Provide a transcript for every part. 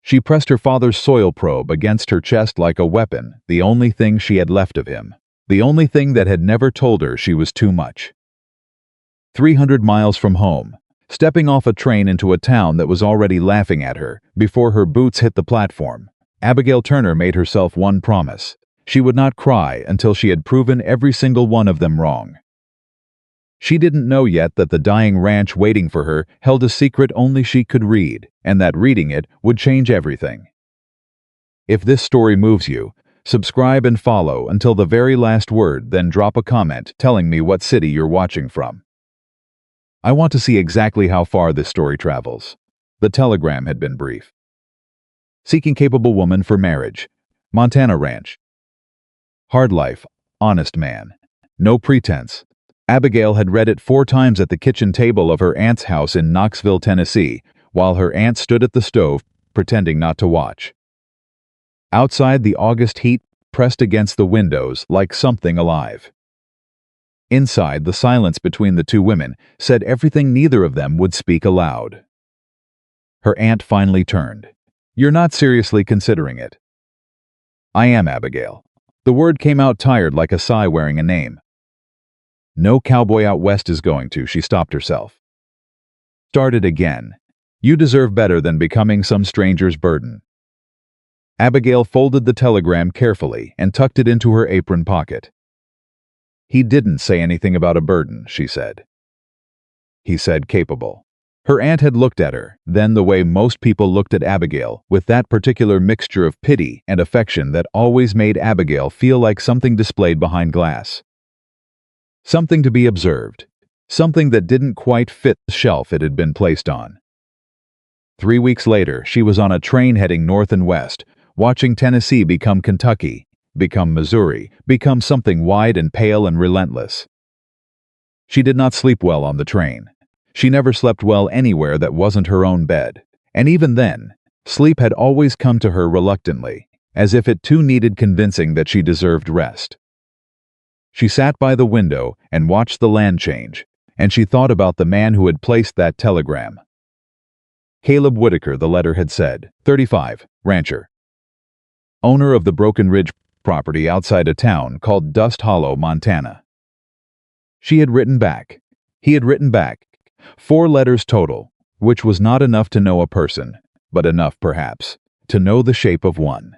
She pressed her father's soil probe against her chest like a weapon, the only thing she had left of him, the only thing that had never told her she was too much. 300 miles from home, stepping off a train into a town that was already laughing at her before her boots hit the platform, Abigail Turner made herself one promise. She would not cry until she had proven every single one of them wrong. She didn't know yet that the dying ranch waiting for her held a secret only she could read, and that reading it would change everything. If this story moves you, subscribe and follow until the very last word, then drop a comment telling me what city you're watching from. I want to see exactly how far this story travels. The telegram had been brief. Seeking capable woman for marriage. Montana ranch. Hard life, honest man. No pretense. Abigail had read it 4 times at the kitchen table of her aunt's house in Knoxville, Tennessee, while her aunt stood at the stove, pretending not to watch. Outside, the August heat pressed against the windows like something alive. Inside, the silence between the two women said everything neither of them would speak aloud. Her aunt finally turned. "You're not seriously considering it?" "I am, Abigail." The word came out tired like a sigh wearing a name. "No cowboy out west is going to," she stopped herself. Started again. "You deserve better than becoming some stranger's burden." Abigail folded the telegram carefully and tucked it into her apron pocket. "He didn't say anything about a burden," she said. "He said capable." Her aunt had looked at her, then the way most people looked at Abigail, with that particular mixture of pity and affection that always made Abigail feel like something displayed behind glass. Something to be observed, something that didn't quite fit the shelf it had been placed on. 3 weeks later, she was on a train heading north and west, watching Tennessee become Kentucky, become Missouri, become something wide and pale and relentless. She did not sleep well on the train. She never slept well anywhere that wasn't her own bed, and even then, sleep had always come to her reluctantly, as if it too needed convincing that she deserved rest. She sat by the window and watched the land change, and she thought about the man who had placed that telegram. Caleb Whitaker, the letter had said, 35, rancher. Owner of the Broken Ridge property outside a town called Dust Hollow, Montana. She had written back. He had written back. 4 letters total, which was not enough to know a person, but enough, perhaps, to know the shape of one.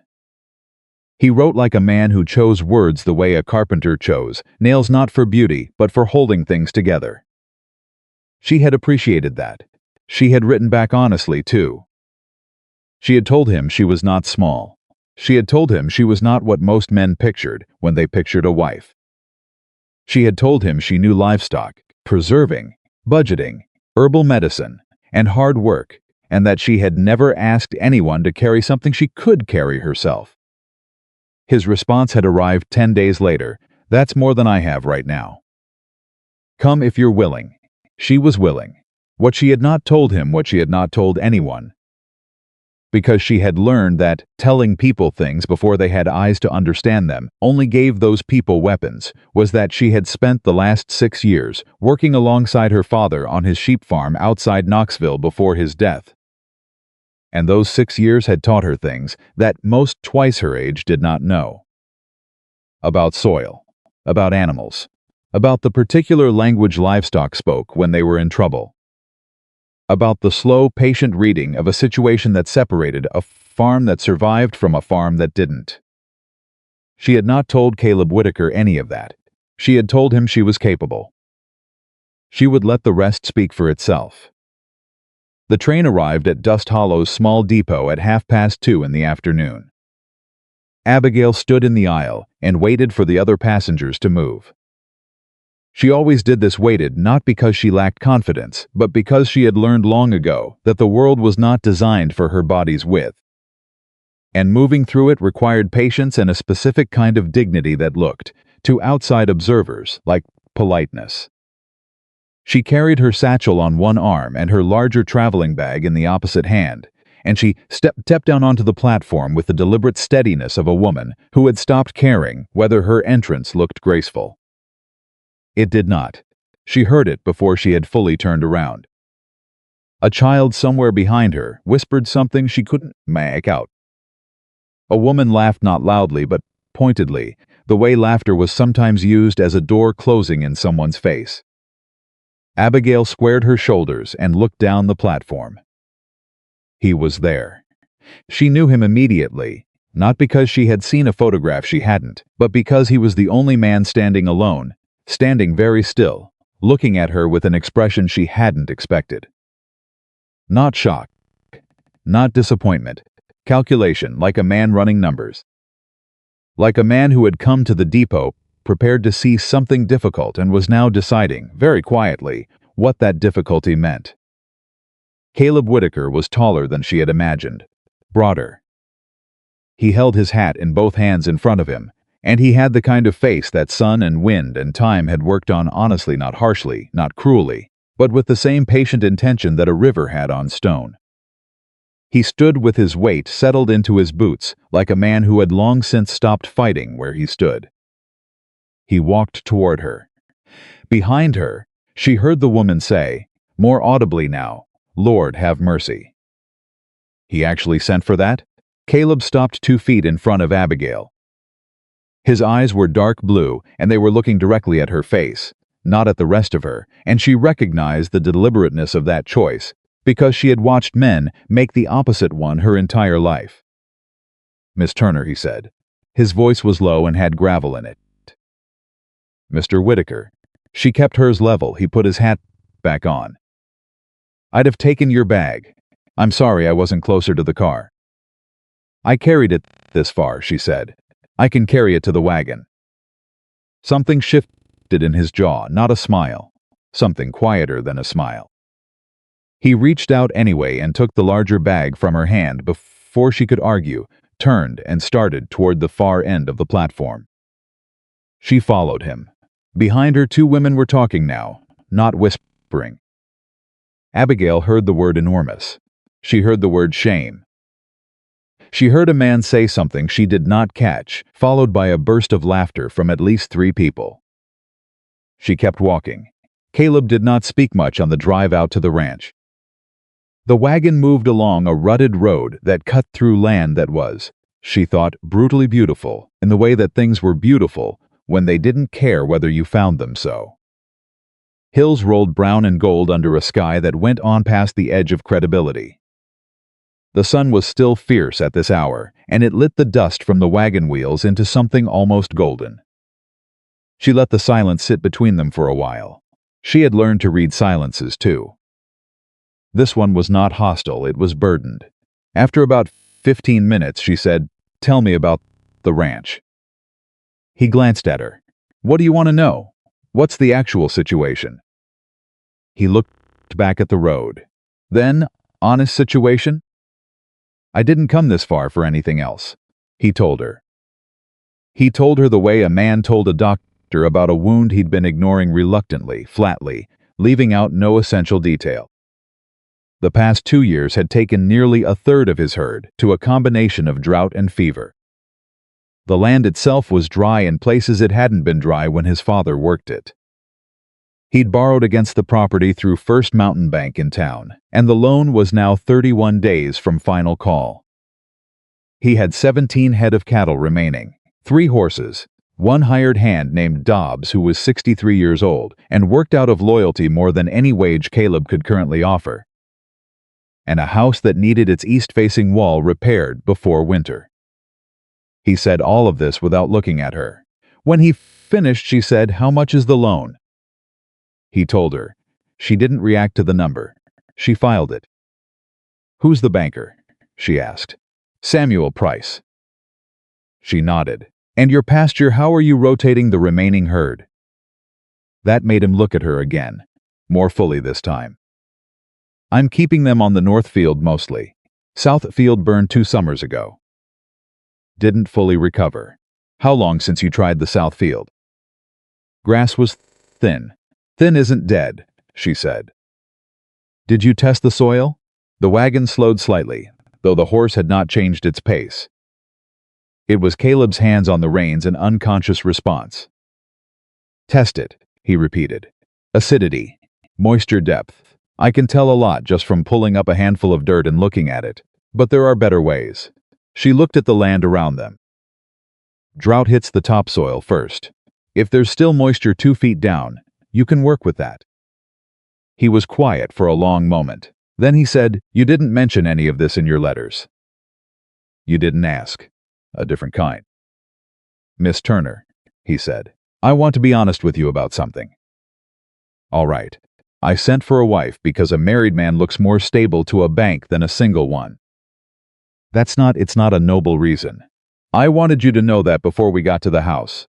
He wrote like a man who chose words the way a carpenter chose, nails not for beauty, but for holding things together. She had appreciated that. She had written back honestly, too. She had told him she was not small. She had told him she was not what most men pictured when they pictured a wife. She had told him she knew livestock, preserving, budgeting, herbal medicine, and hard work, and that she had never asked anyone to carry something she could carry herself. His response had arrived 10 days later. "That's more than I have right now. Come if you're willing." She was willing. What she had not told him, what she had not told anyone. Because she had learned that telling people things before they had eyes to understand them only gave those people weapons, was that she had spent the last 6 years working alongside her father on his sheep farm outside Knoxville before his death. And those 6 years had taught her things that most twice her age did not know. About soil, about animals, about the particular language livestock spoke when they were in trouble. About the slow, patient reading of a situation that separated a farm that survived from a farm that didn't. She had not told Caleb Whitaker any of that. She had told him she was capable. She would let the rest speak for itself. The train arrived at Dust Hollow's small depot at 2:30 in the afternoon. Abigail stood in the aisle and waited for the other passengers to move. She always did this, waited not because she lacked confidence, but because she had learned long ago that the world was not designed for her body's width. And moving through it required patience and a specific kind of dignity that looked, to outside observers, like politeness. She carried her satchel on one arm and her larger traveling bag in the opposite hand, and she stepped down onto the platform with the deliberate steadiness of a woman who had stopped caring whether her entrance looked graceful. It did not. She heard it before she had fully turned around. A child somewhere behind her whispered something she couldn't make out. A woman laughed not loudly but pointedly, the way laughter was sometimes used as a door closing in someone's face. Abigail squared her shoulders and looked down the platform. He was there. She knew him immediately, not because she had seen a photograph she hadn't, but because he was the only man standing alone, standing very still, looking at her with an expression she hadn't expected. Not shock, not disappointment, calculation like a man running numbers. Like a man who had come to the depot, prepared to see something difficult and was now deciding, very quietly, what that difficulty meant. Caleb Whitaker was taller than she had imagined, broader. He held his hat in both hands in front of him, and he had the kind of face that sun and wind and time had worked on honestly, not harshly, not cruelly, but with the same patient intention that a river had on stone. He stood with his weight settled into his boots, like a man who had long since stopped fighting where he stood. He walked toward her. Behind her, she heard the woman say, more audibly now, "Lord, have mercy." He actually sent for that? Caleb stopped 2 feet in front of Abigail. His eyes were dark blue, and they were looking directly at her face, not at the rest of her, and she recognized the deliberateness of that choice, because she had watched men make the opposite one her entire life. "Miss Turner," he said. His voice was low and had gravel in it. "Mr. Whitaker." She kept hers level. He put his hat back on. "I'd have taken your bag. I'm sorry I wasn't closer to the car." "I carried it this far," she said. "I can carry it to the wagon." Something shifted in his jaw, not a smile. Something quieter than a smile. He reached out anyway and took the larger bag from her hand before she could argue, turned and started toward the far end of the platform. She followed him. Behind her 2 women were talking now, not whispering. Abigail heard the word enormous. She heard the word shame. She heard a man say something she did not catch, followed by a burst of laughter from at least 3 people. She kept walking. Caleb did not speak much on the drive out to the ranch. The wagon moved along a rutted road that cut through land that was, she thought, brutally beautiful, in the way that things were beautiful when they didn't care whether you found them so. Hills rolled brown and gold under a sky that went on past the edge of credibility. The sun was still fierce at this hour, and it lit the dust from the wagon wheels into something almost golden. She let the silence sit between them for a while. She had learned to read silences, too. This one was not hostile, it was burdened. After about 15 minutes, she said, "Tell me about the ranch." He glanced at her. "What do you want to know? What's the actual situation?" He looked back at the road. "Then, honest situation?" "I didn't come this far for anything else," he told her. He told her the way a man told a doctor about a wound he'd been ignoring reluctantly, flatly, leaving out no essential detail. The past 2 years had taken nearly a third of his herd to a combination of drought and fever. The land itself was dry in places it hadn't been dry when his father worked it. He'd borrowed against the property through First Mountain Bank in town, and the loan was now 31 days from final call. He had 17 head of cattle remaining, 3 horses, 1 hired hand named Dobbs who was 63 years old and worked out of loyalty more than any wage Caleb could currently offer, and a house that needed its east-facing wall repaired before winter. He said all of this without looking at her. When he finished, she said, "How much is the loan?" He told her. She didn't react to the number. She filed it. "Who's the banker?" she asked. "Samuel Price." She nodded. "And your pasture, how are you rotating the remaining herd?" That made him look at her again, more fully this time. "I'm keeping them on the north field mostly. South field burned 2 summers ago." Didn't fully recover. "How long since you tried the south field?" "Grass was thin." "Thin isn't dead," she said. "Did you test the soil?" The wagon slowed slightly, though the horse had not changed its pace. It was Caleb's hands on the reins, an unconscious response. "Test it," he repeated. "Acidity, moisture depth, I can tell a lot just from pulling up a handful of dirt and looking at it, but there are better ways. She looked at the land around them. Drought hits the topsoil first. If there's still moisture 2 feet down, you can work with that. He was quiet for a long moment. Then he said, "You didn't mention any of this in your letters." "You didn't ask." "A different kind." "Miss Turner," he said, "I want to be honest with you about something." "All right. I sent for a wife because a married man looks more stable to a bank than a single one. It's not a noble reason. I wanted you to know that before we got to the house."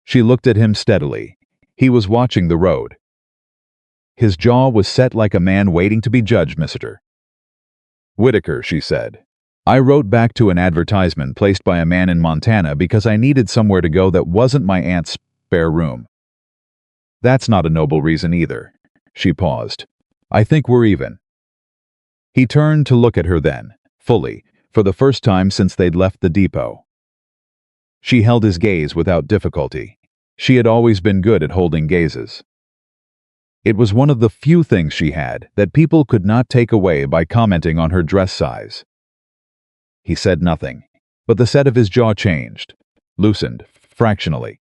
She looked at him steadily. He was watching the road. His jaw was set like a man waiting to be judged, Mr. Whitaker, she said. "I wrote back to an advertisement placed by a man in Montana because I needed somewhere to go that wasn't my aunt's spare room." "That's not a noble reason either." She paused. "I think we're even." He turned to look at her then, fully, for the first time since they'd left the depot. She held his gaze without difficulty. She had always been good at holding gazes. It was one of the few things she had that people could not take away by commenting on her dress size. He said nothing, but the set of his jaw changed, loosened, fractionally.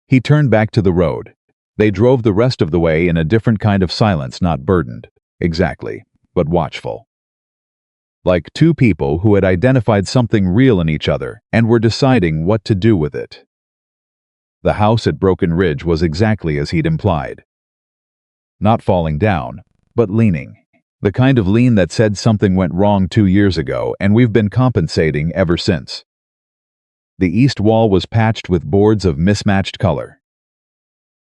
He turned back to the road. They drove the rest of the way in a different kind of silence, not burdened, exactly, but watchful. Like two people who had identified something real in each other and were deciding what to do with it. The house at Broken Ridge was exactly as he'd implied. Not falling down, but leaning. The kind of lean that said something went wrong 2 years ago and we've been compensating ever since. The east wall was patched with boards of mismatched color.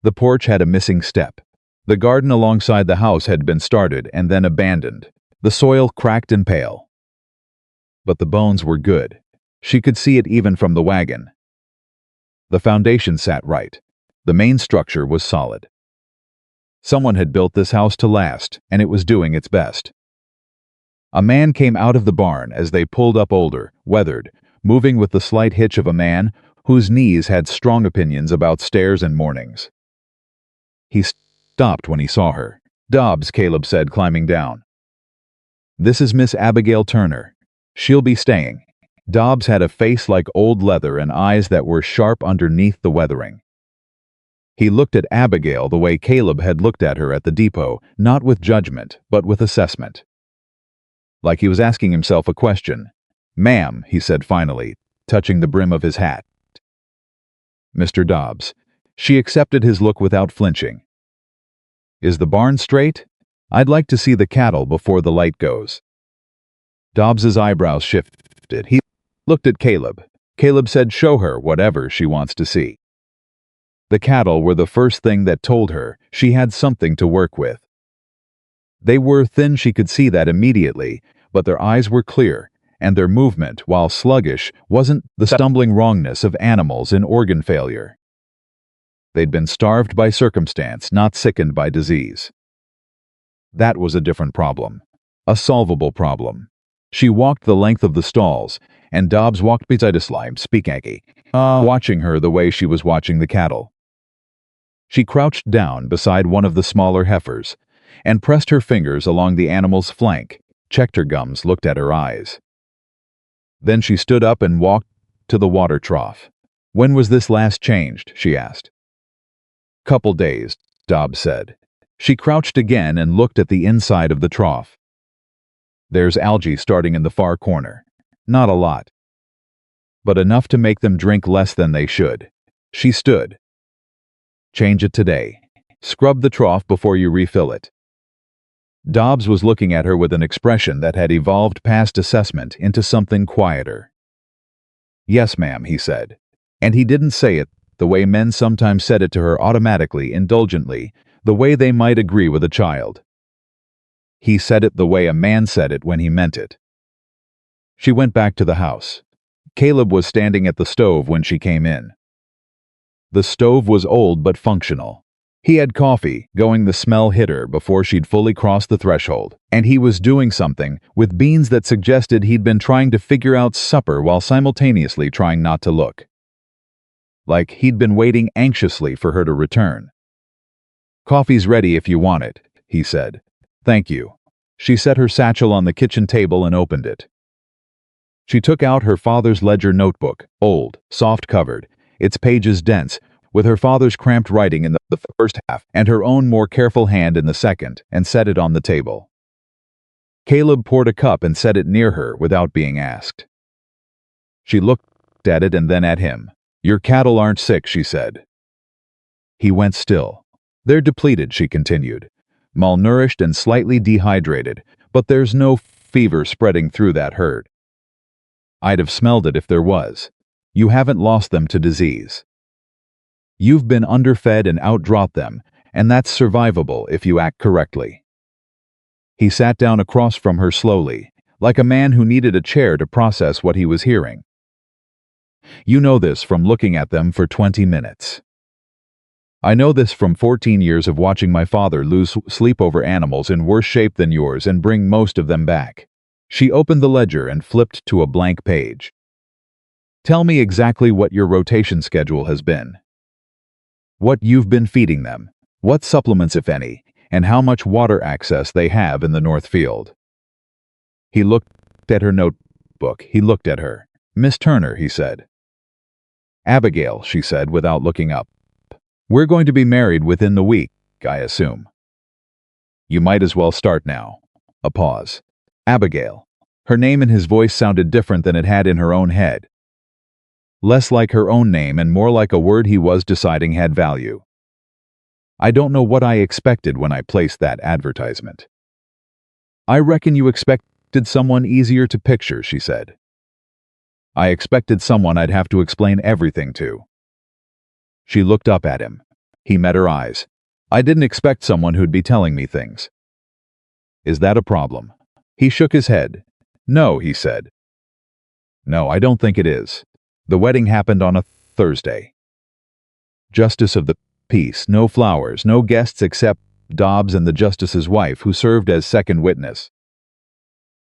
The porch had a missing step. The garden alongside the house had been started and then abandoned, the soil cracked and pale. But the bones were good. She could see it even from the wagon. The foundation sat right. The main structure was solid. Someone had built this house to last, and it was doing its best. A man came out of the barn as they pulled up, older, weathered, moving with the slight hitch of a man whose knees had strong opinions about stairs and mornings. He stopped when he saw her. "Dobbs," Caleb said, climbing down. "This is Miss Abigail Turner. She'll be staying." Dobbs had a face like old leather and eyes that were sharp underneath the weathering. He looked at Abigail the way Caleb had looked at her at the depot, not with judgment, but with assessment. Like he was asking himself a question. "Ma'am," he said finally, touching the brim of his hat. "Mr. Dobbs." She accepted his look without flinching. "Is the barn straight? I'd like to see the cattle before the light goes." Dobbs's eyebrows shifted. He looked at Caleb. Caleb said, "Show her whatever she wants to see." The cattle were the first thing that told her she had something to work with. They were thin, she could see that immediately, but their eyes were clear, and their movement, while sluggish, wasn't the stumbling wrongness of animals in organ failure. They'd been starved by circumstance, not sickened by disease. That was a different problem, a solvable problem. She walked the length of the stalls, and Dobbs walked beside a slime, speaking, watching her the way she was watching the cattle. She crouched down beside one of the smaller heifers and pressed her fingers along the animal's flank, checked her gums, looked at her eyes. Then she stood up and walked to the water trough. "When was this last changed?" she asked. "Couple days," Dobbs said. She crouched again and looked at the inside of the trough. "There's algae starting in the far corner. Not a lot, but enough to make them drink less than they should." She stood. "Change it today. Scrub the trough before you refill it." Dobbs was looking at her with an expression that had evolved past assessment into something quieter. "Yes, ma'am," he said. And he didn't say it the way men sometimes said it to her, automatically, indulgently, the way they might agree with a child. He said it the way a man said it when he meant it. She went back to the house. Caleb was standing at the stove when she came in. The stove was old but functional. He had coffee, going, the smell hit her before she'd fully crossed the threshold, and he was doing something with beans that suggested he'd been trying to figure out supper while simultaneously trying not to look. Like he'd been waiting anxiously for her to return. "Coffee's ready if you want it," he he said. Thank you. She set her satchel on the kitchen table and opened it. She took out her father's ledger notebook, old, soft-covered, its pages dense, with her father's cramped writing in the first half and her own more careful hand in the second, and set it on the table. Caleb poured a cup and set it near her without being asked. She looked at it and then at him. Your cattle aren't sick, she said. He went still. They're depleted, she continued. Malnourished and slightly dehydrated, but there's no fever spreading through that herd. I'd have smelled it if there was. You haven't lost them to disease. You've been underfed and outdrought them, and that's survivable if you act correctly. He sat down across from her slowly, like a man who needed a chair to process what he was hearing. You know this from looking at them for 20 minutes. I know this from 14 years of watching my father lose sleep over animals in worse shape than yours and bring most of them back. She opened the ledger and flipped to a blank page. Tell me exactly what your rotation schedule has been. What you've been feeding them, what supplements, if any, and how much water access they have in the North Field. He looked at her notebook. He looked at her. Miss Turner, he said. Abigail, she said without looking up. We're going to be married within the week, I assume. You might as well start now. A pause. Abigail. Her name in his voice sounded different than it had in her own head. Less like her own name and more like a word he was deciding had value. I don't know what I expected when I placed that advertisement. I reckon you expected someone easier to picture, she said. I expected someone I'd have to explain everything to. She looked up at him. He met her eyes. I didn't expect someone who'd be telling me things. Is that a problem? He shook his head. No, he said. No, I don't think it is. The wedding happened on a Thursday. Justice of the peace, no flowers, no guests except Dobbs and the justice's wife, who served as second witness.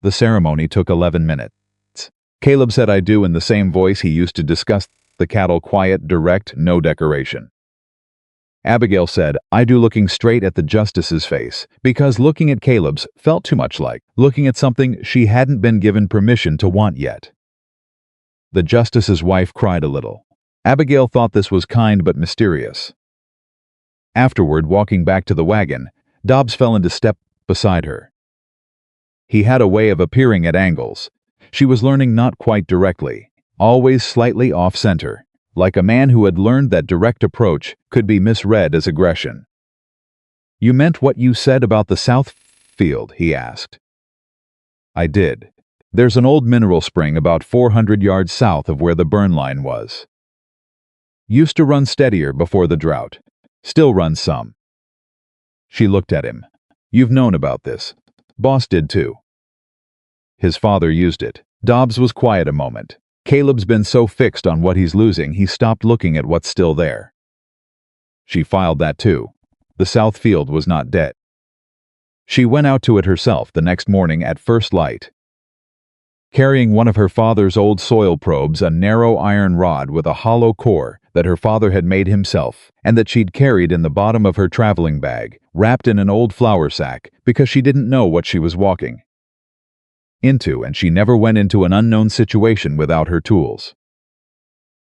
The ceremony took 11 minutes. Caleb said I do in the same voice he used to discuss the cattle, quiet, direct, no decoration. Abigail said I do, looking straight at the justice's face, because looking at Caleb's felt too much like looking at something she hadn't been given permission to want yet. The justice's wife cried a little. Abigail thought this was kind but mysterious. Afterward, walking back to the wagon, Dobbs fell into step beside her. He had a way of appearing at angles. She was learning not quite directly, always slightly off-center, like a man who had learned that direct approach could be misread as aggression. You meant what you said about the South Field, he asked. I did. There's an old mineral spring about 400 yards south of where the burn line was. Used to run steadier before the drought. Still runs some. She looked at him. You've known about this. Boss did too. His father used it. Dobbs was quiet a moment. Caleb's been so fixed on what he's losing, he stopped looking at what's still there. She filed that too. The South Field was not dead. She went out to it herself the next morning at first light. Carrying one of her father's old soil probes, a narrow iron rod with a hollow core that her father had made himself, and that she'd carried in the bottom of her traveling bag, wrapped in an old flour sack, because she didn't know what she was walking into, and she never went into an unknown situation without her tools.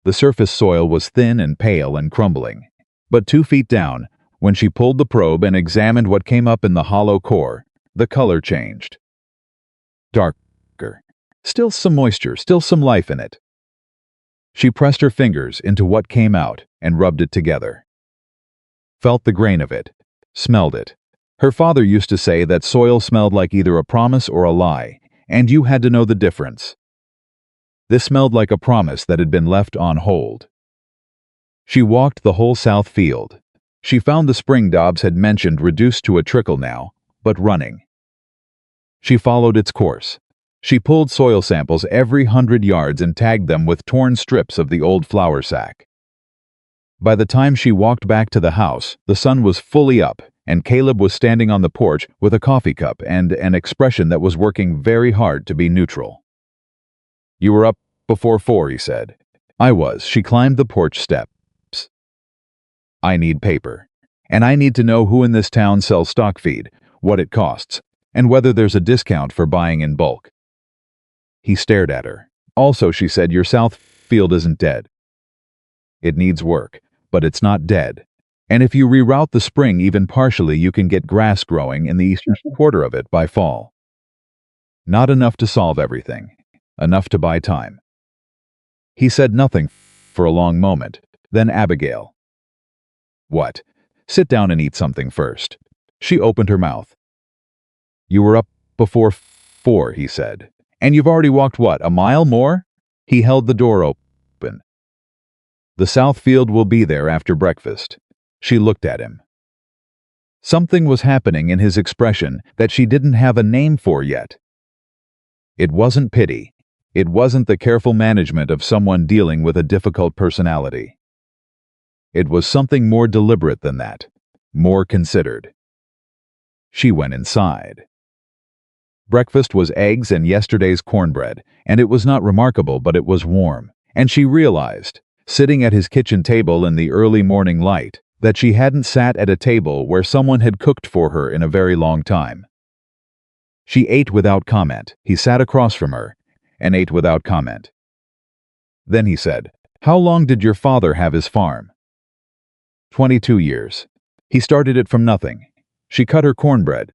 The surface soil was thin and pale and crumbling, but 2 feet down, when she pulled the probe and examined what came up in the hollow core, the color changed. Darker. Still some moisture, still some life in it. She pressed her fingers into what came out and rubbed it together. Felt the grain of it. Smelled it. Her father used to say that soil smelled like either a promise or a lie, and you had to know the difference. This smelled like a promise that had been left on hold. She walked the whole South Field. She found the spring Dobbs had mentioned reduced to a trickle now, but running. She followed its course. She pulled soil samples every 100 yards and tagged them with torn strips of the old flour sack. By the time she walked back to the house, the sun was fully up, and Caleb was standing on the porch with a coffee cup and an expression that was working very hard to be neutral. You were up before 4, he said. I was. She climbed the porch steps. I need paper. And I need to know who in this town sells stock feed, what it costs, and whether there's a discount for buying in bulk. He stared at her. Also, she said, your south field isn't dead. It needs work, but it's not dead. And if you reroute the spring even partially, you can get grass growing in the eastern quarter of it by fall. Not enough to solve everything. Enough to buy time. He said nothing for a long moment. Then Abigail. What? Sit down and eat something first. She opened her mouth. You were up before 4, he said. And you've already walked what, a mile more? He held the door open. The south field will be there after breakfast. She looked at him. Something was happening in his expression that she didn't have a name for yet. It wasn't pity. It wasn't the careful management of someone dealing with a difficult personality. It was something more deliberate than that, more considered. She went inside. Breakfast was eggs and yesterday's cornbread, and it was not remarkable, but it was warm, and she realized, sitting at his kitchen table in the early morning light, that she hadn't sat at a table where someone had cooked for her in a very long time. She ate without comment. He sat across from her and ate without comment. Then he said, How long did your father have his farm? 22 years. He started it from nothing. She cut her cornbread.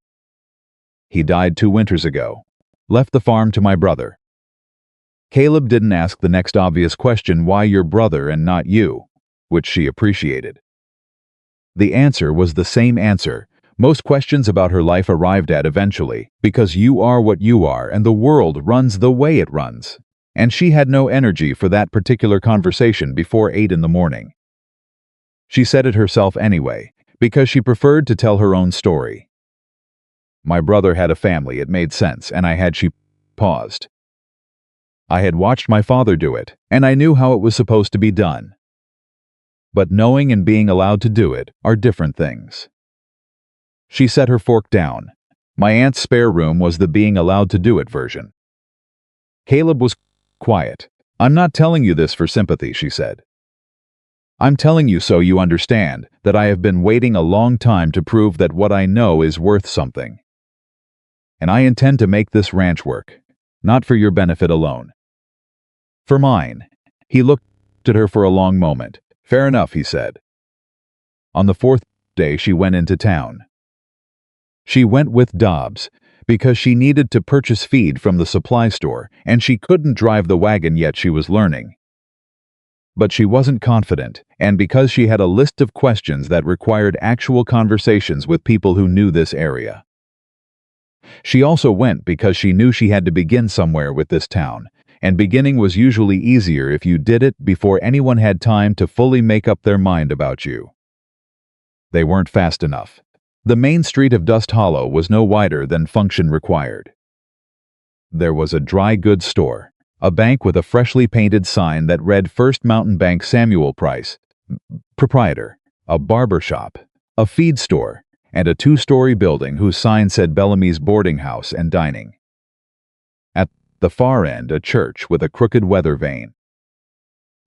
He died 2 winters ago. Left the farm to my brother. Caleb didn't ask the next obvious question, why your brother and not you, which she appreciated. The answer was the same answer most questions about her life arrived at eventually, because you are what you are and the world runs the way it runs. And she had no energy for that particular conversation before 8 in the morning. She said it herself anyway, because she preferred to tell her own story. My brother had a family, it made sense, and she paused. I had watched my father do it, and I knew how it was supposed to be done. But knowing and being allowed to do it are different things. She set her fork down. My aunt's spare room was the being allowed to do it version. Caleb was quiet. I'm not telling you this for sympathy, she said. I'm telling you so you understand that I have been waiting a long time to prove that what I know is worth something. And I intend to make this ranch work, not for your benefit alone. For mine. He looked at her for a long moment. Fair enough, he said. On the 4th day she went into town. She went with Dobbs, because she needed to purchase feed from the supply store, and she couldn't drive the wagon yet, she was learning. But she wasn't confident, and because she had a list of questions that required actual conversations with people who knew this area. She also went because she knew she had to begin somewhere with this town, and beginning was usually easier if you did it before anyone had time to fully make up their mind about you. They weren't fast enough. The main street of Dust Hollow was no wider than function required. There was a dry goods store, a bank with a freshly painted sign that read First Mountain Bank Samuel Price, proprietor, a barber shop, a feed store, and a 2-story building whose sign said Bellamy's Boarding House and Dining. At the far end, a church with a crooked weather vane.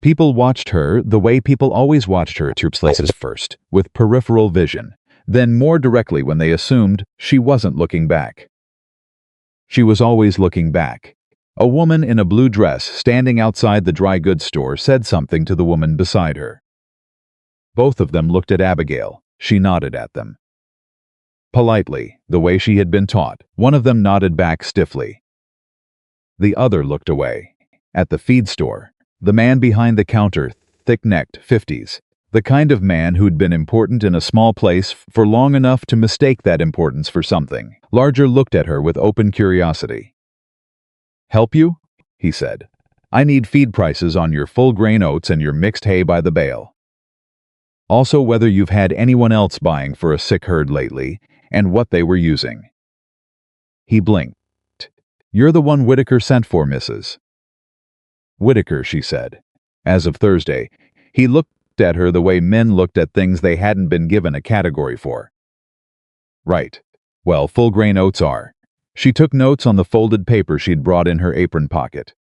People watched her the way people always watched her to places first, with peripheral vision, then more directly when they assumed she wasn't looking back. She was always looking back. A woman in a blue dress standing outside the dry goods store said something to the woman beside her. Both of them looked at Abigail. She nodded at them. Politely, the way she had been taught, one of them nodded back stiffly. The other looked away. At the feed store, the man behind the counter, thick-necked, 50s, the kind of man who'd been important in a small place for long enough to mistake that importance for something larger, looked at her with open curiosity. Help you? He said. I need feed prices on your full-grain oats and your mixed hay by the bale. Also whether you've had anyone else buying for a sick herd lately, and what they were using. He blinked. You're the one Whitaker sent for, Mrs. Whitaker, she said. As of Thursday, he looked at her the way men looked at things they hadn't been given a category for. Right. Well, full-grain oats are. She took notes on the folded paper she'd brought in her apron pocket.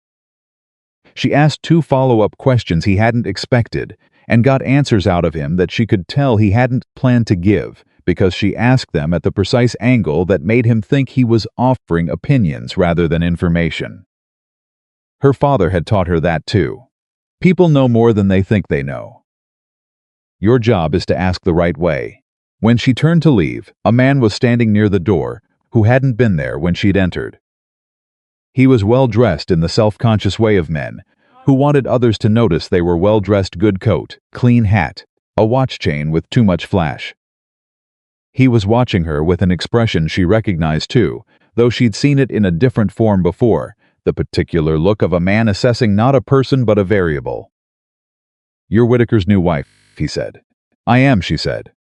She asked 2 follow-up questions he hadn't expected, and got answers out of him that she could tell he hadn't planned to give, because she asked them at the precise angle that made him think he was offering opinions rather than information. Her father had taught her that too. People know more than they think they know. Your job is to ask the right way. When she turned to leave, a man was standing near the door who hadn't been there when she'd entered. He was well-dressed in the self-conscious way of men, who wanted others to notice they were well-dressed, good coat, clean hat, a watch chain with too much flash. He was watching her with an expression she recognized too, though she'd seen it in a different form before, the particular look of a man assessing not a person but a variable. "You're Whitaker's new wife," he said. "I am," she said.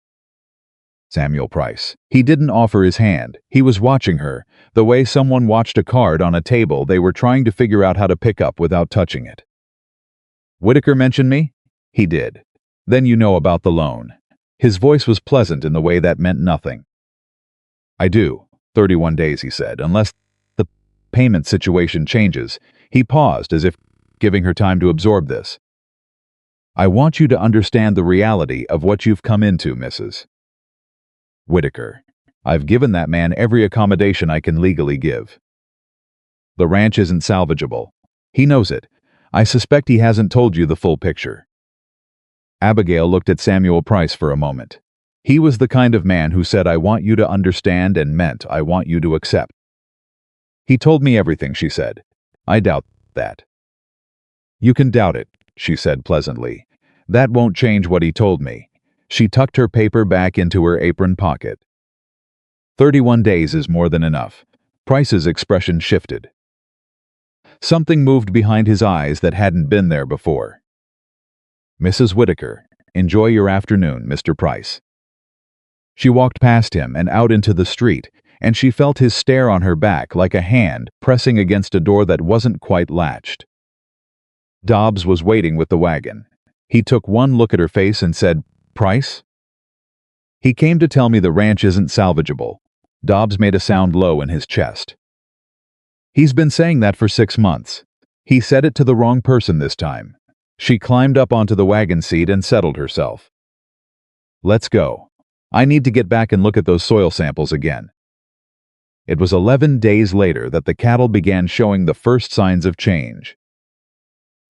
Samuel Price. He didn't offer his hand. He was watching her, the way someone watched a card on a table they were trying to figure out how to pick up without touching it. "Whitaker mentioned me?" "He did." "Then you know about the loan." His voice was pleasant in the way that meant nothing. "I do. 31 days, he said, unless the payment situation changes." He paused as if giving her time to absorb this. "I want you to understand the reality of what you've come into, Mrs. Whitaker. I've given that man every accommodation I can legally give. The ranch isn't salvageable. He knows it. I suspect he hasn't told you the full picture." Abigail looked at Samuel Price for a moment. He was the kind of man who said, "I want you to understand," and meant, "I want you to accept." "He told me everything," she said. "I doubt that." "You can doubt it," she said pleasantly. "That won't change what he told me." She tucked her paper back into her apron pocket. 31 days is more than enough." Price's expression shifted. Something moved behind his eyes that hadn't been there before. "Mrs. Whitaker, enjoy your afternoon, Mr. Price." She walked past him and out into the street, and she felt his stare on her back like a hand pressing against a door that wasn't quite latched. Dobbs was waiting with the wagon. He took one look at her face and said, "Price?" "He came to tell me the ranch isn't salvageable." Dobbs made a sound low in his chest. "He's been saying that for 6 months. He said it to the wrong person this time." She climbed up onto the wagon seat and settled herself. "Let's go. I need to get back and look at those soil samples again." It was 11 days later that the cattle began showing the first signs of change.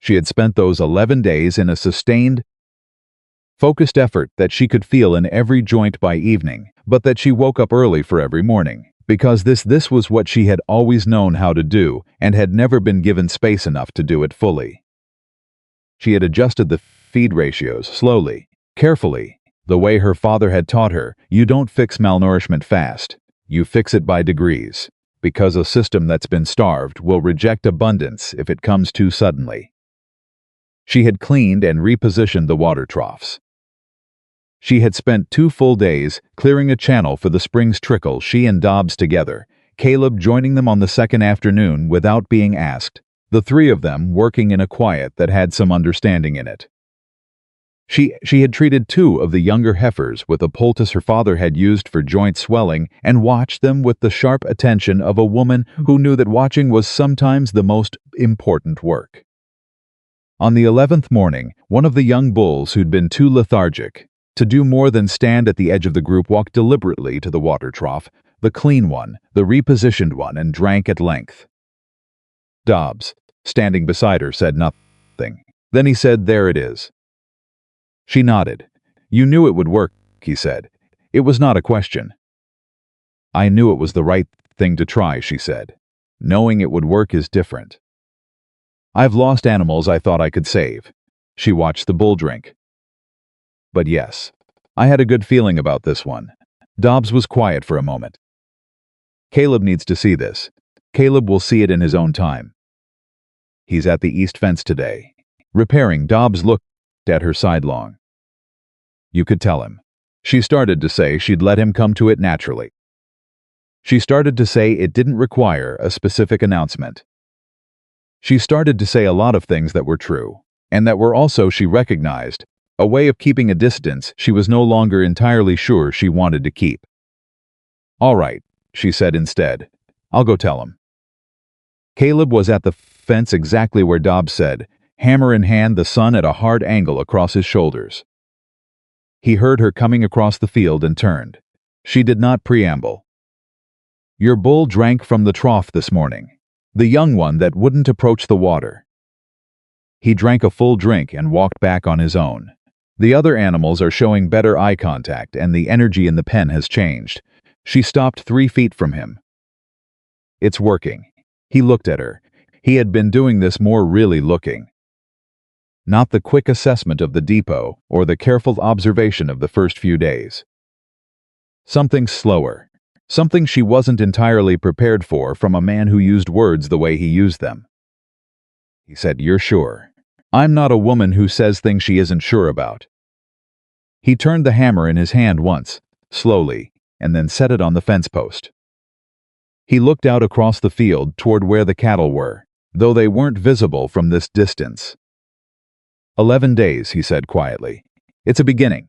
She had spent those 11 days in a sustained, focused effort that she could feel in every joint by evening, but that she woke up early for every morning, because this was what she had always known how to do and had never been given space enough to do it fully. She had adjusted the feed ratios slowly, carefully, the way her father had taught her. You don't fix malnourishment fast, you fix it by degrees, because a system that's been starved will reject abundance if it comes too suddenly. She had cleaned and repositioned the water troughs. She had spent 2 full days clearing a channel for the spring's trickle, she and Dobbs together, Caleb joining them on the second afternoon without being asked, the 3 of them working in a quiet that had some understanding in it. She had treated 2 of the younger heifers with a poultice her father had used for joint swelling and watched them with the sharp attention of a woman who knew that watching was sometimes the most important work. On the 11th morning, one of the young bulls who'd been too lethargic to do more than stand at the edge of the group walked deliberately to the water trough, the clean one, the repositioned one, and drank at length. Dobbs, standing beside her, said nothing. Then he said, "There it is." She nodded. "You knew it would work," he said. "It was not a question." "I knew it was the right thing to try," she said. "Knowing it would work is different. I've lost animals I thought I could save." She watched the bull drink. "But yes, I had a good feeling about this one." Dobbs was quiet for a moment. "Caleb needs to see this. Caleb will see it in his own time. He's at the east fence today. Repairing." Dobbs looked at her sidelong. "You could tell him." She started to say she'd let him come to it naturally. She started to say it didn't require a specific announcement. She started to say a lot of things that were true, and that were also, she recognized, a way of keeping a distance she was no longer entirely sure she wanted to keep. "All right," she said instead. "I'll go tell him." Caleb was at the fence exactly where Dobbs said, hammer in hand, the sun at a hard angle across his shoulders. He heard her coming across the field and turned. She did not preamble. Your bull drank from the trough this morning. The young one that wouldn't approach the water. He drank a full drink and walked back on his own. The other animals are showing better eye contact and the energy in the pen has changed. She stopped 3 feet from him. It's working. He looked at her. He had been doing this more really looking. Not the quick assessment of the depot or the careful observation of the first few days. Something slower. Something she wasn't entirely prepared for from a man who used words the way he used them. He said, "You're sure? I'm not a woman who says things she isn't sure about." He turned the hammer in his hand once, slowly, and then set it on the fence post. He looked out across the field toward where the cattle were, though they weren't visible from this distance. 11 days, he said quietly. It's a beginning.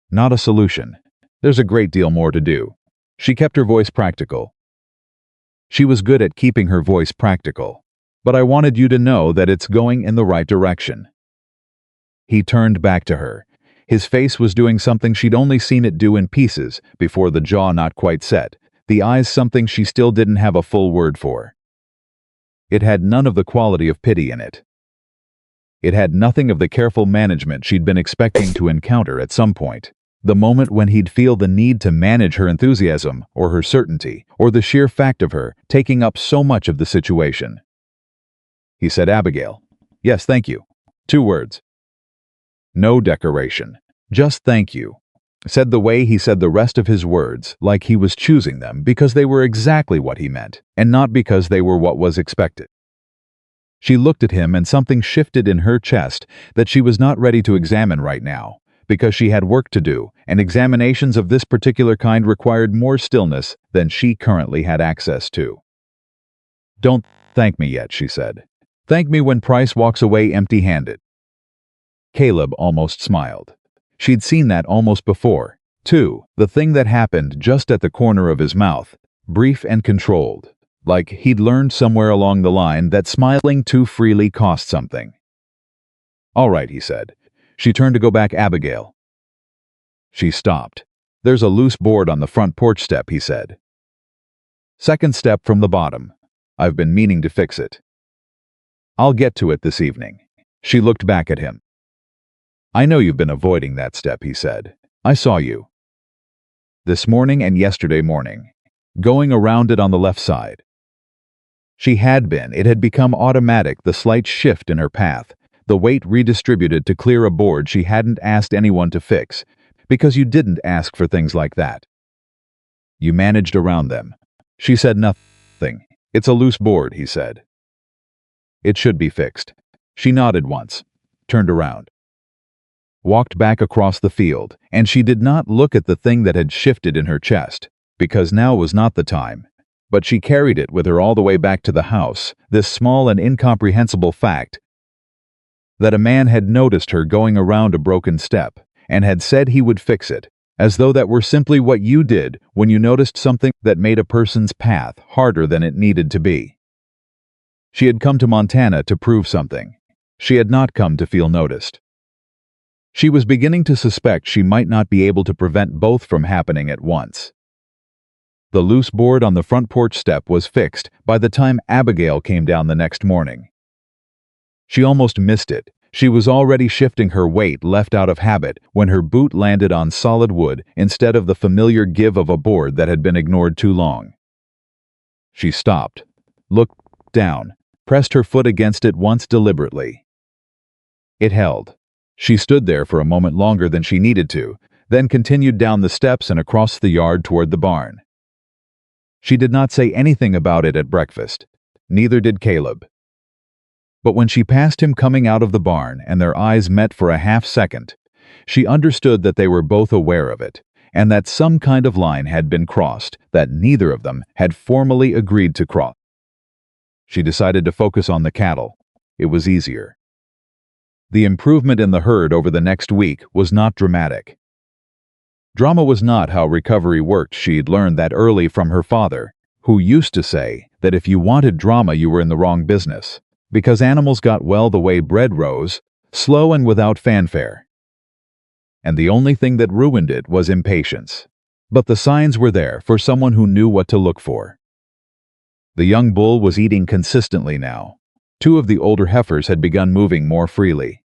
Not a solution. There's a great deal more to do. She kept her voice practical. She was good at keeping her voice practical, but I wanted you to know that it's going in the right direction. He turned back to her. His face was doing something she'd only seen it do in pieces before, the jaw not quite set, the eyes something she still didn't have a full word for. It had none of the quality of pity in it. It had nothing of the careful management she'd been expecting to encounter at some point, the moment when he'd feel the need to manage her enthusiasm or her certainty or the sheer fact of her taking up so much of the situation. He said, "Abigail." "Yes, thank you." 2 words. No decoration. Just "thank you." Said the way he said the rest of his words, like he was choosing them because they were exactly what he meant, and not because they were what was expected. She looked at him and something shifted in her chest that she was not ready to examine right now, because she had work to do, and examinations of this particular kind required more stillness than she currently had access to. "Don't thank me yet," she said. "Thank me when Price walks away empty-handed." Caleb almost smiled. She'd seen that almost before, too, the thing that happened just at the corner of his mouth, brief and controlled, like he'd learned somewhere along the line that smiling too freely cost something. "All right," he said. She turned to go back. "Abigail." She stopped. "There's a loose board on the front porch step," he said. "Second step from the bottom. I've been meaning to fix it. I'll get to it this evening." She looked back at him. "I know you've been avoiding that step," he said. "I saw you. This morning and yesterday morning. Going around it on the left side." She had been. It had become automatic, the slight shift in her path, the weight redistributed to clear a board she hadn't asked anyone to fix, because you didn't ask for things like that. You managed around them. She said nothing. "It's a loose board," he said. "It should be fixed." She nodded once, turned around, walked back across the field, and she did not look at the thing that had shifted in her chest, because now was not the time. But she carried it with her all the way back to the house, this small and incomprehensible fact that a man had noticed her going around a broken step and had said he would fix it, as though that were simply what you did when you noticed something that made a person's path harder than it needed to be. She had come to Montana to prove something. She had not come to feel noticed. She was beginning to suspect she might not be able to prevent both from happening at once. The loose board on the front porch step was fixed by the time Abigail came down the next morning. She almost missed it. She was already shifting her weight left out of habit when her boot landed on solid wood instead of the familiar give of a board that had been ignored too long. She stopped, looked down, pressed her foot against it once deliberately. It held. She stood there for a moment longer than she needed to, then continued down the steps and across the yard toward the barn. She did not say anything about it at breakfast. Neither did Caleb. But when she passed him coming out of the barn and their eyes met for a half-second, she understood that they were both aware of it, and that some kind of line had been crossed that neither of them had formally agreed to cross. She decided to focus on the cattle. It was easier. The improvement in the herd over the next week was not dramatic. Drama was not how recovery worked. She'd learned that early from her father, who used to say that if you wanted drama you were in the wrong business, because animals got well the way bread rose, slow and without fanfare. And the only thing that ruined it was impatience. But the signs were there for someone who knew what to look for. The young bull was eating consistently now. Two of the older heifers had begun moving more freely.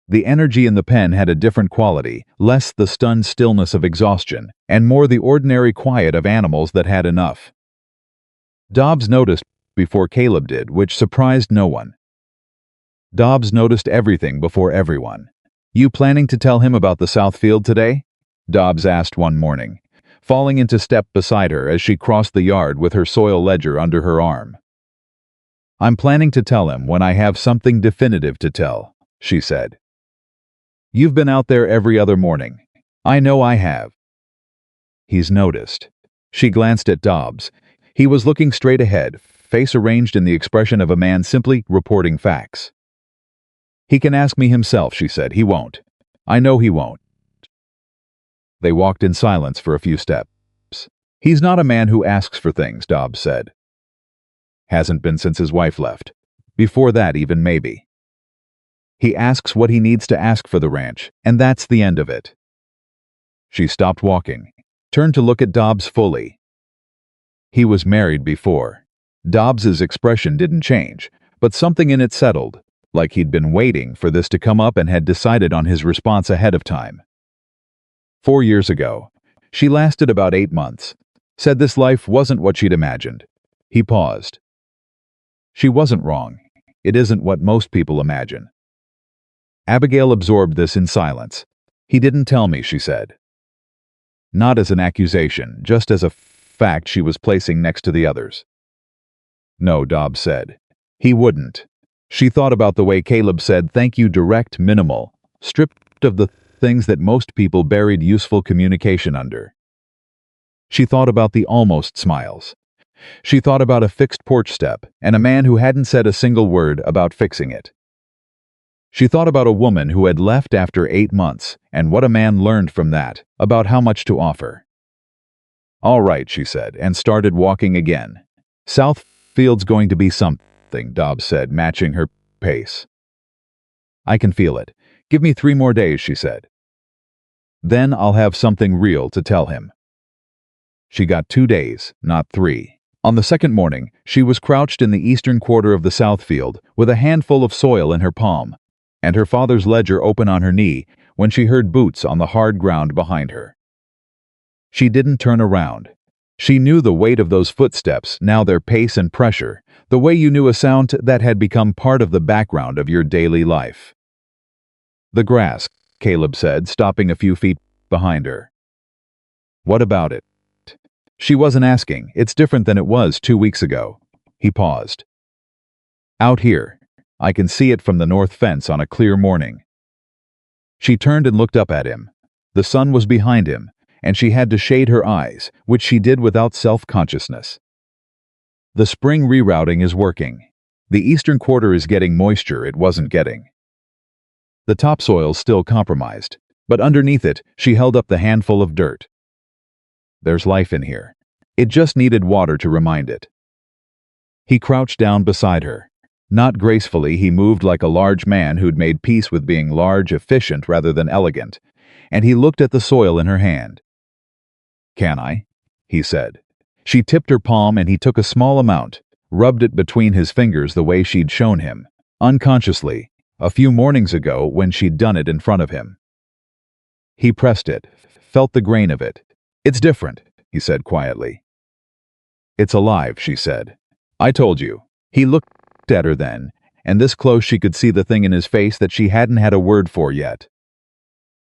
The energy in the pen had a different quality, less the stunned stillness of exhaustion, and more the ordinary quiet of animals that had enough. Dobbs noticed before Caleb did, which surprised no one. Dobbs noticed everything before everyone. "You planning to tell him about the South Field today?" Dobbs asked one morning, falling into step beside her as she crossed the yard with her soil ledger under her arm. "I'm planning to tell him when I have something definitive to tell," she said. "You've been out there every other morning. I know I have." "He's noticed." She glanced at Dobbs. He was looking straight ahead, face arranged in the expression of a man simply reporting facts. "He can ask me himself," she said. "He won't. I know he won't." They walked in silence for a few steps. "He's not a man who asks for things," Dobbs said. "Hasn't been since his wife left. Before that even, maybe. He asks what he needs to ask for the ranch, and that's the end of it." She stopped walking, turned to look at Dobbs fully. He was married before. Dobbs's expression didn't change, but something in it settled, like he'd been waiting for this to come up and had decided on his response ahead of time. 4 years ago, she lasted about 8 months, said this life wasn't what she'd imagined. He paused. She wasn't wrong. It isn't what most people imagine. Abigail absorbed this in silence. "He didn't tell me," she said. Not as an accusation, just as a fact she was placing next to the others. "No," Dobbs said. "He wouldn't." She thought about the way Caleb said thank you, direct, minimal, stripped of the things that most people buried useful communication under. She thought about the almost smiles. She thought about a fixed porch step and a man who hadn't said a single word about fixing it. She thought about a woman who had left after 8 months and what a man learned from that, about how much to offer. "All right," she said, and started walking again. "Southfield's going to be something," Dobbs said, matching her pace. "I can feel it. Give me 3 more days," she said. "Then I'll have something real to tell him." She got 2 days, not 3. On the second morning, she was crouched in the eastern quarter of the Southfield with a handful of soil in her palm and her father's ledger open on her knee when she heard boots on the hard ground behind her. She didn't turn around. She knew the weight of those footsteps, now their pace and pressure, the way you knew a sound that had become part of the background of your daily life. "The grass," Caleb said, stopping a few feet behind her. "What about it?" She wasn't asking. "It's different than it was 2 weeks ago." He paused. "Out here. I can see it from the north fence on a clear morning." She turned and looked up at him. The sun was behind him, and she had to shade her eyes, which she did without self-consciousness. "The spring rerouting is working. The eastern quarter is getting moisture it wasn't getting. The topsoil's still compromised, but underneath it, she held up the handful of dirt. There's life in here. It just needed water to remind it." He crouched down beside her. Not gracefully, he moved like a large man who'd made peace with being large, efficient rather than elegant, and he looked at the soil in her hand. "Can I?" he said. She tipped her palm and he took a small amount, rubbed it between his fingers the way she'd shown him, unconsciously, a few mornings ago when she'd done it in front of him. He pressed it, felt the grain of it. "It's different," he said quietly. "It's alive," she said. "I told you." He looked at her then, and this close she could see the thing in his face that she hadn't had a word for yet.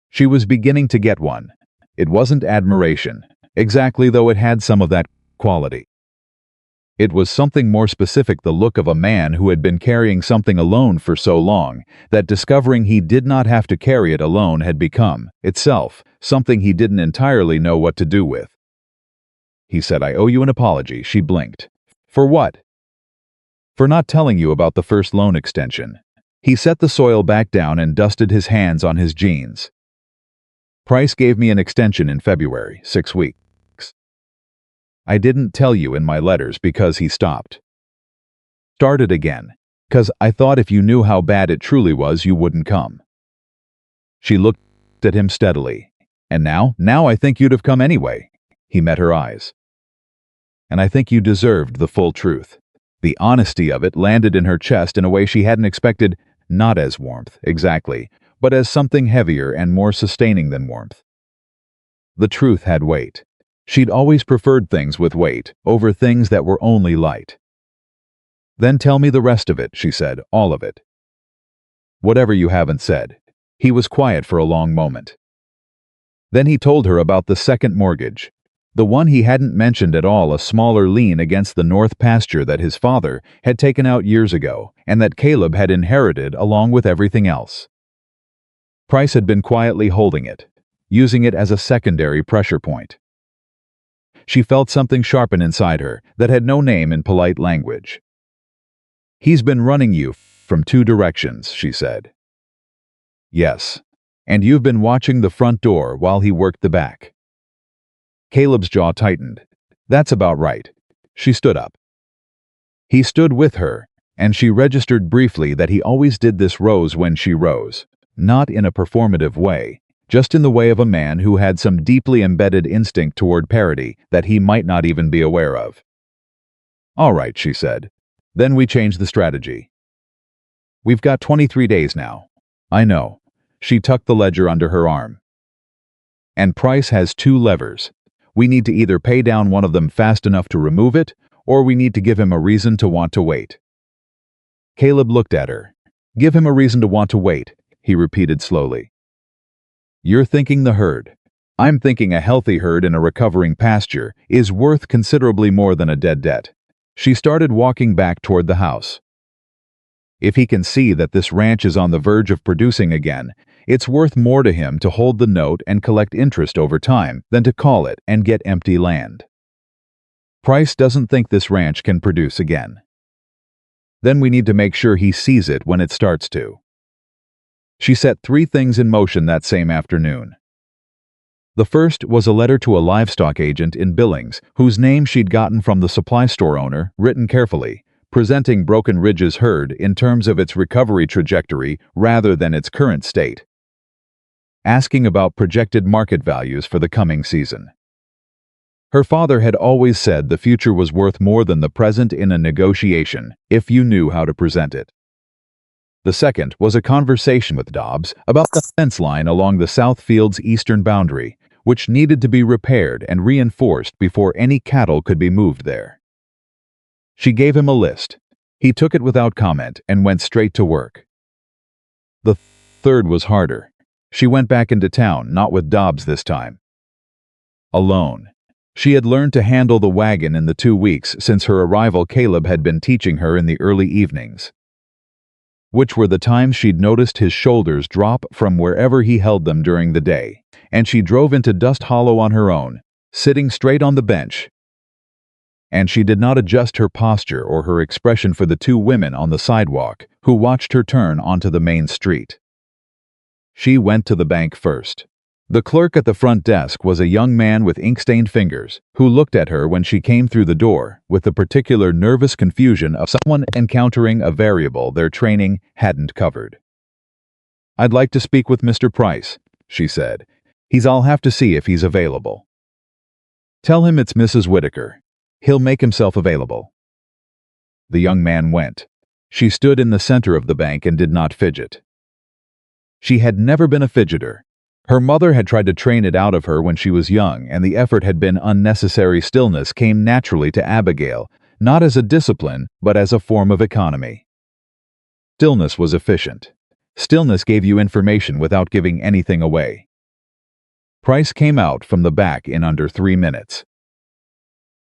She was beginning to get one. It wasn't admiration, exactly, though it had some of that quality. It was something more specific, the look of a man who had been carrying something alone for so long that discovering he did not have to carry it alone had become, itself, something he didn't entirely know what to do with. He said, "I owe you an apology." She blinked. "For what?" "For not telling you about the first loan extension." He set the soil back down and dusted his hands on his jeans. "Price gave me an extension in February, 6 weeks. I didn't tell you in my letters because," he stopped. "Started again. 'Cause I thought if you knew how bad it truly was, you wouldn't come." She looked at him steadily, And now I think you'd have come anyway. He met her eyes. And I think you deserved the full truth. The honesty of it landed in her chest in a way she hadn't expected, not as warmth, exactly, but as something heavier and more sustaining than warmth. The truth had weight. She'd always preferred things with weight over things that were only light. Then tell me the rest of it, she said, all of it. Whatever you haven't said. He was quiet for a long moment. Then he told her about the second mortgage, the one he hadn't mentioned at all, a smaller lien against the north pasture that his father had taken out years ago and that Caleb had inherited along with everything else. Price had been quietly holding it, using it as a secondary pressure point. She felt something sharpen inside her that had no name in polite language. He's been running you from two directions, she said. Yes, and you've been watching the front door while he worked the back. Caleb's jaw tightened. That's about right. She stood up. He stood with her, and she registered briefly that he always did this rose when she rose, not in a performative way, just in the way of a man who had some deeply embedded instinct toward parity that he might not even be aware of. All right, she said. Then we change the strategy. We've got 23 days now. I know. She tucked the ledger under her arm. And Price has two levers. We need to either pay down one of them fast enough to remove it, or we need to give him a reason to want to wait. Caleb looked at her. Give him a reason to want to wait, he repeated slowly. You're thinking the herd. I'm thinking a healthy herd in a recovering pasture is worth considerably more than a dead debt. She started walking back toward the house. If he can see that this ranch is on the verge of producing again, it's worth more to him to hold the note and collect interest over time than to call it and get empty land. Price doesn't think this ranch can produce again. Then we need to make sure he sees it when it starts to. She set three things in motion that same afternoon. The first was a letter to a livestock agent in Billings, whose name she'd gotten from the supply store owner, written carefully, presenting Broken Ridge's herd in terms of its recovery trajectory rather than its current state. Asking about projected market values for the coming season. Her father had always said the future was worth more than the present in a negotiation, if you knew how to present it. The second was a conversation with Dobbs about the fence line along the South Field's eastern boundary, which needed to be repaired and reinforced before any cattle could be moved there. She gave him a list. He took it without comment and went straight to work. The third was harder. She went back into town, not with Dobbs this time. Alone. She had learned to handle the wagon in the 2 weeks since her arrival. Caleb had been teaching her in the early evenings, which were the times she'd noticed his shoulders drop from wherever he held them during the day, and she drove into Dust Hollow on her own, sitting straight on the bench. And she did not adjust her posture or her expression for the two women on the sidewalk who watched her turn onto the main street. She went to the bank first. The clerk at the front desk was a young man with ink-stained fingers who looked at her when she came through the door with the particular nervous confusion of someone encountering a variable their training hadn't covered. "I'd like to speak with Mr. Price," she said. I'll have to see if he's available." "Tell him it's Mrs. Whitaker. He'll make himself available." The young man went. She stood in the center of the bank and did not fidget. She had never been a fidgeter. Her mother had tried to train it out of her when she was young, and the effort had been unnecessary. Stillness came naturally to Abigail, not as a discipline, but as a form of economy. Stillness was efficient. Stillness gave you information without giving anything away. Price came out from the back in under 3 minutes.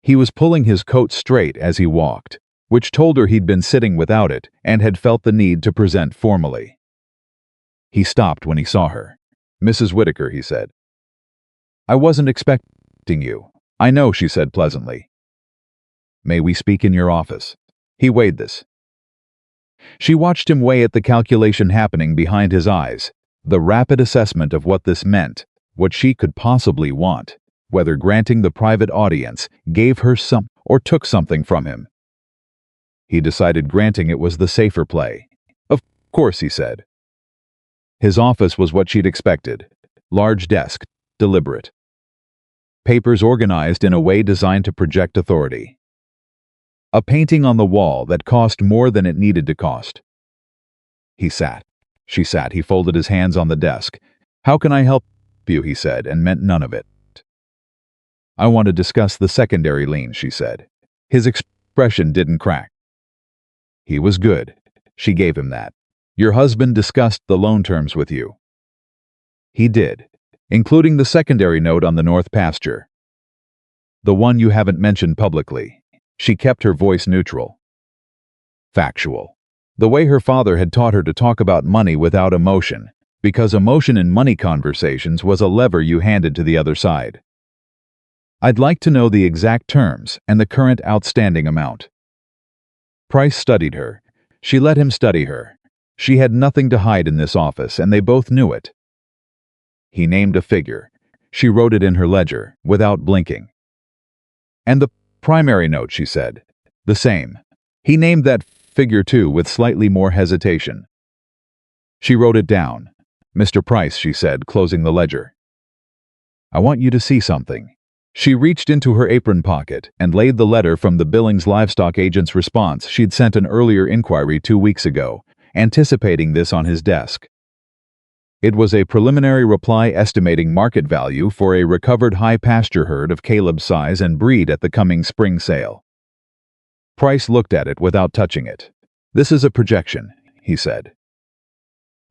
He was pulling his coat straight as he walked, which told her he'd been sitting without it and had felt the need to present formally. He stopped when he saw her. "Mrs. Whitaker," he said. "I wasn't expecting you." "I know," she said pleasantly. "May we speak in your office?" He weighed this. She watched him weigh at the calculation happening behind his eyes, the rapid assessment of what this meant, what she could possibly want, whether granting the private audience gave her some or took something from him. He decided granting it was the safer play. "Of course," he said. His office was what she'd expected. Large desk, deliberate. Papers organized in a way designed to project authority. A painting on the wall that cost more than it needed to cost. He sat. She sat. He folded his hands on the desk. "How can I help you?" he said, and meant none of it. "I want to discuss the secondary lien," she said. His expression didn't crack. He was good. She gave him that. "Your husband discussed the loan terms with you." He did, including the secondary note on the north pasture. "The one you haven't mentioned publicly." She kept her voice neutral. Factual. The way her father had taught her to talk about money without emotion, because emotion in money conversations was a lever you handed to the other side. "I'd like to know the exact terms and the current outstanding amount." Price studied her. She let him study her. She had nothing to hide in this office, and they both knew it. He named a figure. She wrote it in her ledger, without blinking. "And the primary note," she said. "The same." He named that figure too, with slightly more hesitation. She wrote it down. "Mr. Price," she said, closing the ledger. "I want you to see something." She reached into her apron pocket and laid the letter from the Billings livestock agent's response she'd sent an earlier inquiry 2 weeks ago, anticipating this on his desk. It was a preliminary reply estimating market value for a recovered high pasture herd of Caleb's size and breed at the coming spring sale. Price looked at it without touching it. "This is a projection," he said.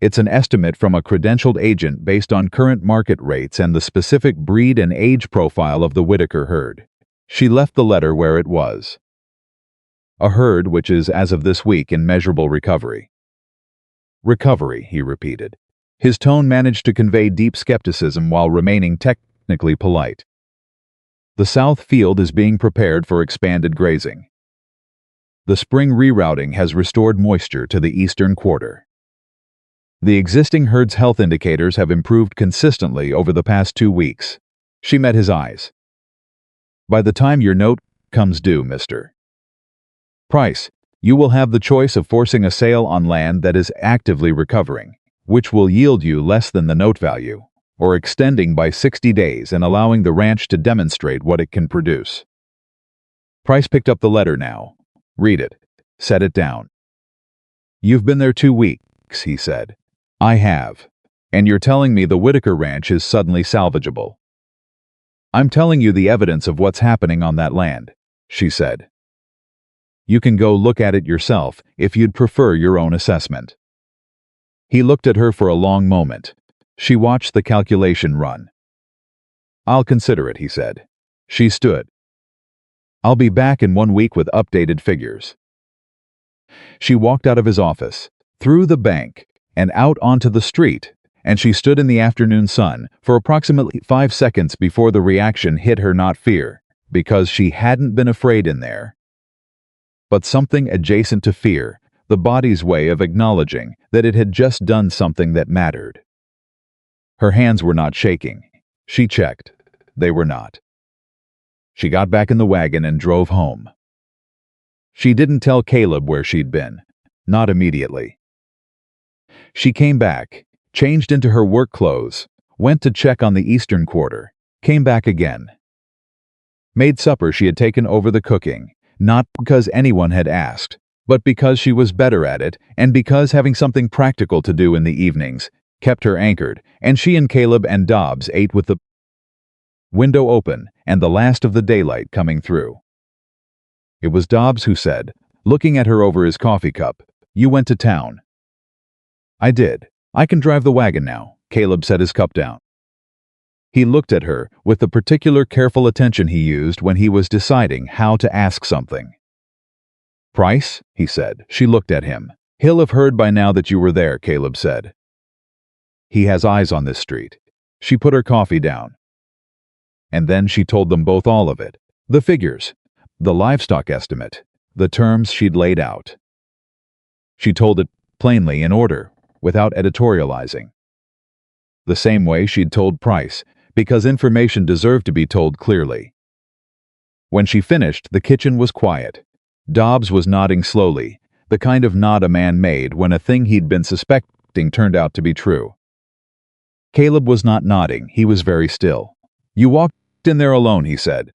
"It's an estimate from a credentialed agent based on current market rates and the specific breed and age profile of the Whitaker herd." She left the letter where it was. "A herd which is, as of this week, in measurable recovery." "Recovery," he repeated. His tone managed to convey deep skepticism while remaining technically polite. "The south field is being prepared for expanded grazing. The spring rerouting has restored moisture to the eastern quarter. The existing herd's health indicators have improved consistently over the past 2 weeks." She met his eyes. "By the time your note comes due, Mr. Price, you will have the choice of forcing a sale on land that is actively recovering, which will yield you less than the note value, or extending by 60 days and allowing the ranch to demonstrate what it can produce." Price picked up the letter now. "Read it. Set it down." "You've been there 2 weeks," he said. "I have. And you're telling me the Whitaker Ranch is suddenly salvageable." "I'm telling you the evidence of what's happening on that land," she said. "You can go look at it yourself if you'd prefer your own assessment." He looked at her for a long moment. She watched the calculation run. "I'll consider it," he said. She stood. "I'll be back in 1 week with updated figures." She walked out of his office, through the bank, and out onto the street, and she stood in the afternoon sun for approximately 5 seconds before the reaction hit her, not fear, because she hadn't been afraid in there, but something adjacent to fear, the body's way of acknowledging that it had just done something that mattered. Her hands were not shaking. She checked. They were not. She got back in the wagon and drove home. She didn't tell Caleb where she'd been. Not immediately. She came back, changed into her work clothes, went to check on the eastern quarter, came back again. Made supper. She had taken over the cooking, not because anyone had asked, but because she was better at it, and because having something practical to do in the evenings kept her anchored, and she and Caleb and Dobbs ate with the window open and the last of the daylight coming through. It was Dobbs who said, looking at her over his coffee cup, "You went to town." "I did. I can drive the wagon now." Caleb set his cup down. He looked at her with the particular careful attention he used when he was deciding how to ask something. "Price?" he said. She looked at him. "He'll have heard by now that you were there," Caleb said. "He has eyes on this street." She put her coffee down. And then she told them both all of it. The figures, the livestock estimate, the terms she'd laid out. She told it plainly, in order, without editorializing. The same way she'd told Price, because information deserved to be told clearly. When she finished, the kitchen was quiet. Dobbs was nodding slowly, the kind of nod a man made when a thing he'd been suspecting turned out to be true. Caleb was not nodding, he was very still. You walked in there alone, he said.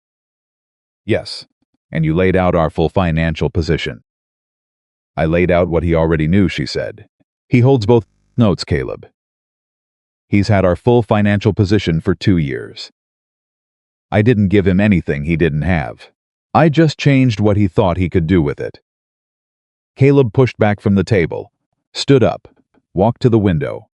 Yes. And you laid out our full financial position. I laid out what he already knew, she said. He holds both notes, Caleb. He's had our full financial position for 2 years. I didn't give him anything he didn't have. I just changed what he thought he could do with it. Caleb pushed back from the table, stood up, walked to the window.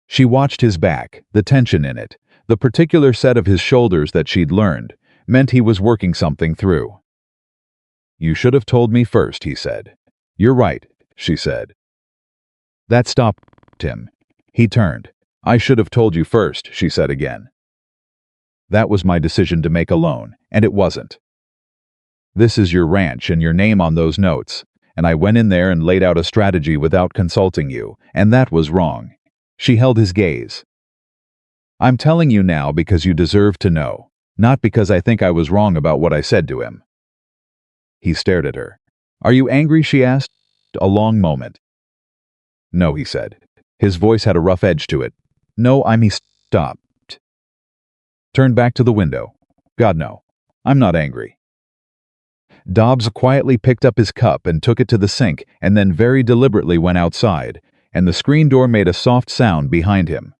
She watched his back, the tension in it, the particular set of his shoulders that she'd learned, meant he was working something through. You should have told me first, he said. You're right, she said. That stopped him. He turned. I should have told you first, she said again. That was my decision to make alone, and it wasn't. This is your ranch and your name on those notes, and I went in there and laid out a strategy without consulting you, and that was wrong. She held his gaze. I'm telling you now because you deserve to know, not because I think I was wrong about what I said to him. He stared at her. Are you angry, she asked. A long moment. No, he said. His voice had a rough edge to it. No, he stopped. Turned back to the window. God, no. I'm not angry. Dobbs quietly picked up his cup and took it to the sink and then very deliberately went outside, and the screen door made a soft sound behind him.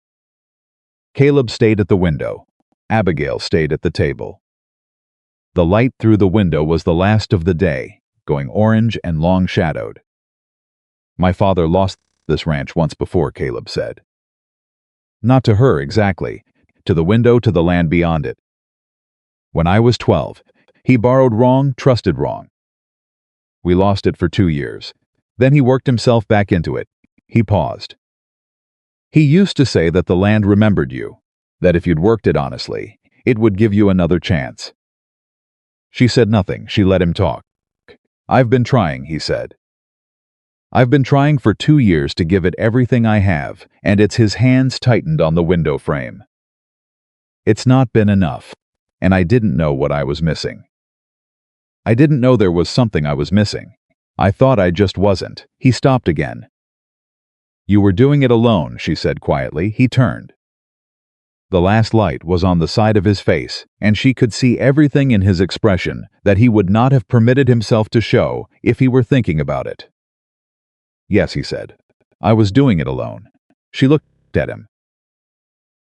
Caleb stayed at the window. Abigail stayed at the table. The light through the window was the last of the day, going orange and long-shadowed. My father lost this ranch once before, Caleb said. Not to her exactly, to the window, to the land beyond it. When I was 12, he borrowed wrong, trusted wrong. We lost it for 2 years. Then he worked himself back into it. He paused. He used to say that the land remembered you, that if you'd worked it honestly, it would give you another chance. She said nothing. She let him talk. I've been trying, he said. I've been trying for 2 years to give it everything I have, and it's his hands tightened on the window frame. It's not been enough, and I didn't know what I was missing. I didn't know there was something I was missing. I thought I just wasn't. He stopped again. You were doing it alone, she said quietly. He turned. The last light was on the side of his face, and she could see everything in his expression that he would not have permitted himself to show if he were thinking about it. Yes, he said. I was doing it alone. She looked at him.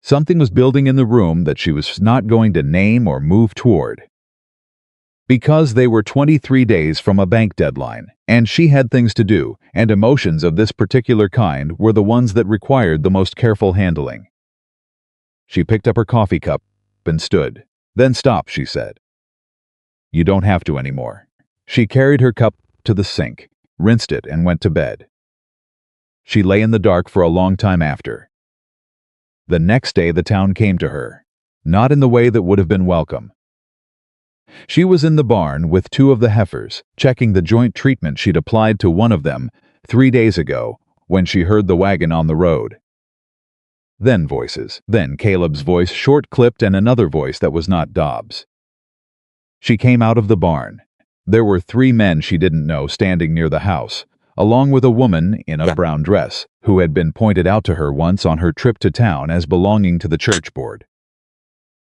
Something was building in the room that she was not going to name or move toward. Because they were 23 days from a bank deadline, and she had things to do, and emotions of this particular kind were the ones that required the most careful handling. She picked up her coffee cup and stood. Then stop, she said. You don't have to anymore. She carried her cup to the sink, rinsed it, and went to bed. She lay in the dark for a long time after. The next day the town came to her, not in the way that would have been welcome. She was in the barn with 2 of the heifers, checking the joint treatment she'd applied to one of them 3 days ago when she heard the wagon on the road. Then voices, then Caleb's voice, short-clipped, and another voice that was not Dobbs. She came out of the barn. There were 3 men she didn't know standing near the house, along with a woman in a brown dress who had been pointed out to her once on her trip to town as belonging to the church board.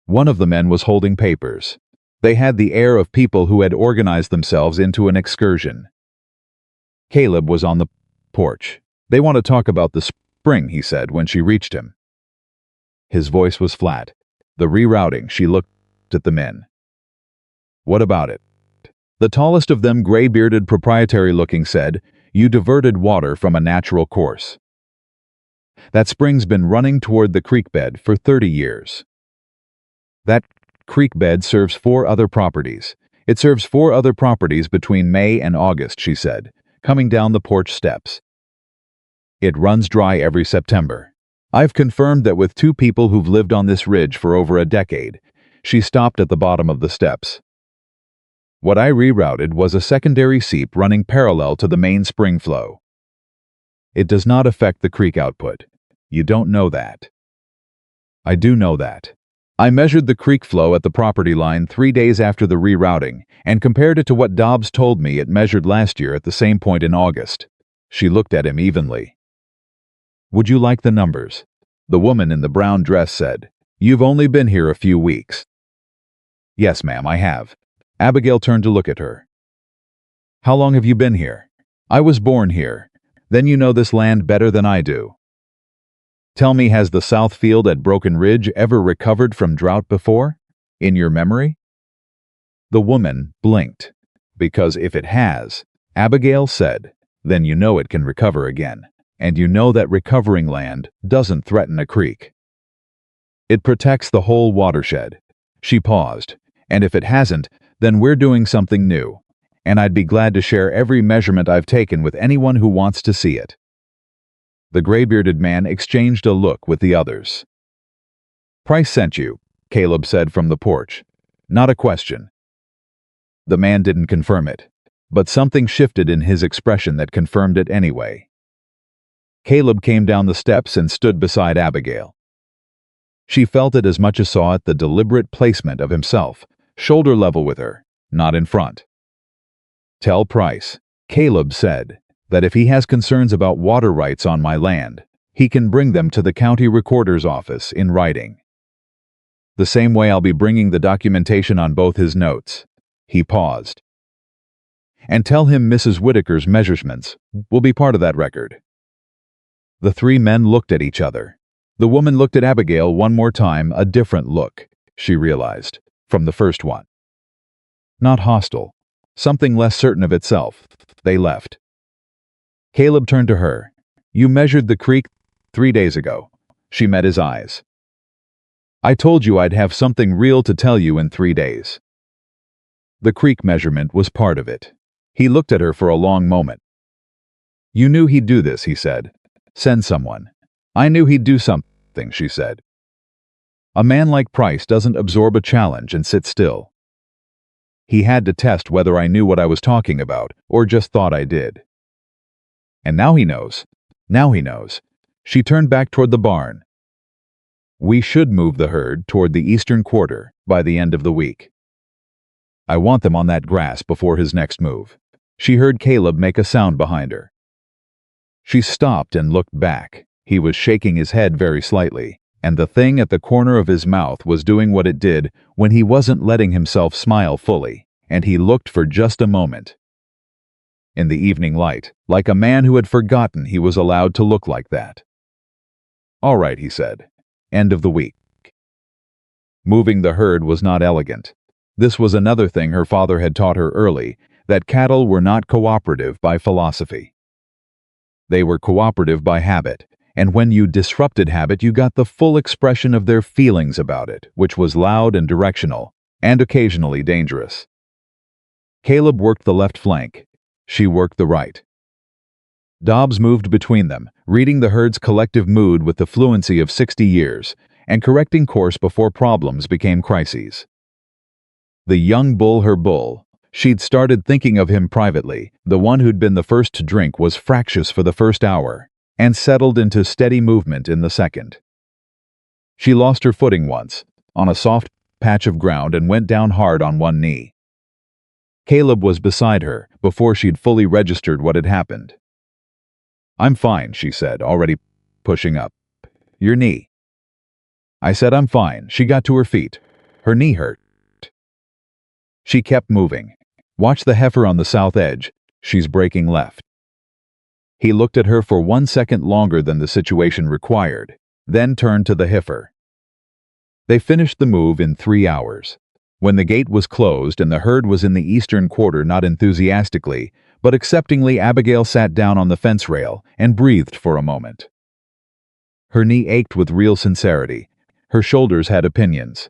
One of the men was holding papers. They had the air of people who had organized themselves into an excursion. Caleb was on the porch. They want to talk about the spring, he said when she reached him. His voice was flat. The rerouting. She looked at the men. What about it? The tallest of them, gray-bearded, proprietary-looking, said, You diverted water from a natural course. That spring's been running toward the creek bed for 30 years. That creek bed serves 4 other properties. It serves 4 other properties between May and August, she said, coming down the porch steps. It runs dry every September. I've confirmed that with 2 people who've lived on this ridge for over a decade. She stopped at the bottom of the steps. What I rerouted was a secondary seep running parallel to the main spring flow. It does not affect the creek output. You don't know that. I do know that. I measured the creek flow at the property line 3 days after the rerouting and compared it to what Dobbs told me it measured last year at the same point in August. She looked at him evenly. Would you like the numbers? The woman in the brown dress said, "You've only been here a few weeks." "Yes, ma'am, I have." Abigail turned to look at her. "How long have you been here?" "I was born here." "Then you know this land better than I do. Tell me, has the South Field at Broken Ridge ever recovered from drought before? In your memory?" The woman blinked. "Because if it has," Abigail said, "then you know it can recover again. And you know that recovering land doesn't threaten a creek. It protects the whole watershed." She paused. "And if it hasn't, then we're doing something new. And I'd be glad to share every measurement I've taken with anyone who wants to see it." The gray-bearded man exchanged a look with the others. "Price sent you," Caleb said from the porch. "Not a question." The man didn't confirm it, but something shifted in his expression that confirmed it anyway. Caleb came down the steps and stood beside Abigail. She felt it as much as saw it, the deliberate placement of himself, shoulder level with her, not in front. "Tell Price," Caleb said, "that if he has concerns about water rights on my land, he can bring them to the county recorder's office in writing. The same way I'll be bringing the documentation on both his notes." He paused. "And tell him Mrs. Whitaker's measurements will be part of that record." The three men looked at each other. The woman looked at Abigail one more time, a different look, she realized, from the first one. Not hostile, something less certain of itself. They left. Caleb turned to her. "You measured the creek 3 days ago." She met his eyes. "I told you I'd have something real to tell you in 3 days." The creek measurement was part of it. He looked at her for a long moment. "You knew he'd do this," he said. "Send someone." "I knew he'd do something," she said. "A man like Price doesn't absorb a challenge and sit still. He had to test whether I knew what I was talking about or just thought I did. And now he knows. Now he knows." She turned back toward the barn. "We should move the herd toward the eastern quarter by the end of the week. I want them on that grass before his next move." She heard Caleb make a sound behind her. She stopped and looked back. He was shaking his head very slightly, and the thing at the corner of his mouth was doing what it did when he wasn't letting himself smile fully, and he looked for just a moment. In the evening light, like a man who had forgotten he was allowed to look like that. "All right," he said. "End of the week." Moving the herd was not elegant. This was another thing her father had taught her early, that cattle were not cooperative by philosophy. They were cooperative by habit, and when you disrupted habit you got the full expression of their feelings about it, which was loud and directional, and occasionally dangerous. Caleb worked the left flank. She worked the right. Dobbs moved between them, reading the herd's collective mood with the fluency of 60 years, and correcting course before problems became crises. The young bull, her bull. She'd started thinking of him privately. The one who'd been the first to drink was fractious for the first hour, and settled into steady movement in the second. She lost her footing once, on a soft patch of ground, and went down hard on one knee. Caleb was beside her before she'd fully registered what had happened. "I'm fine," she said, already pushing up. "Your knee." I said, "I'm fine." She got to her feet. Her knee hurt. She kept moving. "Watch the heifer on the south edge. She's breaking left." He looked at her for 1 second longer than the situation required, then turned to the heifer. They finished the move in 3 hours. When the gate was closed and the herd was in the eastern quarter, not enthusiastically, but acceptingly, Abigail sat down on the fence rail and breathed for a moment. Her knee ached with real sincerity. Her shoulders had opinions.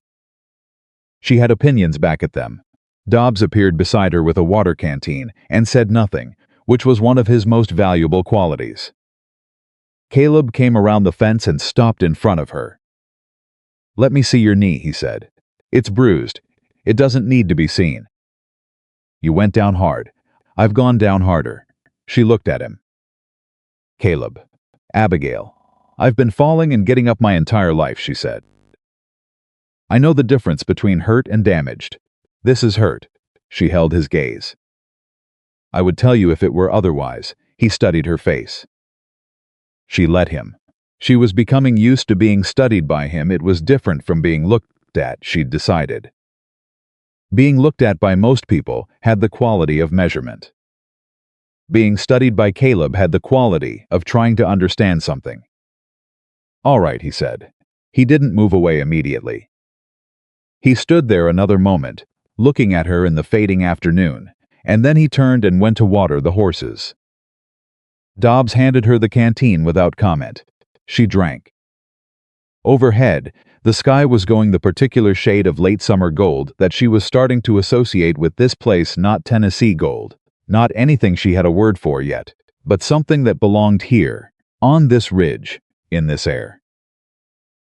She had opinions back at them. Dobbs appeared beside her with a water canteen and said nothing, which was one of his most valuable qualities. Caleb came around the fence and stopped in front of her. "Let me see your knee," he said. "It's bruised. It doesn't need to be seen." "You went down hard." "I've gone down harder." She looked at him. "Caleb." "Abigail. I've been falling and getting up my entire life," she said. "I know the difference between hurt and damaged. This is hurt." She held his gaze. "I would tell you if it were otherwise." He studied her face. She let him. She was becoming used to being studied by him. It was different from being looked at, she'd decided. Being looked at by most people had the quality of measurement. Being studied by Caleb had the quality of trying to understand something. "All right," he said. He didn't move away immediately. He stood there another moment, looking at her in the fading afternoon, and then he turned and went to water the horses. Dobbs handed her the canteen without comment. She drank. Overhead, the sky was going the particular shade of late summer gold that she was starting to associate with this place, not Tennessee gold, not anything she had a word for yet, but something that belonged here, on this ridge, in this air.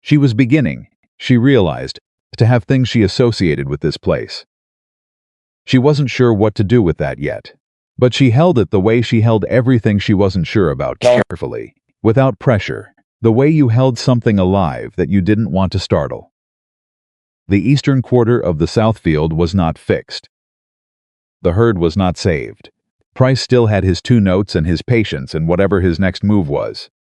She was beginning, she realized, to have things she associated with this place. She wasn't sure what to do with that yet, but she held it the way she held everything she wasn't sure about, carefully, without pressure, the way you held something alive that you didn't want to startle. The eastern quarter of the South Field was not fixed. The herd was not saved. Price still had his 2 notes and his patience and whatever his next move was.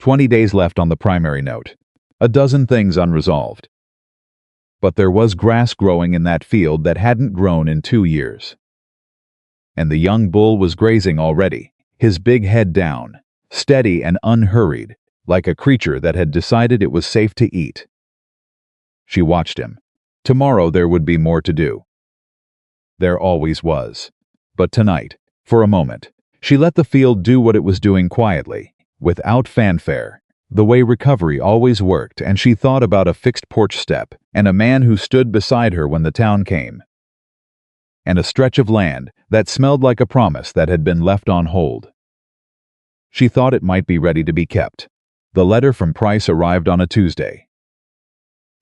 20 days left on the primary note. A dozen things unresolved. But there was grass growing in that field that hadn't grown in 2 years. And the young bull was grazing already, his big head down, steady and unhurried, like a creature that had decided it was safe to eat. She watched him. Tomorrow there would be more to do. There always was. But tonight, for a moment, she let the field do what it was doing quietly, without fanfare, the way recovery always worked, and she thought about a fixed porch step and a man who stood beside her when the town came. And a stretch of land that smelled like a promise that had been left on hold. She thought it might be ready to be kept. The letter from Price arrived on a Tuesday.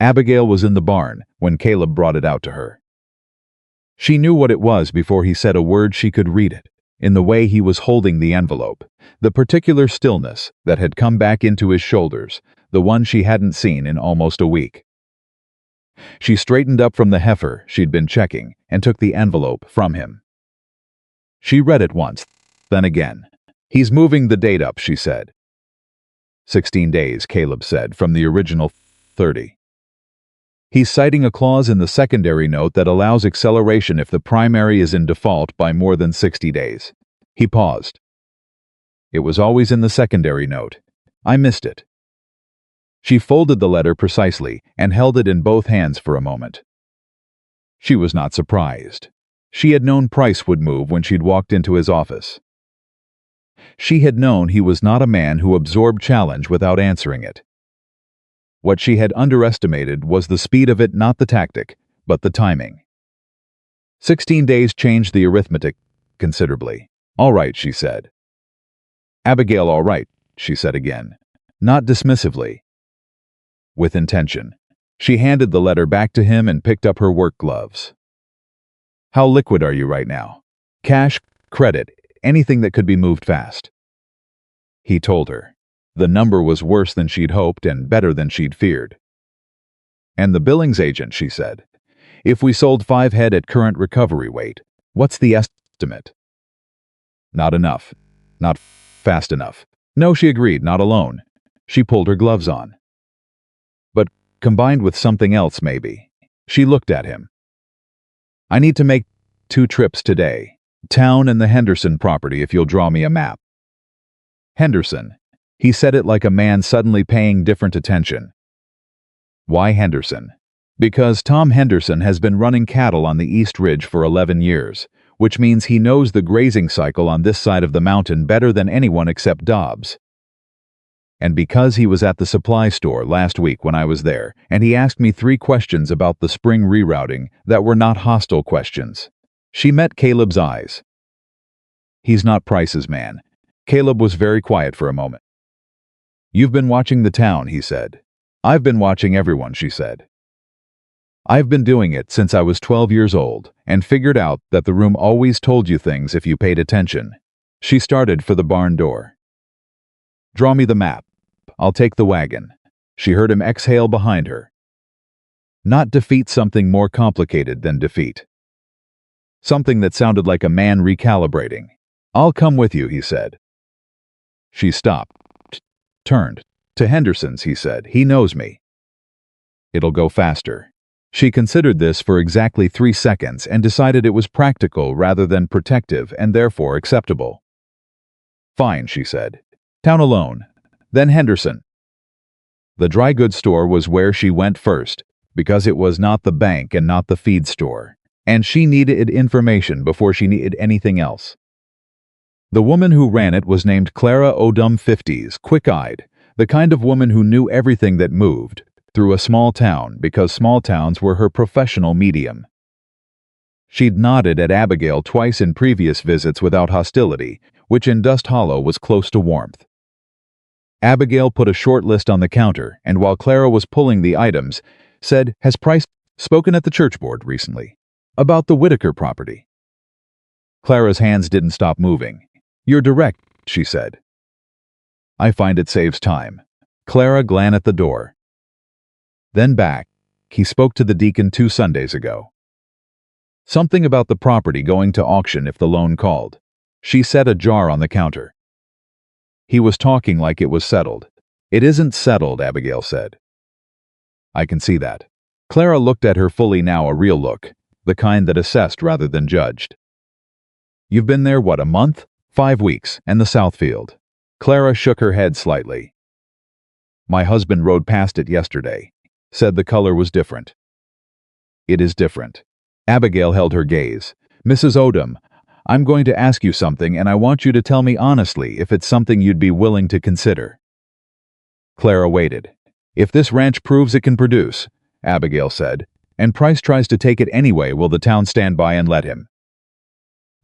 Abigail was in the barn when Caleb brought it out to her. She knew what it was before he said a word. She could read it, in the way he was holding the envelope, the particular stillness that had come back into his shoulders, the one she hadn't seen in almost a week. She straightened up from the heifer she'd been checking and took the envelope from him. She read it once, then again. "He's moving the date up," she said. 16 days, Caleb said, from the original 30. He's citing a clause in the secondary note that allows acceleration if the primary is in default by more than 60 days. He paused. It was always in the secondary note. I missed it. She folded the letter precisely and held it in both hands for a moment. She was not surprised. She had known Price would move when she'd walked into his office. She had known he was not a man who absorbed challenge without answering it. What she had underestimated was the speed of it, not the tactic, but the timing. 16 days changed the arithmetic considerably. "All right," she said. "Abigail, all right," she said again, not dismissively. With intention. She handed the letter back to him and picked up her work gloves. "How liquid are you right now? Cash, credit, anything that could be moved fast?" He told her. The number was worse than she'd hoped and better than she'd feared. "And the billings agent," she said. "If we sold 5 head at current recovery weight, what's the estimate?" "Not enough. Not fast enough." "No," she agreed, "not alone." She pulled her gloves on. "But combined with something else, maybe." She looked at him. "I need to make 2 trips today. Town and the Henderson property, if you'll draw me a map." Henderson. He said it like a man suddenly paying different attention. "Why Henderson?" "Because Tom Henderson has been running cattle on the East Ridge for 11 years, which means he knows the grazing cycle on this side of the mountain better than anyone except Dobbs. And because he was at the supply store last week when I was there, and he asked me 3 questions about the spring rerouting that were not hostile questions." She met Caleb's eyes. "He's not Price's man." Caleb was very quiet for a moment. "You've been watching the town," he said. "I've been watching everyone," she said. "I've been doing it since I was 12 years old, and figured out that the room always told you things if you paid attention." She started for the barn door. "Draw me the map. I'll take the wagon." She heard him exhale behind her. Not defeat, something more complicated than defeat. Something that sounded like a man recalibrating. "I'll come with you," he said. She stopped. turned to Henderson's, he said. He knows me. It'll go faster. She considered this for exactly 3 seconds and decided it was practical rather than protective and therefore acceptable. Fine, she said. Town alone. Then Henderson. The dry goods store was where she went first, because it was not the bank and not the feed store, and she needed information before she needed anything else. The woman who ran it was named Clara Odom 50s, quick-eyed, the kind of woman who knew everything that moved, through a small town because small towns were her professional medium. She'd nodded at Abigail twice in previous visits without hostility, which in Dust Hollow was close to warmth. Abigail put a short list on the counter, and while Clara was pulling the items, said, "Has Price spoken at the church board recently? About the Whitaker property?" Clara's hands didn't stop moving. "You're direct," she said. "I find it saves time." Clara glanced at the door. Then back. He spoke to the deacon 2 Sundays ago. Something about the property going to auction if the loan called. She set a jar on the counter. He was talking like it was settled. "It isn't settled," Abigail said. "I can see that." Clara looked at her fully now, a real look, the kind that assessed rather than judged. "You've been there, what, a month? 5 weeks, and the Southfield." Clara shook her head slightly. "My husband rode past it yesterday. Said the color was different." "It is different." Abigail held her gaze. "Mrs. Odom, I'm going to ask you something, and I want you to tell me honestly if it's something you'd be willing to consider." Clara waited. "If this ranch proves it can produce," Abigail said, "and Price tries to take it anyway, will the town stand by and let him?"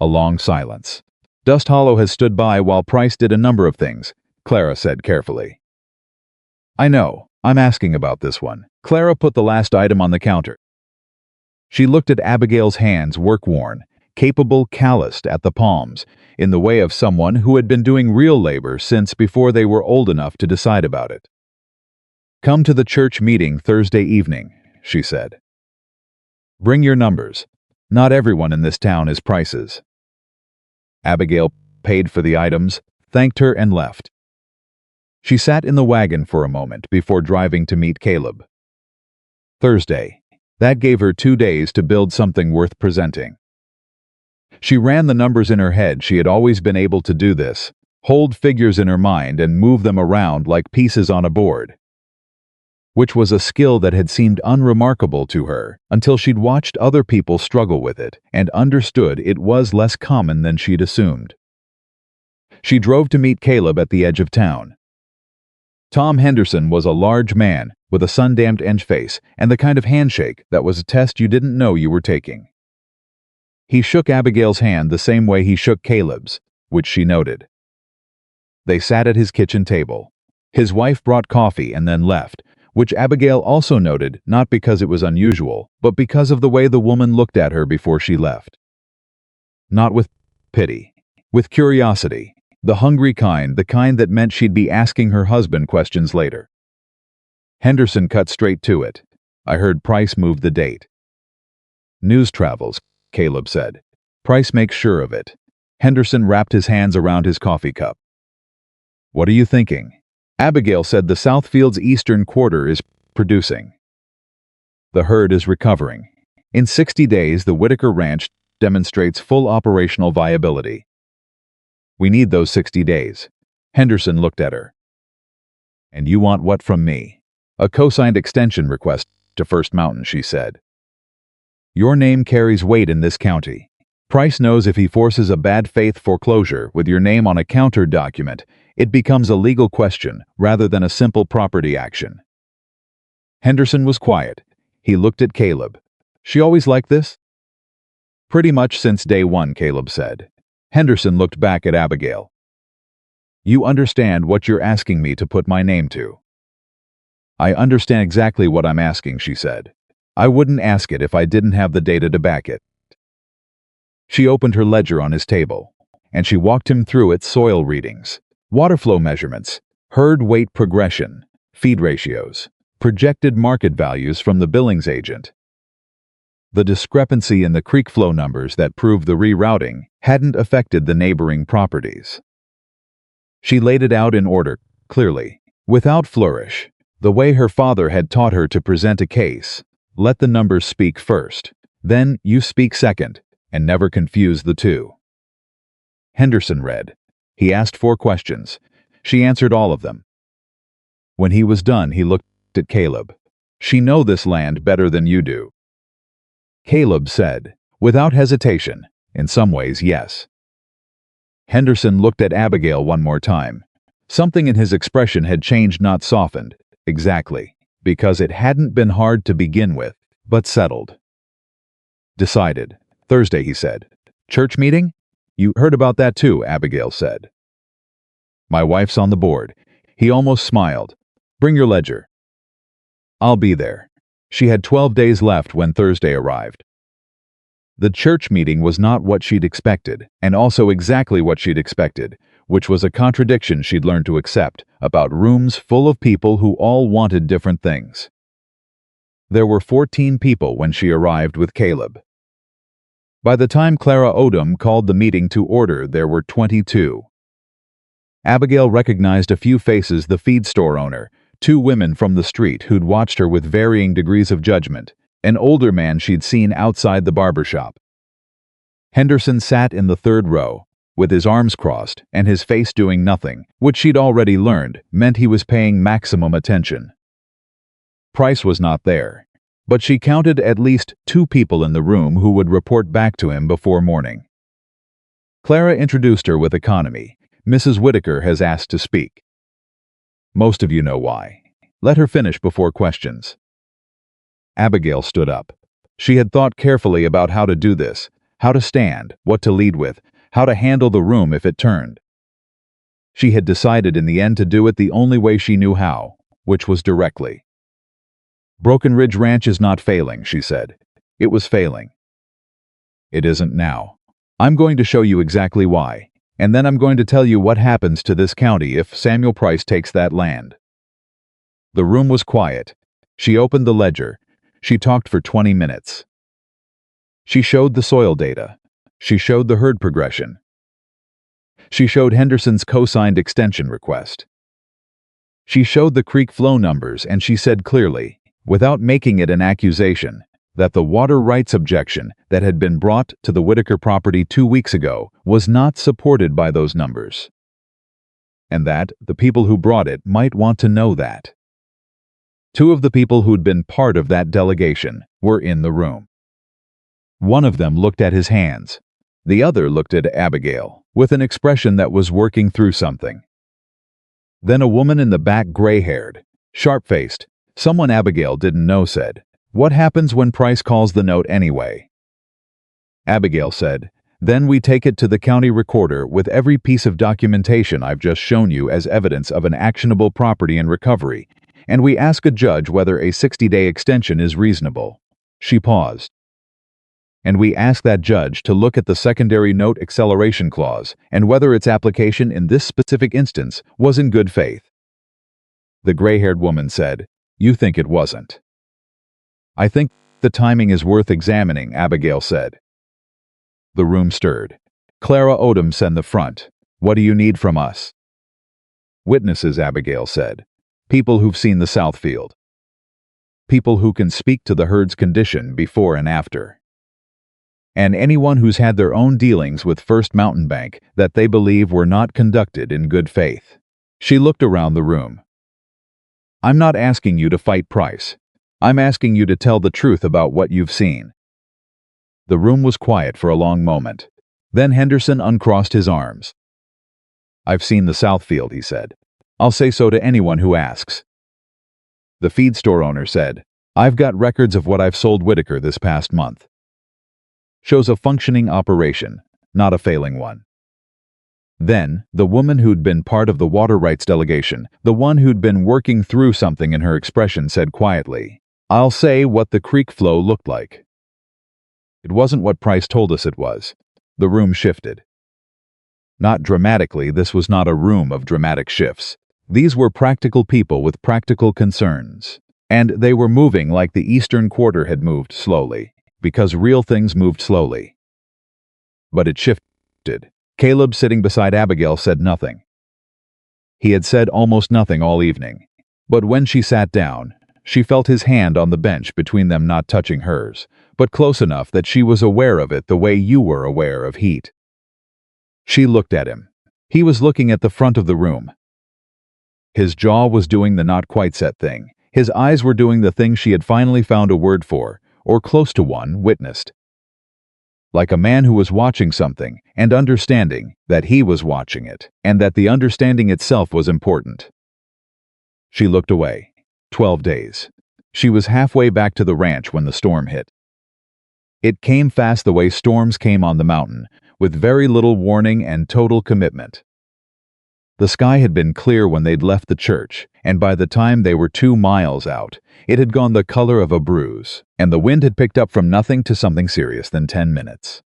A long silence. "Dust Hollow has stood by while Price did a number of things," Clara said carefully. "I know. I'm asking about this one." Clara put the last item on the counter. She looked at Abigail's hands, work-worn, capable, calloused at the palms, in the way of someone who had been doing real labor since before they were old enough to decide about it. "Come to the church meeting Thursday evening," she said. "Bring your numbers. Not everyone in this town is Price's." Abigail paid for the items, thanked her, and left. She sat in the wagon for a moment before driving to meet Caleb. Thursday. That gave her 2 days to build something worth presenting. She ran the numbers in her head. She had always been able to do this, hold figures in her mind and move them around like pieces on a board, which was a skill that had seemed unremarkable to her until she'd watched other people struggle with it and understood it was less common than she'd assumed. She drove to meet Caleb at the edge of town. Tom Henderson was a large man with a sun-dampened face and the kind of handshake that was a test you didn't know you were taking. He shook Abigail's hand the same way he shook Caleb's, which she noted. They sat at his kitchen table. His wife brought coffee and then left, which Abigail also noted, not because it was unusual, but because of the way the woman looked at her before she left. Not with pity, with curiosity. The hungry kind, the kind that meant she'd be asking her husband questions later. Henderson cut straight to it. "I heard Price moved the date." "News travels," Caleb said. "Price makes sure of it." Henderson wrapped his hands around his coffee cup. "What are you thinking?" Abigail said the Southfield's eastern quarter is producing. The herd is recovering. In 60 days, the Whitaker Ranch demonstrates full operational viability. "We need those 60 days. Henderson looked at her. "And you want what from me?" "A co-signed extension request to First Mountain," she said. "Your name carries weight in this county. Price knows if he forces a bad faith foreclosure with your name on a counter document, it becomes a legal question rather than a simple property action." Henderson was quiet. He looked at Caleb. "She always like this?" "Pretty much since day one," Caleb said. Henderson looked back at Abigail. "You understand what you're asking me to put my name to?" "I understand exactly what I'm asking," she said. "I wouldn't ask it if I didn't have the data to back it." She opened her ledger on his table, and she walked him through its soil readings, water flow measurements, herd weight progression, feed ratios, projected market values from the billings agent. The discrepancy in the creek flow numbers that proved the rerouting hadn't affected the neighboring properties. She laid it out in order, clearly, without flourish, the way her father had taught her to present a case. Let the numbers speak first, then you speak second, and never confuse the two. Henderson read. He asked 4 questions. She answered all of them. When he was done, he looked at Caleb. She know this land better than you do. Caleb said, without hesitation, in some ways, yes. Henderson looked at Abigail one more time. Something in his expression had changed, not softened, exactly, because it hadn't been hard to begin with, but settled. Decided. Thursday, he said. Church meeting? You heard about that too, Abigail said. My wife's on the board. He almost smiled. Bring your ledger. I'll be there. She had 12 days left when Thursday arrived. The church meeting was not what she'd expected, and also exactly what she'd expected, which was a contradiction she'd learned to accept about rooms full of people who all wanted different things. There were 14 people when she arrived with Caleb. By the time Clara Odom called the meeting to order, there were 22. Abigail recognized a few faces: the feed store owner, 2 women from the street who'd watched her with varying degrees of judgment, an older man she'd seen outside the barber shop. Henderson sat in the 3rd row, with his arms crossed and his face doing nothing, which she'd already learned meant he was paying maximum attention. Price was not there, but she counted at least 2 people in the room who would report back to him before morning. Clara introduced her with economy. Mrs. Whitaker has asked to speak. Most of you know why. Let her finish before questions. Abigail stood up. She had thought carefully about how to do this, how to stand, what to lead with, how to handle the room if it turned. She had decided in the end to do it the only way she knew how, which was directly. Broken Ridge Ranch is not failing, she said. It was failing. It isn't now. I'm going to show you exactly why, and then I'm going to tell you what happens to this county if Samuel Price takes that land. The room was quiet. She opened the ledger. She talked for 20 minutes. She showed the soil data. She showed the herd progression. She showed Henderson's co-signed extension request. She showed the creek flow numbers, and she said clearly, without making it an accusation, that the water rights objection that had been brought to the Whitaker property 2 weeks ago was not supported by those numbers, and that the people who brought it might want to know that. 2 of the people who'd been part of that delegation were in the room. One of them looked at his hands. The other looked at Abigail, with an expression that was working through something. Then a woman in the back, gray-haired, sharp-faced, someone Abigail didn't know, said, "What happens when Price calls the note anyway?" Abigail said, "Then we take it to the county recorder with every piece of documentation I've just shown you as evidence of an actionable property in recovery, and we ask a judge whether a 60-day extension is reasonable." She paused. "And we ask that judge to look at the secondary note acceleration clause and whether its application in this specific instance was in good faith." The gray-haired woman said, "You think it wasn't." "I think the timing is worth examining," Abigail said. The room stirred. Clara Odom's in the front. "What do you need from us?" "Witnesses," Abigail said. "People who've seen the Southfield. People who can speak to the herd's condition before and after. And anyone who's had their own dealings with First Mountain Bank that they believe were not conducted in good faith." She looked around the room. "I'm not asking you to fight Price. I'm asking you to tell the truth about what you've seen." The room was quiet for a long moment. Then Henderson uncrossed his arms. "I've seen the Southfield," he said. "I'll say so to anyone who asks." The feed store owner said, "I've got records of what I've sold Whitaker this past month. Shows a functioning operation, not a failing one." Then, the woman who'd been part of the water rights delegation, the one who'd been working through something in her expression, said quietly, "I'll say what the creek flow looked like. It wasn't what Price told us it was." The room shifted. Not dramatically, this was not a room of dramatic shifts. These were practical people with practical concerns. And they were moving like the Eastern Quarter had moved slowly, because real things moved slowly. But it shifted. Caleb, sitting beside Abigail, said nothing. He had said almost nothing all evening. But when she sat down, she felt his hand on the bench between them, not touching hers, but close enough that she was aware of it the way you were aware of heat. She looked at him. He was looking at the front of the room. His jaw was doing the not quite set thing. His eyes were doing the thing she had finally found a word for, or close to one, witnessed. Like a man who was watching something, and understanding that he was watching it, and that the understanding itself was important. She looked away. 12 days. She was halfway back to the ranch when the storm hit. It came fast the way storms came on the mountain, with very little warning and total commitment. The sky had been clear when they'd left the church, and by the time they were 2 miles out, it had gone the color of a bruise, and the wind had picked up from nothing to something serious than 10 minutes.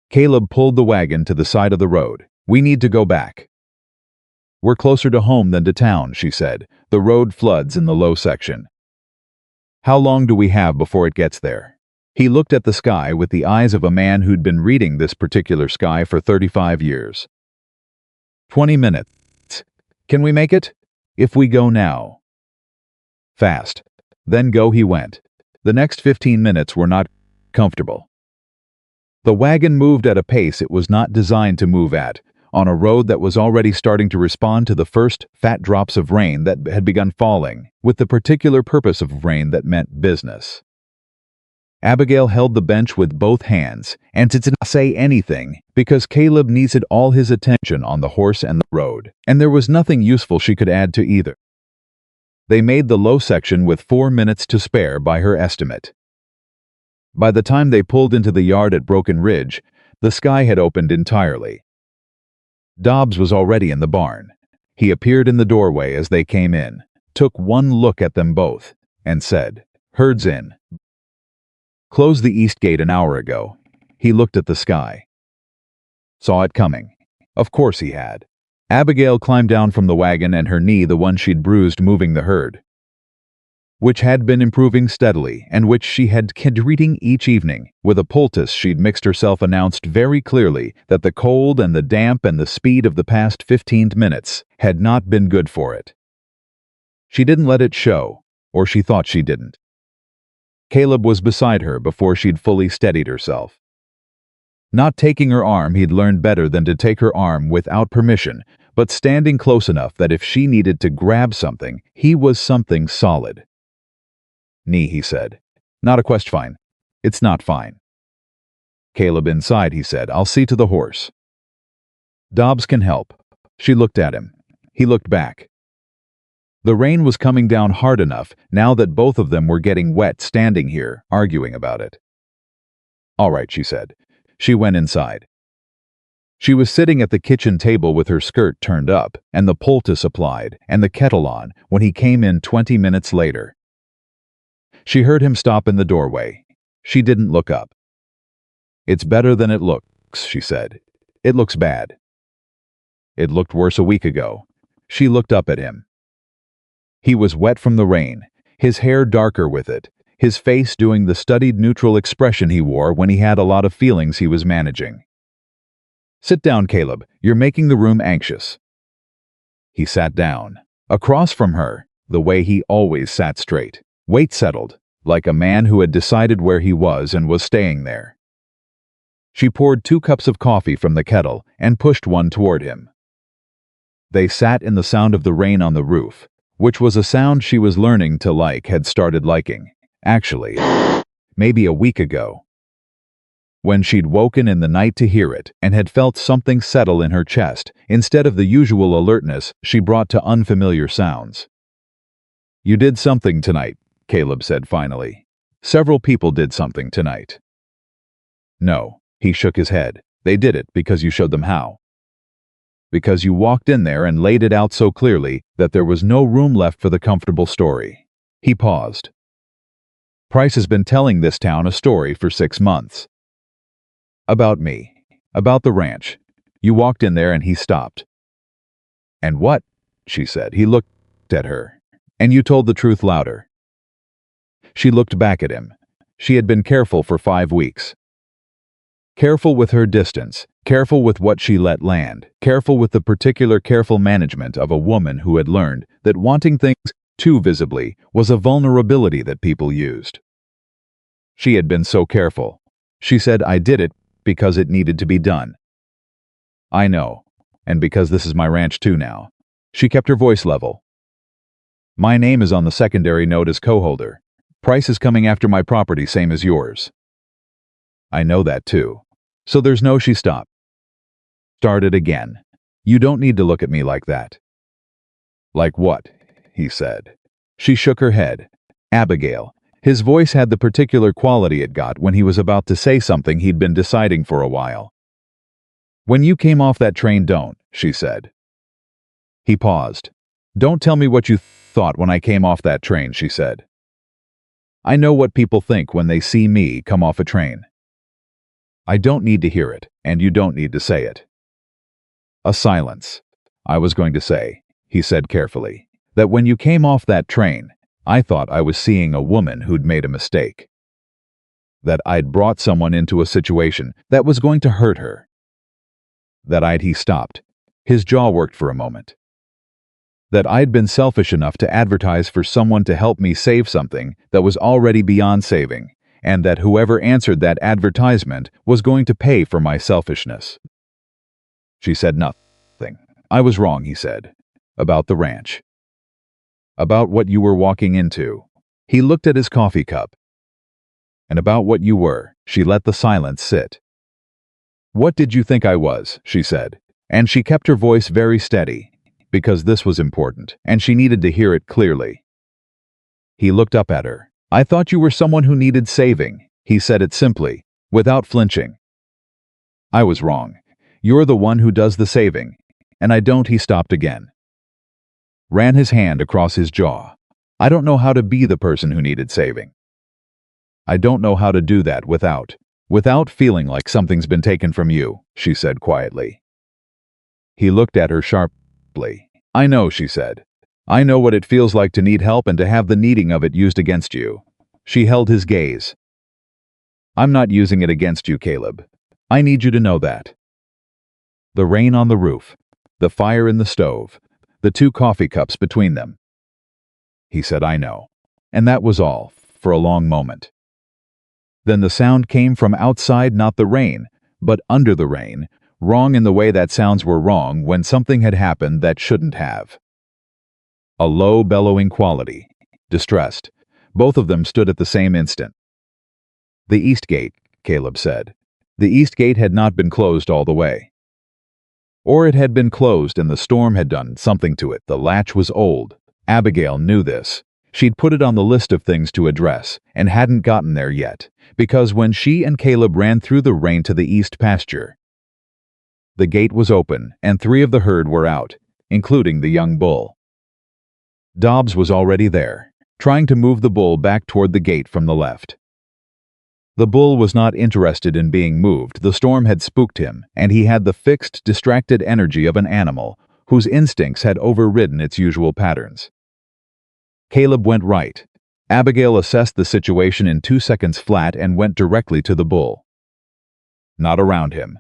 Caleb pulled the wagon to the side of the road. "We need to go back." "We're closer to home than to town," she said. "The road floods in the low section." "How long do we have before it gets there?" He looked at the sky with the eyes of a man who'd been reading this particular sky for 35 years. 20 minutes. "Can we make it?" "If we go now." Fast. Then go he went. The next 15 minutes were not comfortable. The wagon moved at a pace it was not designed to move at, on a road that was already starting to respond to the first fat drops of rain that had begun falling, with the particular purpose of rain that meant business. Abigail held the bench with both hands, and did not say anything, because Caleb needed all his attention on the horse and the road, and there was nothing useful she could add to either. They made the low section with 4 minutes to spare by her estimate. By the time they pulled into the yard at Broken Ridge, the sky had opened entirely. Dobbs was already in the barn. He appeared in the doorway as they came in, took one look at them both, and said, "Herd's in. Closed the east gate an hour ago." He looked at the sky. Saw it coming. Of course he had. Abigail climbed down from the wagon, and her knee, the one she'd bruised moving the herd, which had been improving steadily, and which she had kept reading each evening, with a poultice she'd mixed herself, announced very clearly that the cold and the damp and the speed of the past 15 minutes had not been good for it. She didn't let it show, or she thought she didn't. Caleb was beside her before she'd fully steadied herself. Not taking her arm, he'd learned better than to take her arm without permission, but standing close enough that if she needed to grab something, he was something solid. "Knee," he said. "Not a question. Fine. It's not fine." "Caleb inside," he said. "I'll see to the horse." "Dobbs can help." She looked at him. He looked back. The rain was coming down hard enough now that both of them were getting wet standing here, arguing about it. "All right," she said. She went inside. She was sitting at the kitchen table with her skirt turned up, and the poultice applied, and the kettle on, when he came in 20 minutes later. She heard him stop in the doorway. She didn't look up. "It's better than it looks," she said. "It looks bad." "It looked worse a week ago." She looked up at him. He was wet from the rain, his hair darker with it, his face doing the studied neutral expression he wore when he had a lot of feelings he was managing. "Sit down, Caleb. You're making the room anxious." He sat down, across from her, the way he always sat, straight, weight settled, like a man who had decided where he was and was staying there. She poured 2 cups of coffee from the kettle and pushed one toward him. They sat in the sound of the rain on the roof, which was a sound she was learning to like, had started liking, actually, maybe a week ago, when she'd woken in the night to hear it and had felt something settle in her chest instead of the usual alertness she brought to unfamiliar sounds. "You did something tonight," Caleb said finally. "Several people did something tonight." "No," he shook his head. "They did it because you showed them how. Because you walked in there and laid it out so clearly that there was no room left for the comfortable story." He paused. "Price has been telling this town a story for 6 months. About me. About the ranch. You walked in there and he stopped." "And what?" she said. He looked at her. "And you told the truth louder." She looked back at him. She had been careful for 5 weeks. Careful with her distance, careful with what she let land, careful with the particular careful management of a woman who had learned that wanting things too visibly was a vulnerability that people used. She had been so careful. She said, "I did it because it needed to be done." "I know, and because this is my ranch too now." She kept her voice level. "My name is on the secondary note as co-holder. Price is coming after my property, same as yours." "I know that too. So there's no..." She stopped. Started again. "You don't need to look at me like that." "Like what?" he said. She shook her head. "Abigail." His voice had the particular quality it got when he was about to say something he'd been deciding for a while. "When you came off that train, don't," she said. He paused. "Don't tell me what you thought when I came off that train," she said. "I know what people think when they see me come off a train." "I don't need to hear it, and you don't need to say it." A silence. "I was going to say," he said carefully, "that when you came off that train, I thought I was seeing a woman who'd made a mistake. That I'd brought someone into a situation that was going to hurt her. He stopped. His jaw worked for a moment. That I'd been selfish enough to advertise for someone to help me save something that was already beyond saving, and that whoever answered that advertisement was going to pay for my selfishness." She said nothing. "I was wrong," he said. "About the ranch. About what you were walking into." He looked at his coffee cup. "And about what you were." She let the silence sit. "What did you think I was?" she said, and she kept her voice very steady, because this was important, and she needed to hear it clearly. He looked up at her. "I thought you were someone who needed saving." He said it simply, without flinching. "I was wrong. You're the one who does the saving, and I don't." He stopped again. Ran his hand across his jaw. "I don't know how to be the person who needed saving. I don't know how to do that without feeling like something's been taken from you," she said quietly. He looked at her sharply. "I know," she said. "I know what it feels like to need help and to have the needing of it used against you." She held his gaze. "I'm not using it against you, Caleb. I need you to know that." The rain on the roof, the fire in the stove, the 2 coffee cups between them. He said, "I know." And that was all, for a long moment. Then the sound came from outside, not the rain, but under the rain, wrong in the way that sounds were wrong when something had happened that shouldn't have. A low, bellowing quality. Distressed. Both of them stood at the same instant. "The east gate," Caleb said. The east gate had not been closed all the way. Or it had been closed and the storm had done something to it. The latch was old. Abigail knew this. She'd put it on the list of things to address, and hadn't gotten there yet, because when she and Caleb ran through the rain to the east pasture, the gate was open, and 3 of the herd were out, including the young bull. Dobbs was already there, trying to move the bull back toward the gate from the left. The bull was not interested in being moved. The storm had spooked him, and he had the fixed, distracted energy of an animal whose instincts had overridden its usual patterns. Caleb went right. Abigail assessed the situation in 2 seconds flat and went directly to the bull. Not around him.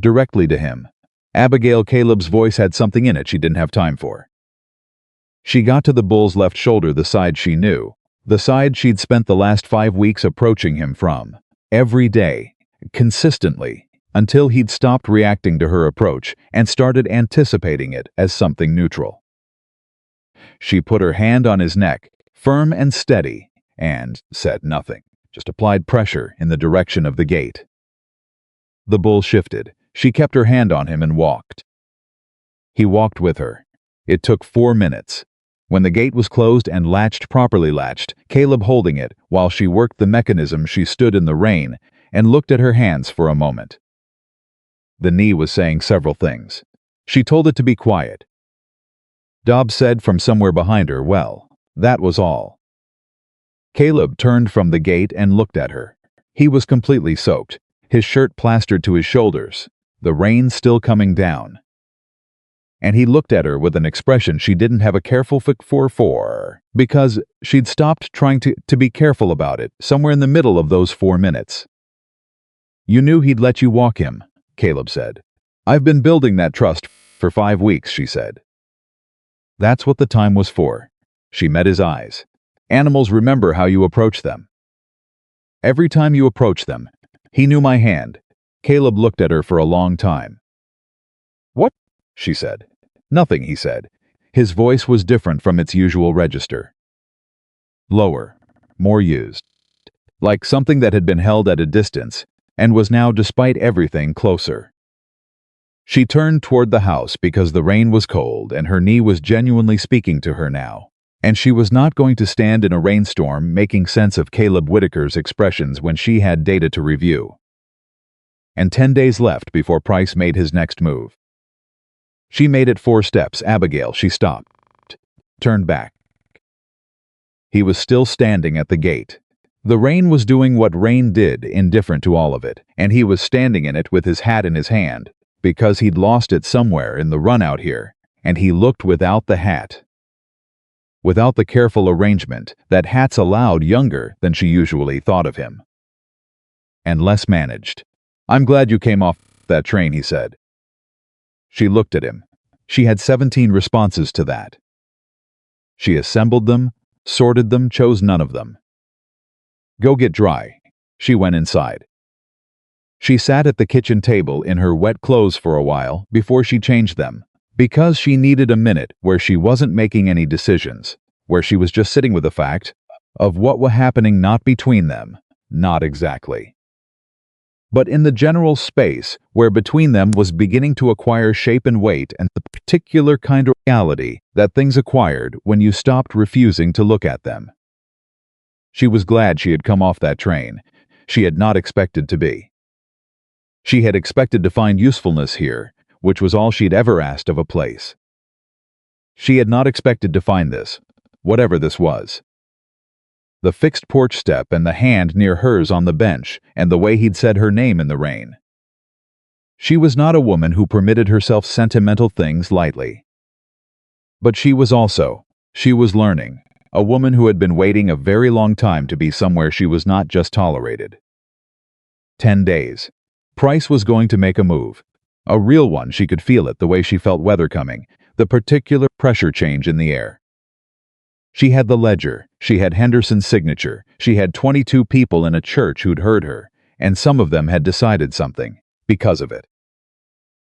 Directly to him. Abigail Caleb's voice had something in it she didn't have time for. She got to the bull's left shoulder, the side she knew, the side she'd spent the last 5 weeks approaching him from. Every day, consistently, until he'd stopped reacting to her approach and started anticipating it as something neutral. She put her hand on his neck, firm and steady, and said nothing, just applied pressure in the direction of the gate. The bull shifted. She kept her hand on him and walked. He walked with her. It took 4 minutes. When the gate was closed and properly latched, Caleb holding it while she worked the mechanism, she stood in the rain and looked at her hands for a moment. The knee was saying several things. She told it to be quiet. Dobbs said from somewhere behind her, "Well, that was all." Caleb turned from the gate and looked at her. He was completely soaked, his shirt plastered to his shoulders, the rain still coming down. And he looked at her with an expression she didn't have a careful fix for, because she'd stopped trying to be careful about it somewhere in the middle of those 4 minutes. You knew he'd let you walk him, Caleb said. I've been building that trust for 5 weeks, she said. That's what the time was for. She met his eyes. Animals remember how you approach them. Every time you approach them, he knew my hand. Caleb looked at her for a long time. What? She said. Nothing, he said. His voice was different from its usual register. Lower, more used. Like something that had been held at a distance and was now, despite everything, closer. She turned toward the house because the rain was cold and her knee was genuinely speaking to her now. And she was not going to stand in a rainstorm making sense of Caleb Whitaker's expressions when she had data to review. And 10 days left before Price made his next move. She made it 4 steps. Abigail, she stopped. Turned back. He was still standing at the gate. The rain was doing what rain did, indifferent to all of it, and he was standing in it with his hat in his hand, because he'd lost it somewhere in the run out here, and he looked without the hat. Without the careful arrangement that hats allowed, younger than she usually thought of him. And less managed. I'm glad you came off that train, he said. She looked at him. She had 17 responses to that. She assembled them, sorted them, chose none of them. Go get dry. She went inside. She sat at the kitchen table in her wet clothes for a while before she changed them, because she needed a minute where she wasn't making any decisions, where she was just sitting with the fact of what was happening, not between them, not exactly, but in the general space where between them was beginning to acquire shape and weight, and the particular kind of reality that things acquired when you stopped refusing to look at them. She was glad she had come off that train. She had not expected to be. She had expected to find usefulness here, which was all she'd ever asked of a place. She had not expected to find this, whatever this was. The fixed porch step and the hand near hers on the bench and the way he'd said her name in the rain. She was not a woman who permitted herself sentimental things lightly. But she was learning, a woman who had been waiting a very long time to be somewhere she was not just tolerated. 10 days. Price was going to make a move. A real one. She could feel it, the way she felt weather coming, the particular pressure change in the air. She had the ledger, she had Henderson's signature, she had 22 people in a church who'd heard her, and some of them had decided something, because of it.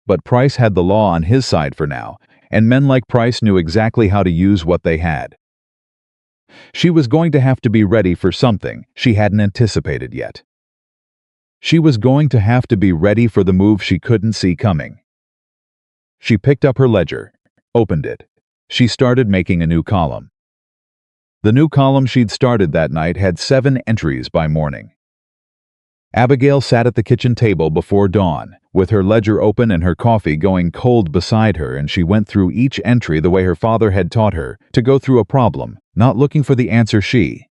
But Price had the law on his side for now, and men like Price knew exactly how to use what they had. She was going to have to be ready for something she hadn't anticipated yet. She was going to have to be ready for the move she couldn't see coming. She picked up her ledger, opened it. She started making a new column. The new column she'd started that night had 7 entries by morning. Abigail sat at the kitchen table before dawn, with her ledger open and her coffee going cold beside her, and she went through each entry the way her father had taught her, to go through a problem, not looking for the answer she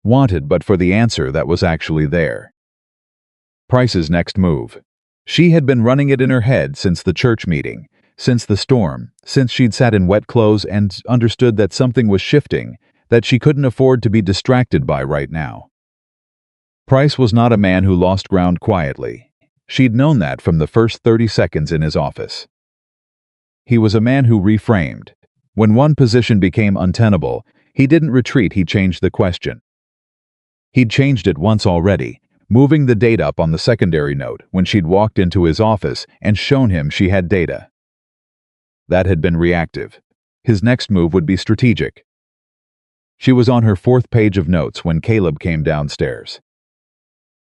wanted, but for the answer that was actually there. Price's next move. She had been running it in her head since the church meeting, since the storm, since she'd sat in wet clothes and understood that something was shifting that she couldn't afford to be distracted by right now. Price was not a man who lost ground quietly. She'd known that from the first 30 seconds in his office. He was a man who reframed. When one position became untenable, he didn't retreat, he changed the question. He'd changed it once already, moving the date up on the secondary note when she'd walked into his office and shown him she had data. That had been reactive. His next move would be strategic. She was on her 4th page of notes when Caleb came downstairs.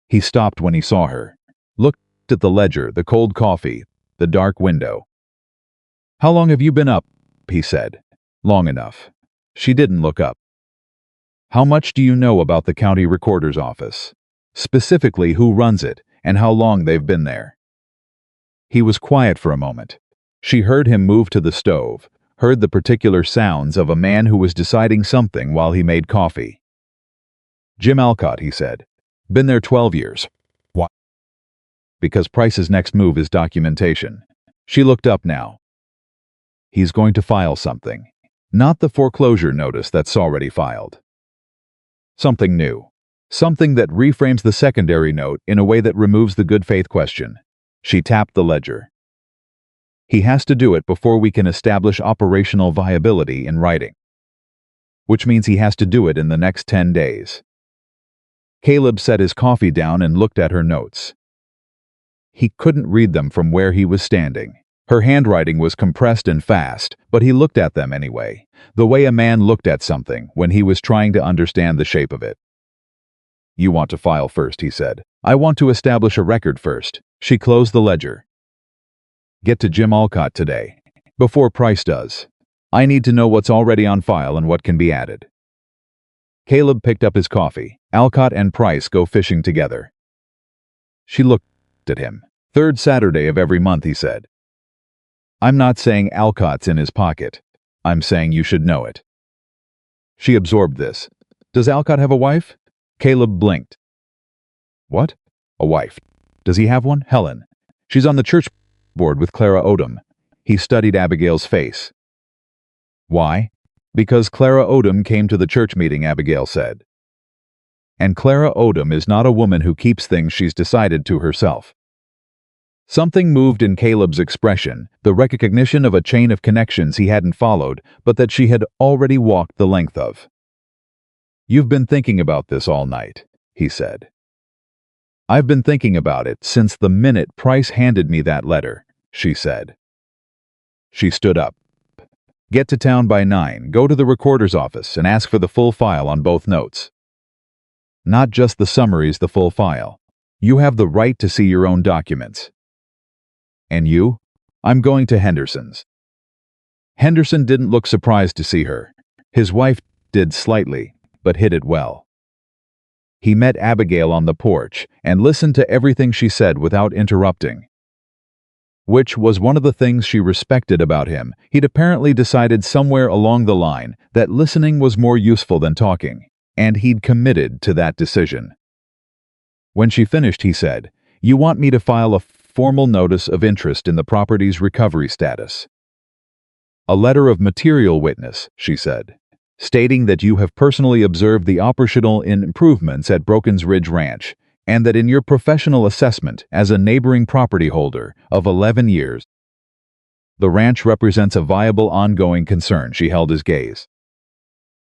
He stopped when he saw her, looked at the ledger, the cold coffee, the dark window. "How long have you been up?" he said. "Long enough." She didn't look up. "How much do you know about the county recorder's office? Specifically who runs it and how long they've been there?" He was quiet for a moment. She heard him move to the stove, heard the particular sounds of a man who was deciding something while he made coffee. "Jim Alcott," he said. "Been there 12 years. Why?" "Because Price's next move is documentation." She looked up now. "He's going to file something. Not the foreclosure notice that's already filed. Something new. Something that reframes the secondary note in a way that removes the good faith question. She tapped the ledger. He has to do it before we can establish operational viability in writing. Which means he has to do it in the next 10 days. Caleb set his coffee down and looked at her notes. He couldn't read them from where he was standing. Her handwriting was compressed and fast, but he looked at them anyway, the way a man looked at something when he was trying to understand the shape of it. "You want to file first," he said. "I want to establish a record first." She closed the ledger. "Get to Jim Alcott today, before Price does. I need to know what's already on file and what can be added." Caleb picked up his coffee. Alcott and Price go fishing together. She looked at him. "Third Saturday of every month," he said. "I'm not saying Alcott's in his pocket. I'm saying you should know it." She absorbed this. "Does Alcott have a wife?" Caleb blinked. "What? A wife? Does he have one?" "Helen. She's on the church board with Clara Odom." He studied Abigail's face. "Why?" "Because Clara Odom came to the church meeting," Abigail said. "And Clara Odom is not a woman who keeps things she's decided to herself." Something moved in Caleb's expression, the recognition of a chain of connections he hadn't followed, but that she had already walked the length of. "You've been thinking about this all night," he said. "I've been thinking about it since the minute Price handed me that letter," she said. She stood up. "Get to town by 9, go to the recorder's office, and ask for the full file on both notes. Not just the summaries, the full file. You have the right to see your own documents." "And you?" "I'm going to Henderson's." Henderson didn't look surprised to see her. His wife did slightly, but hid it well. He met Abigail on the porch and listened to everything she said without interrupting. Which was one of the things she respected about him. He'd apparently decided somewhere along the line that listening was more useful than talking, and he'd committed to that decision. When she finished, he said, "You want me to file a formal notice of interest in the property's recovery status." "A letter of material witness," she said, "stating that you have personally observed the operational improvements at Broken's Ridge Ranch, and that in your professional assessment as a neighboring property holder of 11 years, the ranch represents a viable ongoing concern." She held his gaze.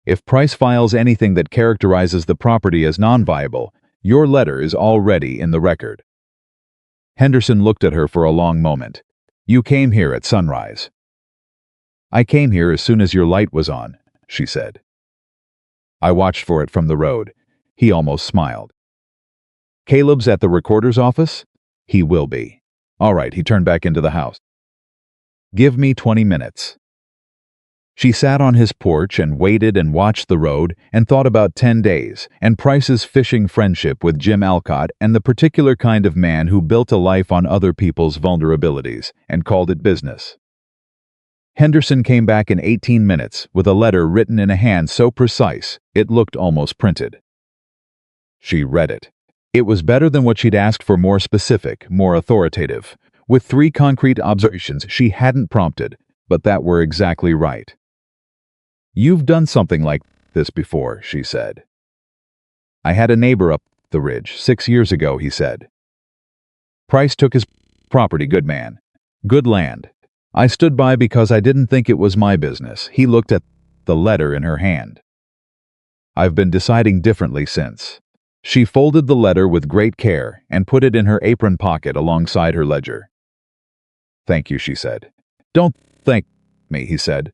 "If Price files anything that characterizes the property as non-viable, your letter is already in the record." Henderson looked at her for a long moment. "You came here at sunrise." "I came here as soon as your light was on," she said. "I watched for it from the road." He almost smiled. "Caleb's at the recorder's office?" "He will be." "All right," he turned back into the house. "Give me 20 minutes." She sat on his porch and waited and watched the road and thought about 10 days and Price's fishing friendship with Jim Alcott and the particular kind of man who built a life on other people's vulnerabilities and called it business. Henderson came back in 18 minutes with a letter written in a hand so precise it looked almost printed. She read it. It was better than what she'd asked for, more specific, more authoritative, with 3 concrete observations she hadn't prompted, but that were exactly right. "You've done something like this before," she said. "I had a neighbor up the ridge 6 years ago," he said. "Price took his property, good man. Good land. I stood by because I didn't think it was my business." He looked at the letter in her hand. "I've been deciding differently since." She folded the letter with great care and put it in her apron pocket alongside her ledger. "Thank you," she said. "Don't thank me," he said.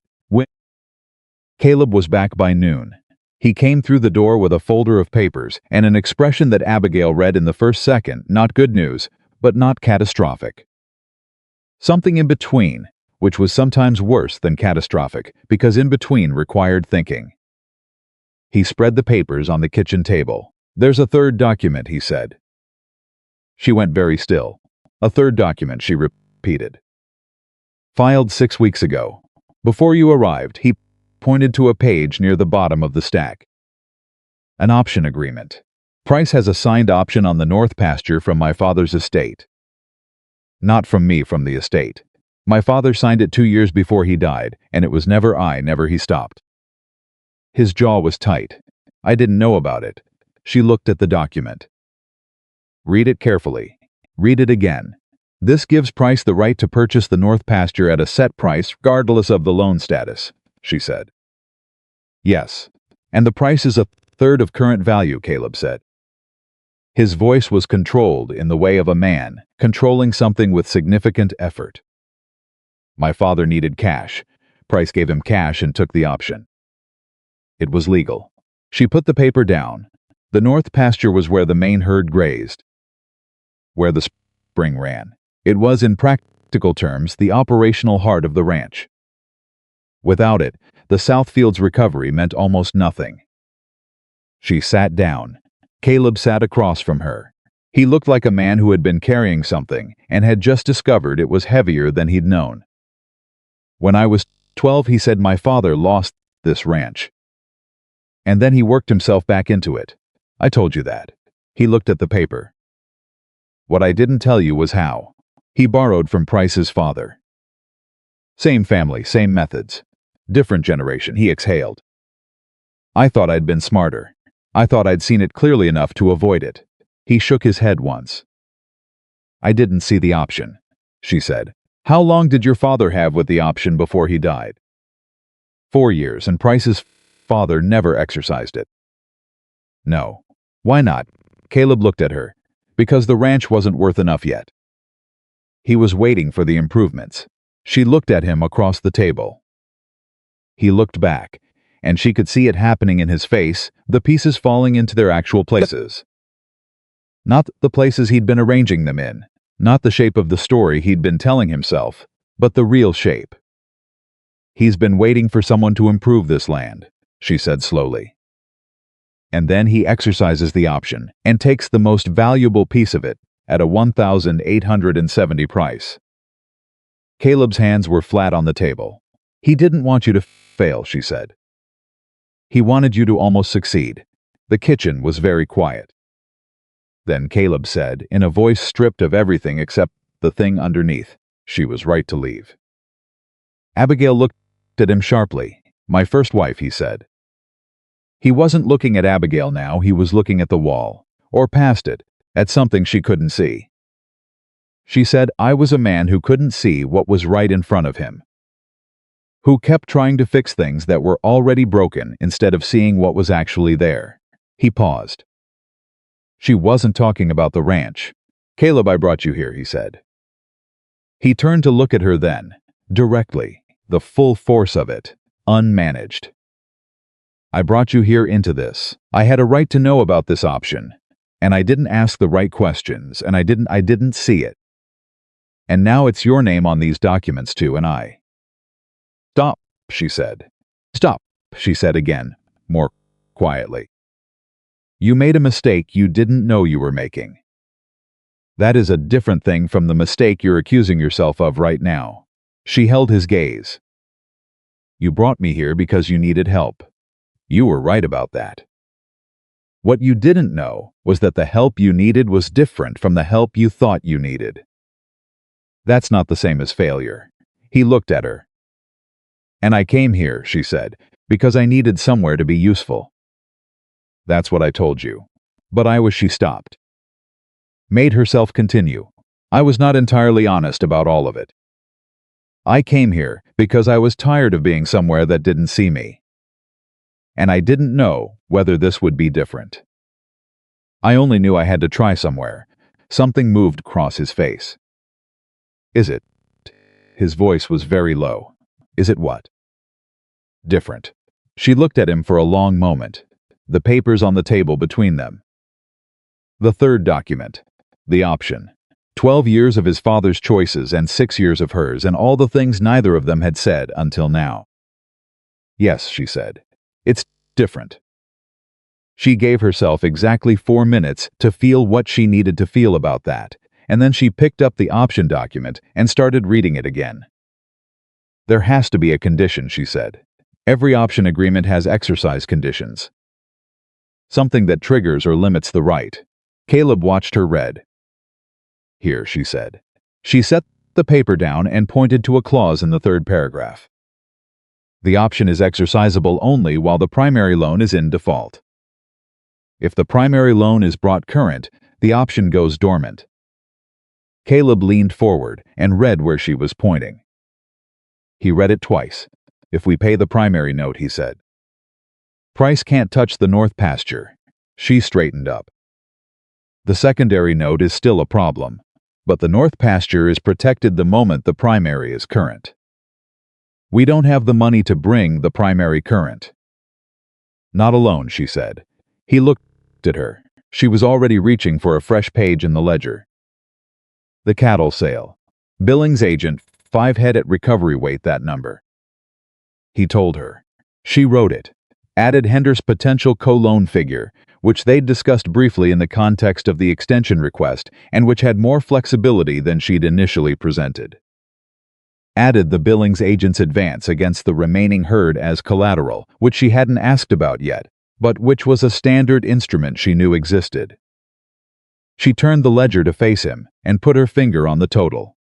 Caleb was back by noon. He came through the door with a folder of papers and an expression that Abigail read in the first second, not good news, but not catastrophic. Something in between, which was sometimes worse than catastrophic, because in between required thinking. He spread the papers on the kitchen table. "There's a third document," he said. She went very still. "A third document," she repeated. "Filed 6 weeks ago. Before you arrived." He pointed to a page near the bottom of the stack. "An option agreement. Price has a signed option on the north pasture from my father's estate. Not from me, from the estate. My father signed it 2 years before he died, and it was never he stopped." His jaw was tight. "I didn't know about it. She looked at the document. Read it carefully. Read it again. This gives Price the right to purchase the north pasture at a set price regardless of the loan status, she said. Yes. And the price is a third of current value, Caleb said. His voice was controlled in the way of a man controlling something with significant effort. My father needed cash. Price gave him cash and took the option. It was legal. She put the paper down. The north pasture was where the main herd grazed, where the spring ran. It was, in practical terms, the operational heart of the ranch. Without it, the Southfield's recovery meant almost nothing. She sat down. Caleb sat across from her. He looked like a man who had been carrying something and had just discovered it was heavier than he'd known. When I was 12, he said, my father lost this ranch. And then he worked himself back into it. I told you that. He looked at the paper. What I didn't tell you was how. He borrowed from Price's father. Same family, same methods. Different generation, he exhaled. I thought I'd been smarter. I thought I'd seen it clearly enough to avoid it. He shook his head once. I didn't see the option, she said. How long did your father have with the option before he died? 4 years, and Price's father never exercised it. No. Why not? Caleb looked at her. Because the ranch wasn't worth enough yet. He was waiting for the improvements. She looked at him across the table. He looked back, and she could see it happening in his face, the pieces falling into their actual places. Not the places he'd been arranging them in, not the shape of the story he'd been telling himself, but the real shape. He's been waiting for someone to improve this land, she said slowly. And then he exercises the option and takes the most valuable piece of it at a $1,870 price. Caleb's hands were flat on the table. He didn't want you to fail, she said. He wanted you to almost succeed. The kitchen was very quiet. Then Caleb said, in a voice stripped of everything except the thing underneath, she was right to leave. Abigail looked at him sharply. My first wife, he said. He wasn't looking at Abigail now, he was looking at the wall, or past it, at something she couldn't see. She said, I was a man who couldn't see what was right in front of him, who kept trying to fix things that were already broken instead of seeing what was actually there. He paused. She wasn't talking about the ranch. Caleb, I brought you here, he said. He turned to look at her then, directly, the full force of it, unmanaged. I brought you here into this. I had a right to know about this option, and I didn't ask the right questions, and I didn't see it. And now it's your name on these documents too, and I. Stop, she said. Stop, she said again, more quietly. You made a mistake you didn't know you were making. That is a different thing from the mistake you're accusing yourself of right now. She held his gaze. You brought me here because you needed help. You were right about that. What you didn't know was that the help you needed was different from the help you thought you needed. That's not the same as failure. He looked at her. And I came here, she said, because I needed somewhere to be useful. That's what I told you. But she stopped. Made herself continue. I was not entirely honest about all of it. I came here because I was tired of being somewhere that didn't see me. And I didn't know whether this would be different. I only knew I had to try somewhere. Something moved across his face. Is it? His voice was very low. Is it what? Different. She looked at him for a long moment, the papers on the table between them. The third document. The option. 12 years of his father's choices and 6 years of hers, and all the things neither of them had said until now. Yes, she said. It's different. She gave herself exactly 4 minutes to feel what she needed to feel about that, and then she picked up the option document and started reading it again. There has to be a condition, she said. Every option agreement has exercise conditions. Something that triggers or limits the right. Caleb watched her read. Here, she said. She set the paper down and pointed to a clause in the third paragraph. The option is exercisable only while the primary loan is in default. If the primary loan is brought current, the option goes dormant. Caleb leaned forward and read where she was pointing. He read it twice. If we pay the primary note, he said. Price can't touch the north pasture. She straightened up. The secondary note is still a problem, but the north pasture is protected the moment the primary is current. We don't have the money to bring the primary current. Not alone, she said. He looked at her. She was already reaching for a fresh page in the ledger. The cattle sale. Billings agent, 5 head at recovery weight, that number. He told her. She wrote it. Added Hender's potential co-loan figure, which they'd discussed briefly in the context of the extension request and which had more flexibility than she'd initially presented. Added the Billings agent's advance against the remaining herd as collateral, which she hadn't asked about yet, but which was a standard instrument she knew existed. She turned the ledger to face him and put her finger on the total.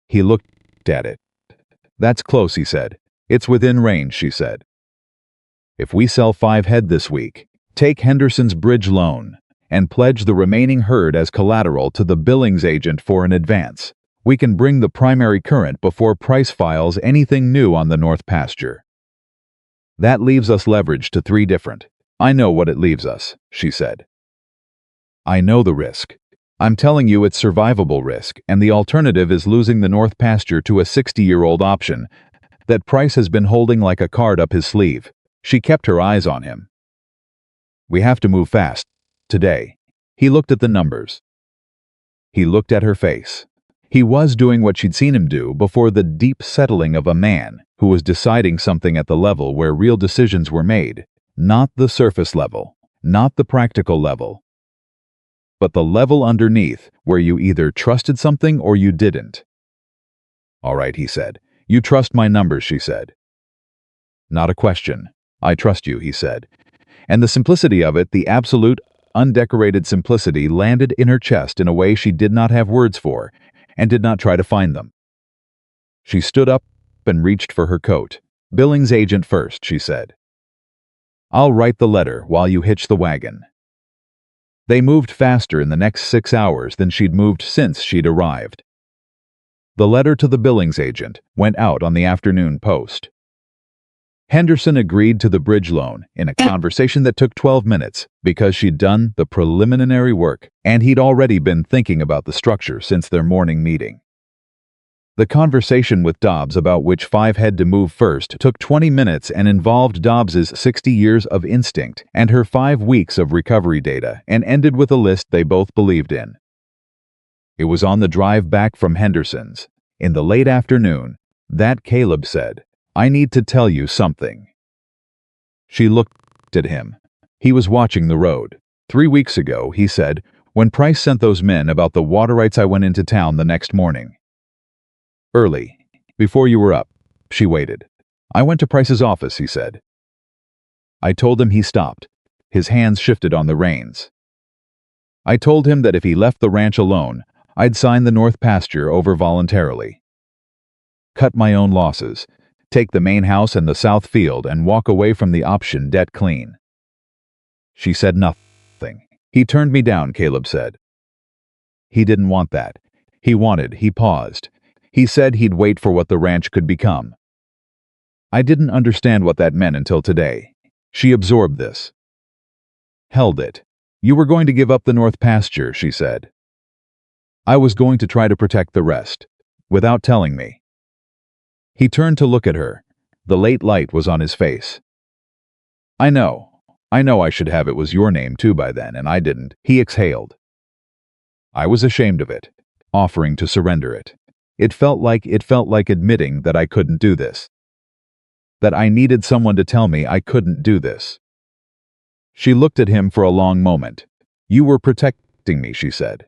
He looked at it. That's close, he said. It's within range, she said. If we sell 5 head this week, take Henderson's bridge loan, and pledge the remaining herd as collateral to the Billings agent for an advance, we can bring the primary current before Price files anything new on the north pasture. That leaves us leverage to 3 different. I know what it leaves us, she said. I know the risk. I'm telling you it's survivable risk, and the alternative is losing the north pasture to a 60-year-old option that Price has been holding like a card up his sleeve. She kept her eyes on him. We have to move fast. Today. He looked at the numbers. He looked at her face. He was doing what she'd seen him do before, the deep settling of a man who was deciding something at the level where real decisions were made, not the surface level, not the practical level, but the level underneath where you either trusted something or you didn't. All right, he said. You trust my numbers, she said. Not a question. I trust you, he said. And the simplicity of it, the absolute, undecorated simplicity, landed in her chest in a way she did not have words for, and did not try to find them. She stood up and reached for her coat. Billings agent first, she said. I'll write the letter while you hitch the wagon. They moved faster in the next 6 hours than she'd moved since she'd arrived. The letter to the Billings agent went out on the afternoon post. Henderson agreed to the bridge loan in a conversation that took 12 minutes because she'd done the preliminary work and he'd already been thinking about the structure since their morning meeting. The conversation with Dobbs about which 5 head to move first took 20 minutes and involved Dobbs's 60 years of instinct and her 5 weeks of recovery data, and ended with a list they both believed in. It was on the drive back from Henderson's, in the late afternoon, that Caleb said, I need to tell you something. She looked at him. He was watching the road. 3 weeks ago, he said, when Price sent those men about the water rights, I went into town the next morning. Early, before you were up, she waited. I went to Price's office, he said. I told him. He stopped. His hands shifted on the reins. I told him that if he left the ranch alone, I'd sign the north pasture over voluntarily. Cut my own losses, take the main house and the south field, and walk away from the option debt clean. She said nothing. He turned me down, Caleb said. He didn't want that. He paused. He said he'd wait for what the ranch could become. I didn't understand what that meant until today. She absorbed this. Held it. You were going to give up the north pasture, she said. I was going to try to protect the rest, without telling me. He turned to look at her. The late light was on his face. I know I should have. It was your name too by then, and I didn't. He exhaled. I was ashamed of it, offering to surrender it. It felt like admitting that I couldn't do this. That I needed someone to tell me I couldn't do this. She looked at him for a long moment. You were protecting me, she said.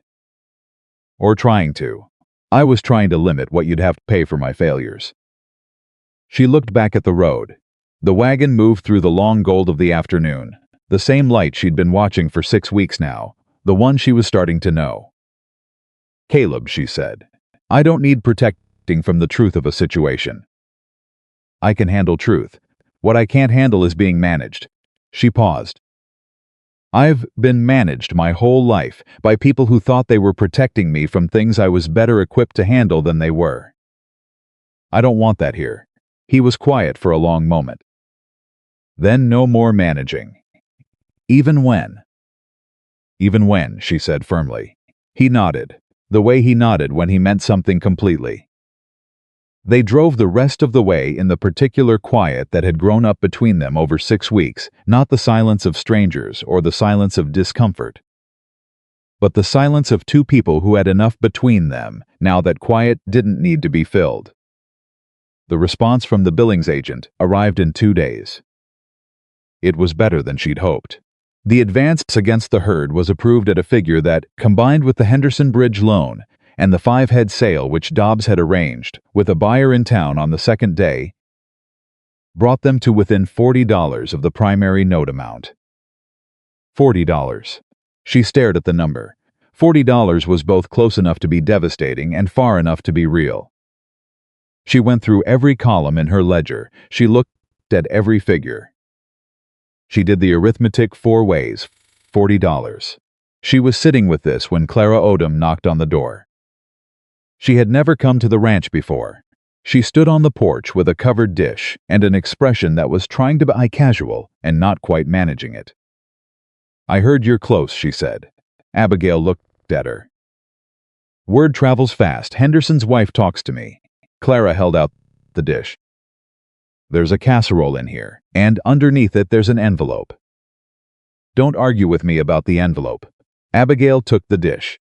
Or trying to. I was trying to limit what you'd have to pay for my failures. She looked back at the road. The wagon moved through the long gold of the afternoon, the same light she'd been watching for 6 weeks now, the one she was starting to know. Caleb, she said, I don't need protecting from the truth of a situation. I can handle truth. What I can't handle is being managed. She paused. I've been managed my whole life by people who thought they were protecting me from things I was better equipped to handle than they were. I don't want that here." He was quiet for a long moment. "Then no more managing." "Even when?" "Even when," she said firmly. He nodded, the way he nodded when he meant something completely. They drove the rest of the way in the particular quiet that had grown up between them over 6 weeks, not the silence of strangers or the silence of discomfort, but the silence of two people who had enough between them now that quiet didn't need to be filled. The response from the billings agent arrived in 2 days. It was better than she'd hoped. The advance against the herd was approved at a figure that, combined with the Henderson Bridge loan and the 5-head sale which Dobbs had arranged, with a buyer in town on the second day, brought them to within $40 of the primary note amount. $40. She stared at the number. $40 was both close enough to be devastating and far enough to be real. She went through every column in her ledger. She looked at every figure. She did the arithmetic 4 ways. $40. She was sitting with this when Clara Odom knocked on the door. She had never come to the ranch before. She stood on the porch with a covered dish and an expression that was trying to be casual and not quite managing it. "I heard you're close," she said. Abigail looked at her. "Word travels fast. Henderson's wife talks to me." Clara held out the dish. "There's a casserole in here, and underneath it there's an envelope." "Don't argue with me about the envelope." Abigail took the dish.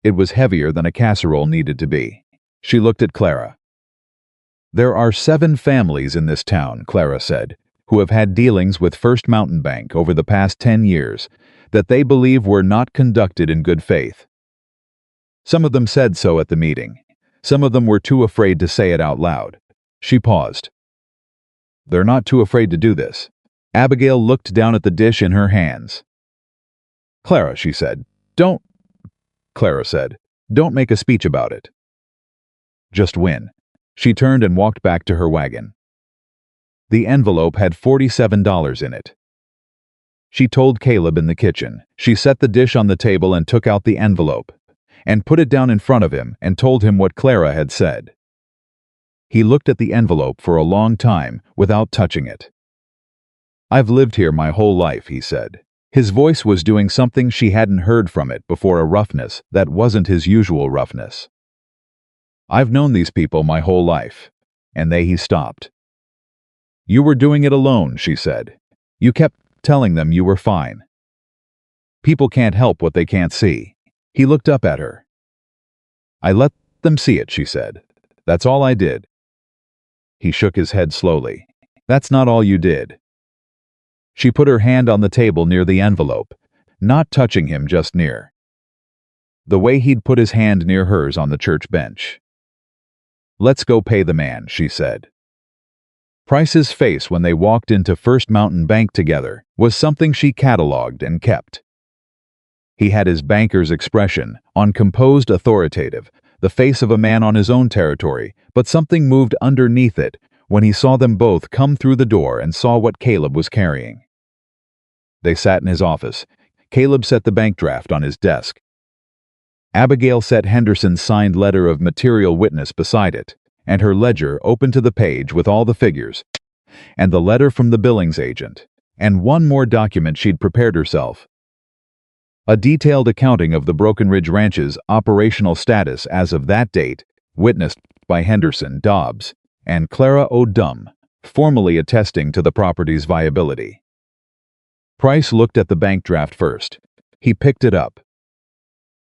It was heavier than a casserole needed to be. She looked at Clara. "There are 7 families in this town," Clara said, "who have had dealings with First Mountain Bank over the past 10 years that they believe were not conducted in good faith. Some of them said so at the meeting. Some of them were too afraid to say it out loud." She paused. "They're not too afraid to do this." Abigail looked down at the dish in her hands. "Clara," she said, Clara said, "don't make a speech about it. Just win." She turned and walked back to her wagon. The envelope had $47 in it. She told Caleb in the kitchen. She set the dish on the table and took out the envelope, and put it down in front of him and told him what Clara had said. He looked at the envelope for a long time without touching it. "I've lived here my whole life," he said. His voice was doing something she hadn't heard from it before, a roughness that wasn't his usual roughness. "I've known these people my whole life." And he stopped. "You were doing it alone," she said. "You kept telling them you were fine. People can't help what they can't see." He looked up at her. "I let them see it," she said. "That's all I did." He shook his head slowly. "That's not all you did." She put her hand on the table near the envelope, not touching him, just near. The way he'd put his hand near hers on the church bench. "Let's go pay the man," she said. Price's face when they walked into First Mountain Bank together was something she catalogued and kept. He had his banker's expression, uncomposed, authoritative, the face of a man on his own territory, but something moved underneath it when he saw them both come through the door and saw what Caleb was carrying. They sat in his office. Caleb set the bank draft on his desk. Abigail set Henderson's signed letter of material witness beside it, and her ledger open to the page with all the figures, and the letter from the billings agent, and one more document she'd prepared herself. A detailed accounting of the Broken Ridge Ranch's operational status as of that date, witnessed by Henderson, Dobbs, and Clara Odom, formally attesting to the property's viability. Price looked at the bank draft first. He picked it up,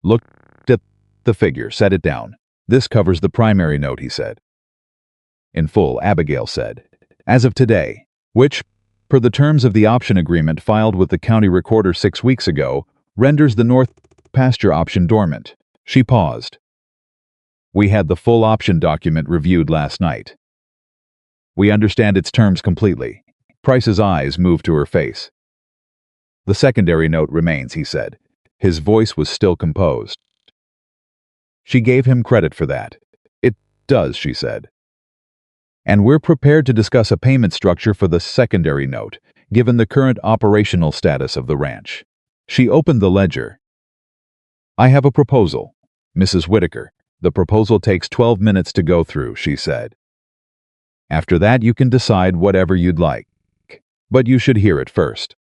looked at the figure, set it down. "This covers the primary note," he said. "In full," Abigail said. "As of today, which, per the terms of the option agreement filed with the county recorder 6 weeks ago, renders the North Pasture option dormant." She paused. "We had the full option document reviewed last night. We understand its terms completely." Price's eyes moved to her face. "The secondary note remains," he said. His voice was still composed. She gave him credit for that. "It does," she said. "And we're prepared to discuss a payment structure for the secondary note. given the current operational status of the ranch. She opened the ledger. "I have a proposal, Mrs. Whitaker. The proposal takes 12 minutes to go through," she said. "After that you can decide whatever you'd like. But you should hear it first."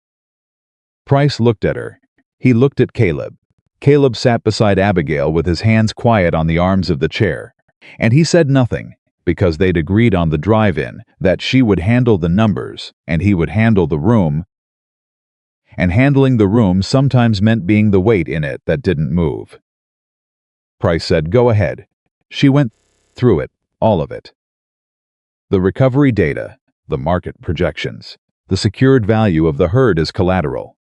Price looked at her. He looked at Caleb. Caleb sat beside Abigail with his hands quiet on the arms of the chair. And he said nothing, because they'd agreed on the drive-in that she would handle the numbers and he would handle the room. And handling the room sometimes meant being the weight in it that didn't move. Price said, "Go ahead." She went through it, all of it. The recovery data, the market projections, the secured value of the herd as collateral.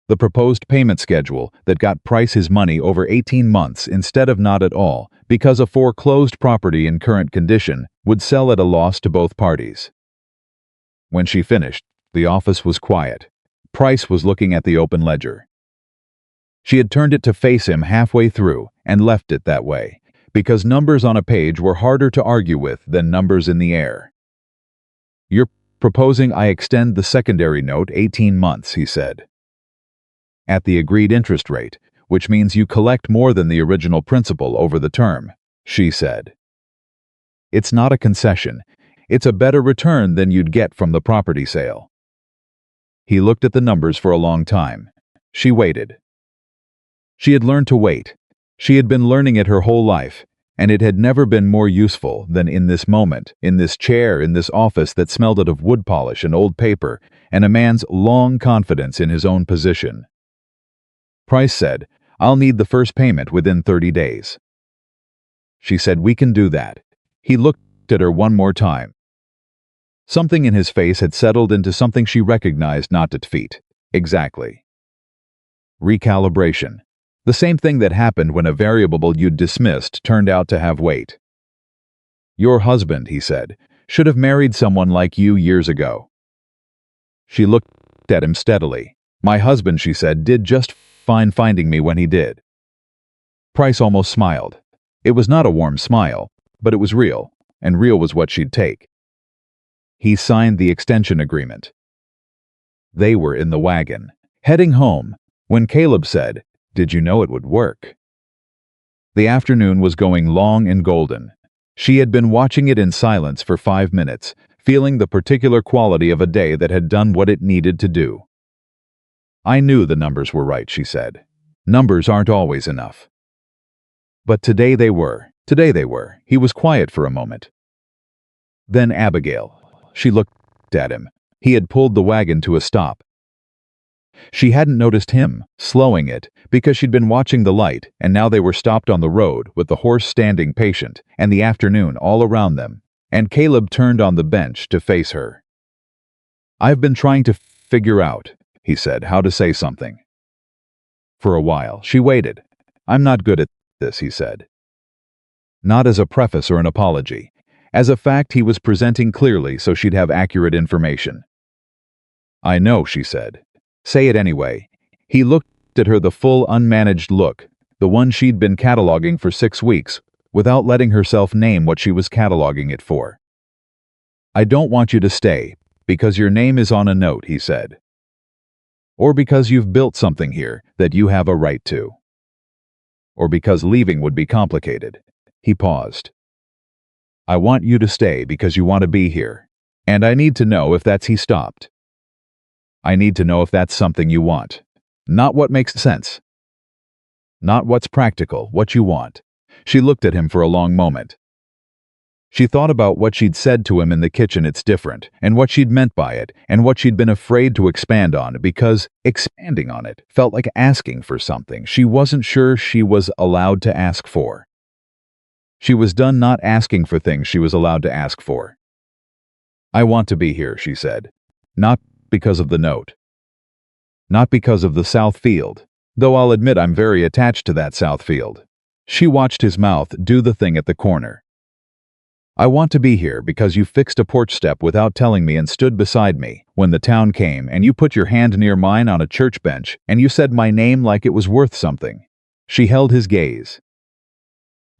The proposed payment schedule that got Price his money over 18 months instead of not at all, because a foreclosed property in current condition would sell at a loss to both parties. When she finished, the office was quiet. Price was looking at the open ledger. She had turned it to face him halfway through and left it that way, because numbers on a page were harder to argue with than numbers in the air. "You're proposing I extend the secondary note 18 months, he said. "At the agreed interest rate, which means you collect more than the original principal over the term," she said. "It's not a concession. It's a better return than you'd get from the property sale." He looked at the numbers for a long time. She waited. She had learned to wait. She had been learning it her whole life, and it had never been more useful than in this moment, in this chair, in this office that smelled of wood polish and old paper, and a man's long confidence in his own position. Price said, "I'll need the first payment within 30 days. She said, "We can do that." He looked at her one more time. Something in his face had settled into something she recognized not defeat. Exactly. Recalibration. The same thing that happened when a variable you'd dismissed turned out to have weight. "Your husband," he said, "should have married someone like you years ago." She looked at him steadily. "My husband," she said, "did just fine finding me when he did." Price almost smiled. It was not a warm smile, but it was real, and real was what she'd take. He signed the extension agreement. They were in the wagon, heading home, when Caleb said, "Did you know it would work?" The afternoon was going long and golden. She had been watching it in silence for 5 minutes, feeling the particular quality of a day that had done what it needed to do. "I knew the numbers were right," she said. "Numbers aren't always enough." But today they were. Today they were. He was quiet for a moment. Then Abigail. She looked at him. He had pulled the wagon to a stop. She hadn't noticed him, slowing it, because she'd been watching the light, and now they were stopped on the road, with the horse standing patient, and the afternoon all around them, and Caleb turned on the bench to face her. "I've been trying to figure out," he said, "how to say something." For a while, she waited. "I'm not good at this," he said. Not as a preface or an apology. As a fact he was presenting clearly so she'd have accurate information. "I know," she said. "Say it anyway." He looked at her, the full, unmanaged look, the one she'd been cataloging for 6 weeks, without letting herself name what she was cataloging it for. "I don't want you to stay, because your name is on a note," he said. "Or because you've built something here that you have a right to. Or because leaving would be complicated." He paused. "I want you to stay because you want to be here. And I need to know if that's..." He stopped. "I need to know if that's something you want. Not what makes sense. Not what's practical, what you want." She looked at him for a long moment. She thought about what she'd said to him in the kitchen, "It's different," and what she'd meant by it, and what she'd been afraid to expand on, because expanding on it felt like asking for something she wasn't sure she was allowed to ask for. She was done not asking for things she was allowed to ask for. "I want to be here," she said. "Not because of the note. Not because of the south field, though I'll admit I'm very attached to that south field." She watched his mouth do the thing at the corner. "I want to be here because you fixed a porch step without telling me and stood beside me when the town came, and you put your hand near mine on a church bench, and you said my name like it was worth something." She held his gaze.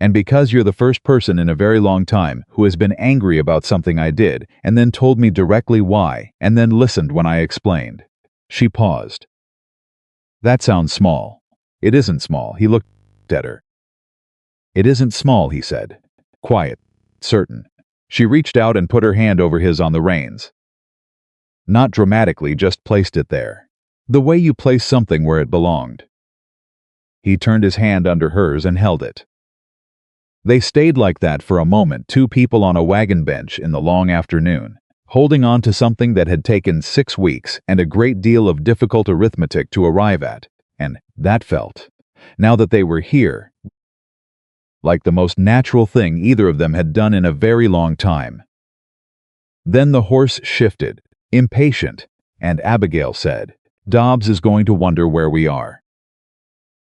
And because you're the first person in a very long time who has been angry about something I did, and then told me directly why, and then listened when I explained." She paused. "That sounds small." "It isn't small." He looked at her. "It isn't small," he said. Quiet, certain. She reached out and put her hand over his on the reins. Not dramatically, just placed it there. The way you place something where it belonged. He turned his hand under hers and held it. They stayed like that for a moment, two people on a wagon bench in the long afternoon, holding on to something that had taken 6 weeks and a great deal of difficult arithmetic to arrive at, and that felt, now that they were here, like the most natural thing either of them had done in a very long time. Then the horse shifted, impatient, and Abigail said, "Dobbs is going to wonder where we are."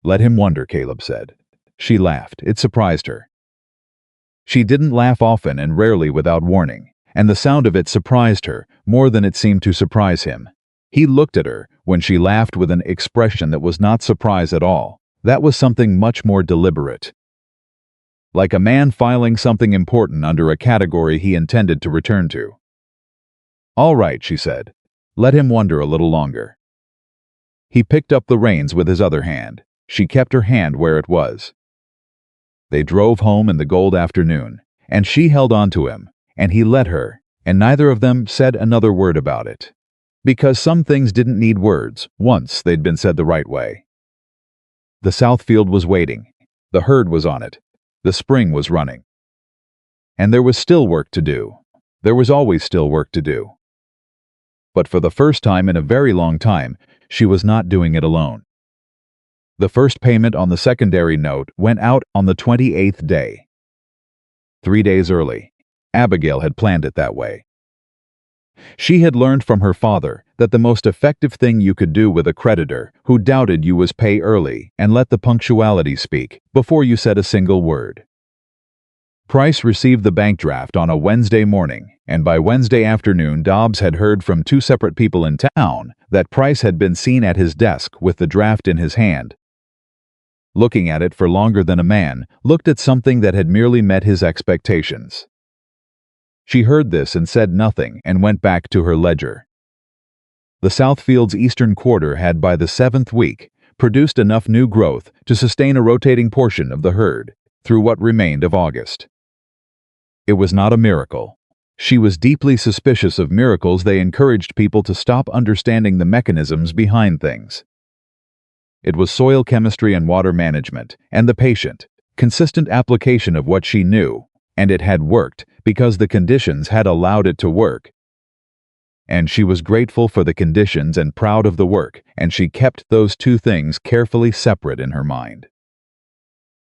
"Let him wonder," Caleb said. She laughed. It surprised her. She didn't laugh often and rarely without warning, and the sound of it surprised her more than it seemed to surprise him. He looked at her when she laughed with an expression that was not surprise at all. That was something much more deliberate. Like a man filing something important under a category he intended to return to. "All right," she said. "Let him wonder a little longer." He picked up the reins with his other hand. She kept her hand where it was. They drove home in the gold afternoon, and she held on to him, and he let her, and neither of them said another word about it. Because some things didn't need words, once they'd been said the right way. The south field was waiting. The herd was on it. The spring was running. And there was still work to do. There was always still work to do. But for the first time in a very long time, she was not doing it alone. The first payment on the secondary note went out on the 28th day. 3 days early. Abigail had planned it that way. She had learned from her father that the most effective thing you could do with a creditor who doubted you was pay early and let the punctuality speak before you said a single word. Price received the bank draft on a Wednesday morning, and by Wednesday afternoon Dobbs had heard from 2 separate people in town that Price had been seen at his desk with the draft in his hand, looking at it for longer than a man looked at something that had merely met his expectations. She heard this and said nothing and went back to her ledger. The Southfield's eastern quarter had by the 7th week produced enough new growth to sustain a rotating portion of the herd through what remained of August. It was not a miracle. She was deeply suspicious of miracles. They encouraged people to stop understanding the mechanisms behind things. It was soil chemistry and water management, and the patient, consistent application of what she knew, and it had worked because the conditions had allowed it to work. And she was grateful for the conditions and proud of the work, and she kept those two things carefully separate in her mind.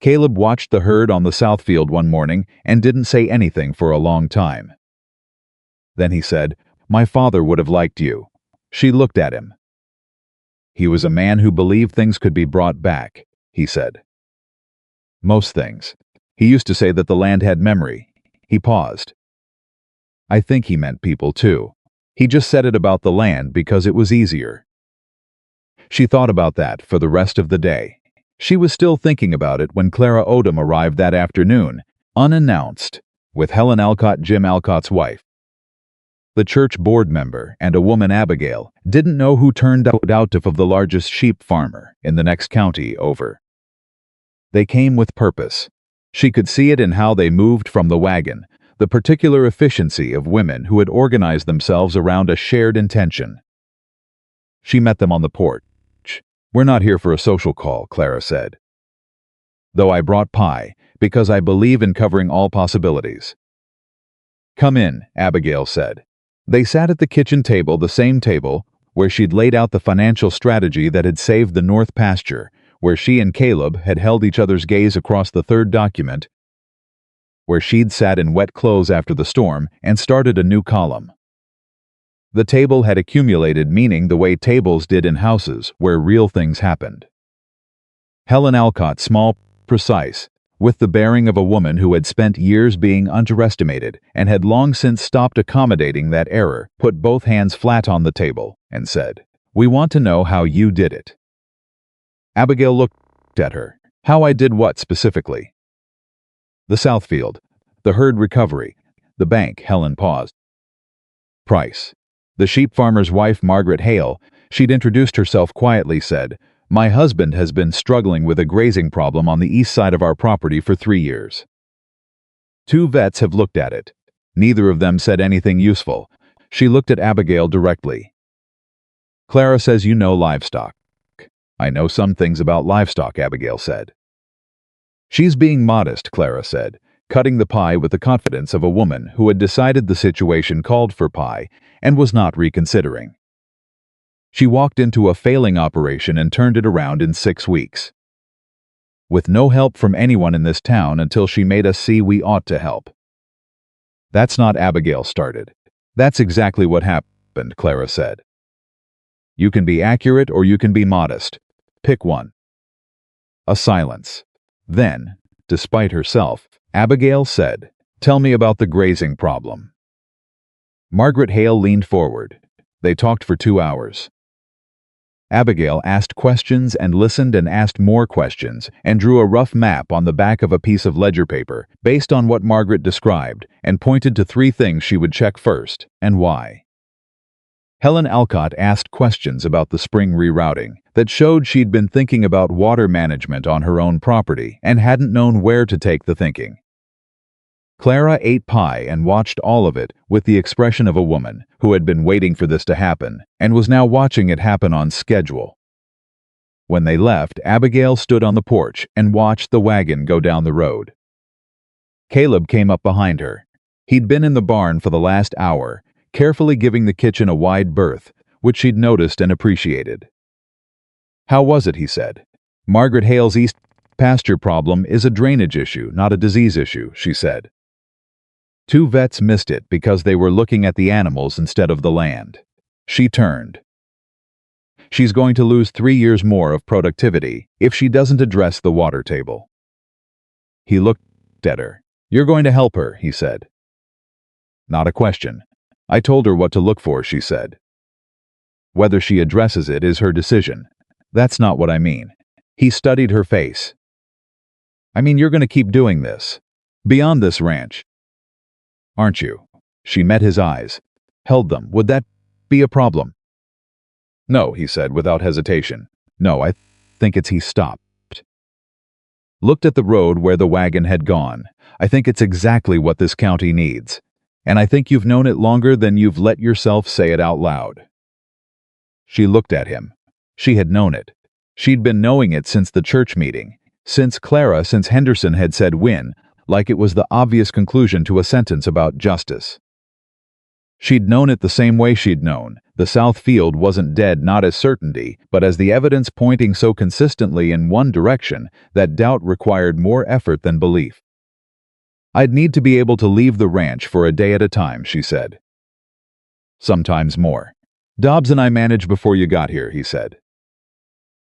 Caleb watched the herd on the Southfield one morning and didn't say anything for a long time. Then he said, "My father would have liked you." She looked at him. "He was a man who believed things could be brought back," he said. "Most things. He used to say that the land had memory." He paused. "I think he meant people too. He just said it about the land because it was easier." She thought about that for the rest of the day. She was still thinking about it when Clara Odom arrived that afternoon, unannounced, with Helen Alcott, Jim Alcott's wife. The church board member and a woman, Abigail, didn't know who turned out of the largest sheep farmer in the next county over. They came with purpose. She could see it in how they moved from the wagon, the particular efficiency of women who had organized themselves around a shared intention. She met them on the porch. "We're not here for a social call," Clara said. "Though I brought pie, because I believe in covering all possibilities." "Come in," Abigail said. They sat at the kitchen table, the same table where she'd laid out the financial strategy that had saved the North pasture, where she and Caleb had held each other's gaze across the third document, where she'd sat in wet clothes after the storm and started a new column. The table had accumulated meaning the way tables did in houses where real things happened. Helen Alcott, small, precise, with the bearing of a woman who had spent years being underestimated and had long since stopped accommodating that error, put both hands flat on the table and said, "We want to know how you did it." Abigail looked at her. "How I did what specifically?" The Southfield. The herd recovery. The bank. Helen paused. Price. The sheep farmer's wife, Margaret Hale, she'd introduced herself quietly, said, "My husband has been struggling with a grazing problem on the east side of our property for 3 years. 2 vets have looked at it. Neither of them said anything useful." She looked at Abigail directly. "Clara says you know livestock." "I know some things about livestock," Abigail said. "She's being modest," Clara said, cutting the pie with the confidence of a woman who had decided the situation called for pie and was not reconsidering. She walked into a failing operation and turned it around in 6 weeks. With no help from anyone in this town until she made us see we ought to help. "That's not," Abigail started. "That's exactly what happened," Clara said. "You can be accurate or you can be modest. Pick one." A silence. Then, despite herself, Abigail said, "Tell me about the grazing problem." Margaret Hale leaned forward. They talked for 2 hours. Abigail asked questions and listened and asked more questions and drew a rough map on the back of a piece of ledger paper based on what Margaret described and pointed to 3 things she would check first and why. Helen Alcott asked questions about the spring rerouting that showed she'd been thinking about water management on her own property and hadn't known where to take the thinking. Clara ate pie and watched all of it with the expression of a woman who had been waiting for this to happen and was now watching it happen on schedule. When they left, Abigail stood on the porch and watched the wagon go down the road. Caleb came up behind her. He'd been in the barn for the last hour, carefully giving the kitchen a wide berth, which she'd noticed and appreciated. "How was it?" he said. "Margaret Hale's east pasture problem is a drainage issue, not a disease issue," she said. 2 vets missed it because they were looking at the animals instead of the land. She turned. "She's going to lose 3 years more of productivity if she doesn't address the water table." He looked at her. "You're going to help her," he said. "Not a question. I told her what to look for," she said. "Whether she addresses it is her decision. That's not what I mean." He studied her face. "I mean, you're going to keep doing this. Beyond this ranch. Aren't you?" She met his eyes, held them. "Would that be a problem?" "No," he said without hesitation. "No, I think it's..." He stopped. Looked at the road where the wagon had gone. "I think it's exactly what this county needs. And I think you've known it longer than you've let yourself say it out loud." She looked at him. She had known it. She'd been knowing it since the church meeting, since Henderson had said "win," like it was the obvious conclusion to a sentence about justice. She'd known it the same way she'd known the South Field wasn't dead, not as certainty, but as the evidence pointing so consistently in one direction that doubt required more effort than belief. "I'd need to be able to leave the ranch for a day at a time," she said. "Sometimes more. Dobbs and I managed before you got here," he said.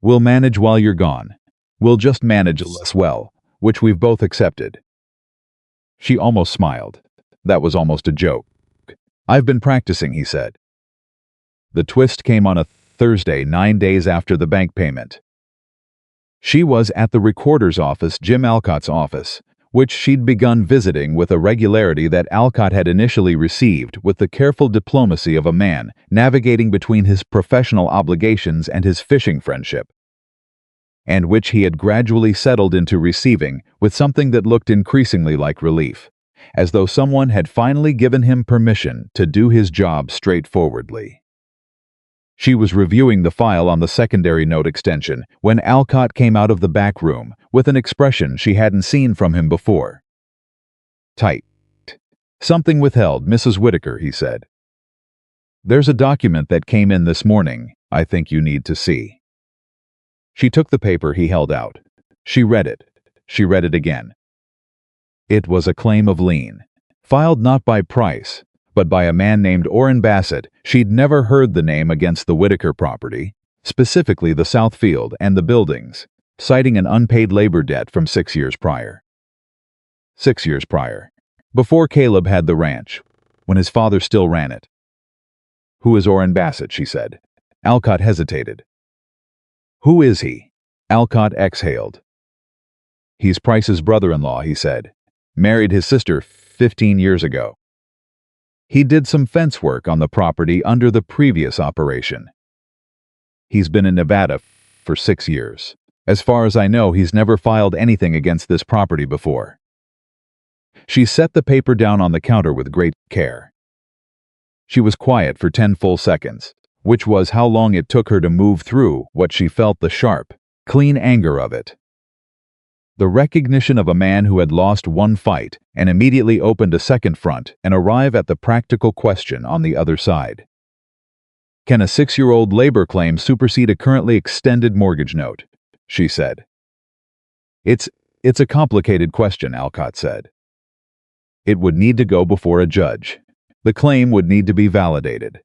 "We'll manage while you're gone. We'll just manage less well, which we've both accepted." She almost smiled. That was almost a joke. "I've been practicing," he said. The twist came on a Thursday, 9 days after the bank payment. She was at the recorder's office, Jim Alcott's office, which she'd begun visiting with a regularity that Alcott had initially received with the careful diplomacy of a man navigating between his professional obligations and his fishing friendship, and which he had gradually settled into receiving with something that looked increasingly like relief, as though someone had finally given him permission to do his job straightforwardly. She was reviewing the file on the secondary note extension when Alcott came out of the back room with an expression she hadn't seen from him before. "Tight. Something withheld, Mrs. Whitaker," he said. "There's a document that came in this morning I think you need to see." She took the paper he held out. She read it. She read it again. It was a claim of lien, filed not by Price, but by a man named Orrin Bassett. She'd never heard the name against the Whitaker property, specifically the South Field and the buildings, citing an unpaid labor debt from 6 years prior. 6 years prior, before Caleb had the ranch, when his father still ran it. "Who is Orrin Bassett?" she said. Alcott hesitated. "Who is he?" Alcott exhaled. "He's Price's brother-in-law," he said. married his sister 15 years ago. He did some fence work on the property under the previous operation. He's been in Nevada for 6 years. As far as I know, he's never filed anything against this property before. She set the paper down on the counter with great care. She was quiet for 10 full seconds, which was how long it took her to move through what she felt the sharp, clean anger of it. The recognition of a man who had lost one fight and immediately opened a second front and arrive at the practical question on the other side. Can a 6-year-old labor claim supersede a currently extended mortgage note? She said. It's a complicated question, Alcott said. It would need to go before a judge. The claim would need to be validated.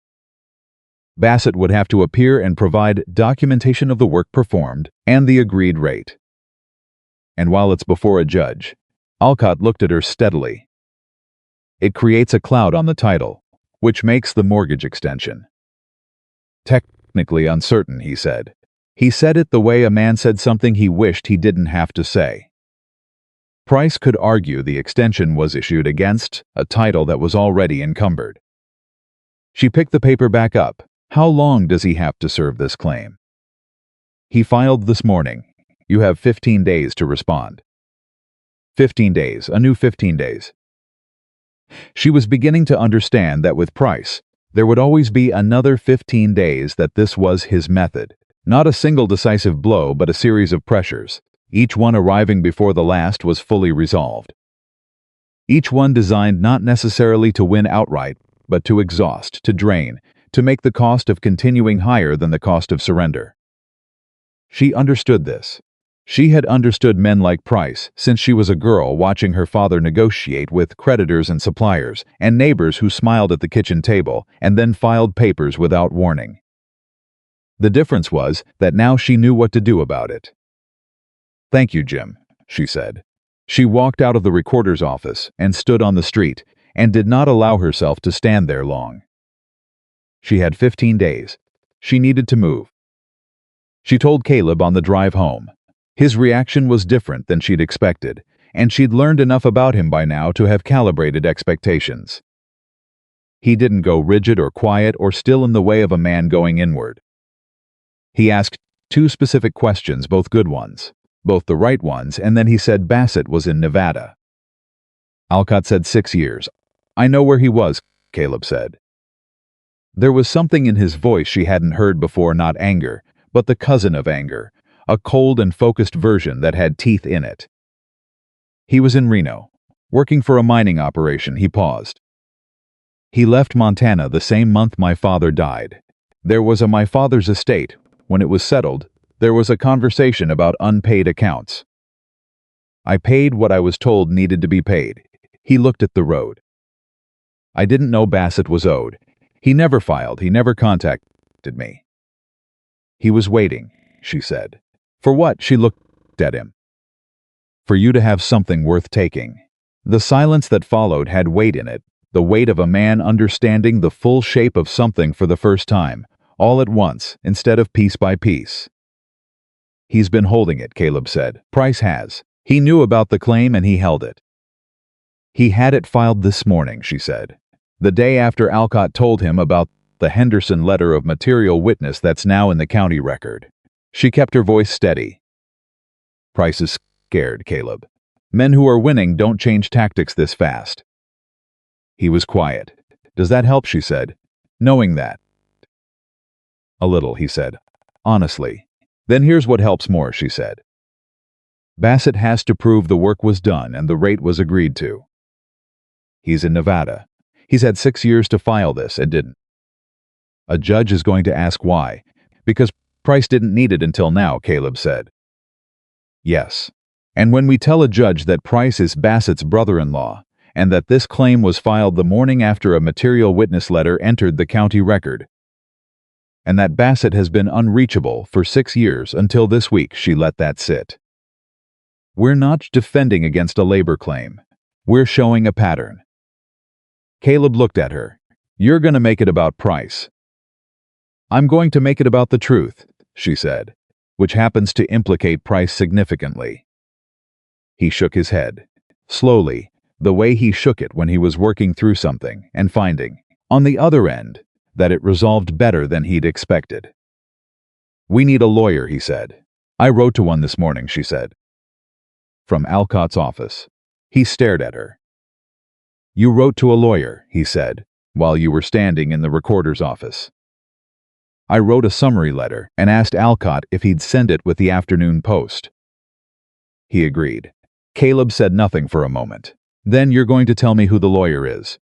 Bassett would have to appear and provide documentation of the work performed and the agreed rate. And while it's before a judge, Alcott looked at her steadily. It creates a cloud on the title, which makes the mortgage extension technically uncertain, he said. He said it the way a man said something he wished he didn't have to say. Price could argue the extension was issued against a title that was already encumbered. She picked the paper back up. How long does he have to serve this claim? He filed this morning. You have 15 days to respond. 15 days, a new 15 days. She was beginning to understand that with Price, there would always be another 15 days, that this was his method. Not a single decisive blow, but a series of pressures, each one arriving before the last was fully resolved. Each one designed not necessarily to win outright, but to exhaust, to drain, to make the cost of continuing higher than the cost of surrender. She understood this. She had understood men like Price since she was a girl, watching her father negotiate with creditors and suppliers, and neighbors who smiled at the kitchen table and then filed papers without warning. The difference was that now she knew what to do about it. "Thank you, Jim," she said. She walked out of the recorder's office and stood on the street and did not allow herself to stand there long. She had 15 days. She needed to move. She told Caleb on the drive home. His reaction was different than she'd expected, and she'd learned enough about him by now to have calibrated expectations. He didn't go rigid or quiet or still in the way of a man going inward. He asked 2 specific questions, both good ones, both the right ones, and then he said Bassett was in Nevada. Alcott said 6 years. "I know where he was," Caleb said. There was something in his voice she hadn't heard before, not anger, but the cousin of anger, a cold and focused version that had teeth in it. He was in Reno, working for a mining operation. He paused. He left Montana the same month my father died. There was my father's estate. When it was settled, there was a conversation about unpaid accounts. I paid what I was told needed to be paid. He looked at the road. I didn't know Bassett was owed. He never filed. He never contacted me. He was waiting, she said. For what? She looked at him. For you to have something worth taking. The silence that followed had weight in it, the weight of a man understanding the full shape of something for the first time, all at once, instead of piece by piece. He's been holding it, Caleb said. Price has. He knew about the claim and he held it. He had it filed this morning, she said. The day after Alcott told him about the Henderson letter of material witness that's now in the county record. She kept her voice steady. Price is scared, Caleb. Men who are winning don't change tactics this fast. He was quiet. Does that help, she said. Knowing that. A little, he said. Honestly. Then here's what helps more, she said. Bassett has to prove the work was done and the rate was agreed to. He's in Nevada. He's had 6 years to file this and didn't. A judge is going to ask why. Because Price didn't need it until now, Caleb said. Yes. And when we tell a judge that Price is Bassett's brother-in-law, and that this claim was filed the morning after a material witness letter entered the county record, and that Bassett has been unreachable for 6 years until this week, she let that sit. We're not defending against a labor claim. We're showing a pattern. Caleb looked at her. You're going to make it about Price. I'm going to make it about the truth, she said, which happens to implicate Price significantly. He shook his head. Slowly, the way he shook it when he was working through something and finding, on the other end, that it resolved better than he'd expected. "We need a lawyer," he said. "I wrote to one this morning," she said. From Alcott's office. He stared at her. "You wrote to a lawyer," he said, while you were standing in the recorder's office. "I wrote a summary letter and asked Alcott if he'd send it with the afternoon post." He agreed. Caleb said nothing for a moment. "Then you're going to tell me who the lawyer is."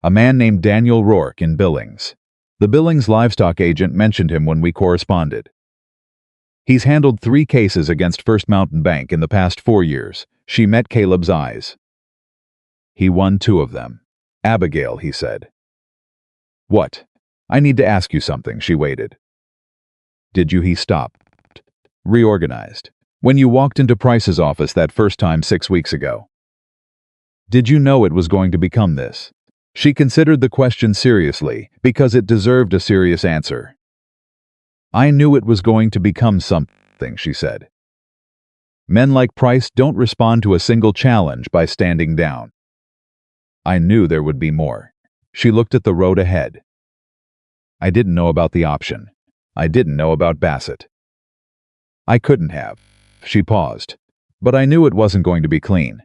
"A man named Daniel Rourke in Billings. The Billings livestock agent mentioned him when we corresponded. He's handled 3 cases against First Mountain Bank in the past 4 years." She met Caleb's eyes. "He won 2 of them. Abigail," he said. "What? I need to ask you something." She waited. "Did you?" He stopped. "Reorganized. When you walked into Price's office that first time 6 weeks ago. Did you know it was going to become this?" She considered the question seriously, because it deserved a serious answer. "I knew it was going to become something," she said. "Men like Price don't respond to a single challenge by standing down. I knew there would be more." She looked at the road ahead. "I didn't know about the option. I didn't know about Bassett. I couldn't have." She paused. "But I knew it wasn't going to be clean.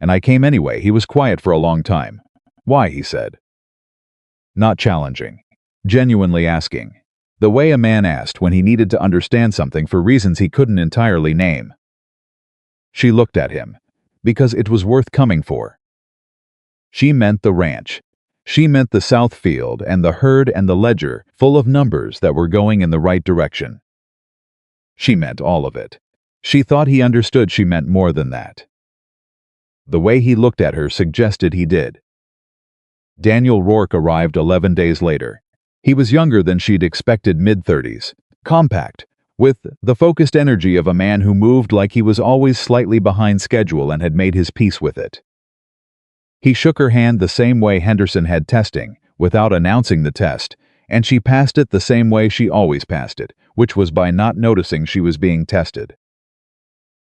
And I came anyway." He was quiet for a long time. "Why?" he said. Not challenging. Genuinely asking. The way a man asked when he needed to understand something for reasons he couldn't entirely name. She looked at him. Because it was worth coming for. She meant the ranch. She meant the south field and the herd and the ledger full of numbers that were going in the right direction. She meant all of it. She thought he understood she meant more than that. The way he looked at her suggested he did. Daniel Rourke arrived 11 days later. He was younger than she'd expected, mid-30s, compact, with the focused energy of a man who moved like he was always slightly behind schedule and had made his peace with it. He shook her hand the same way Henderson had testing, without announcing the test, and she passed it the same way she always passed it, which was by not noticing she was being tested.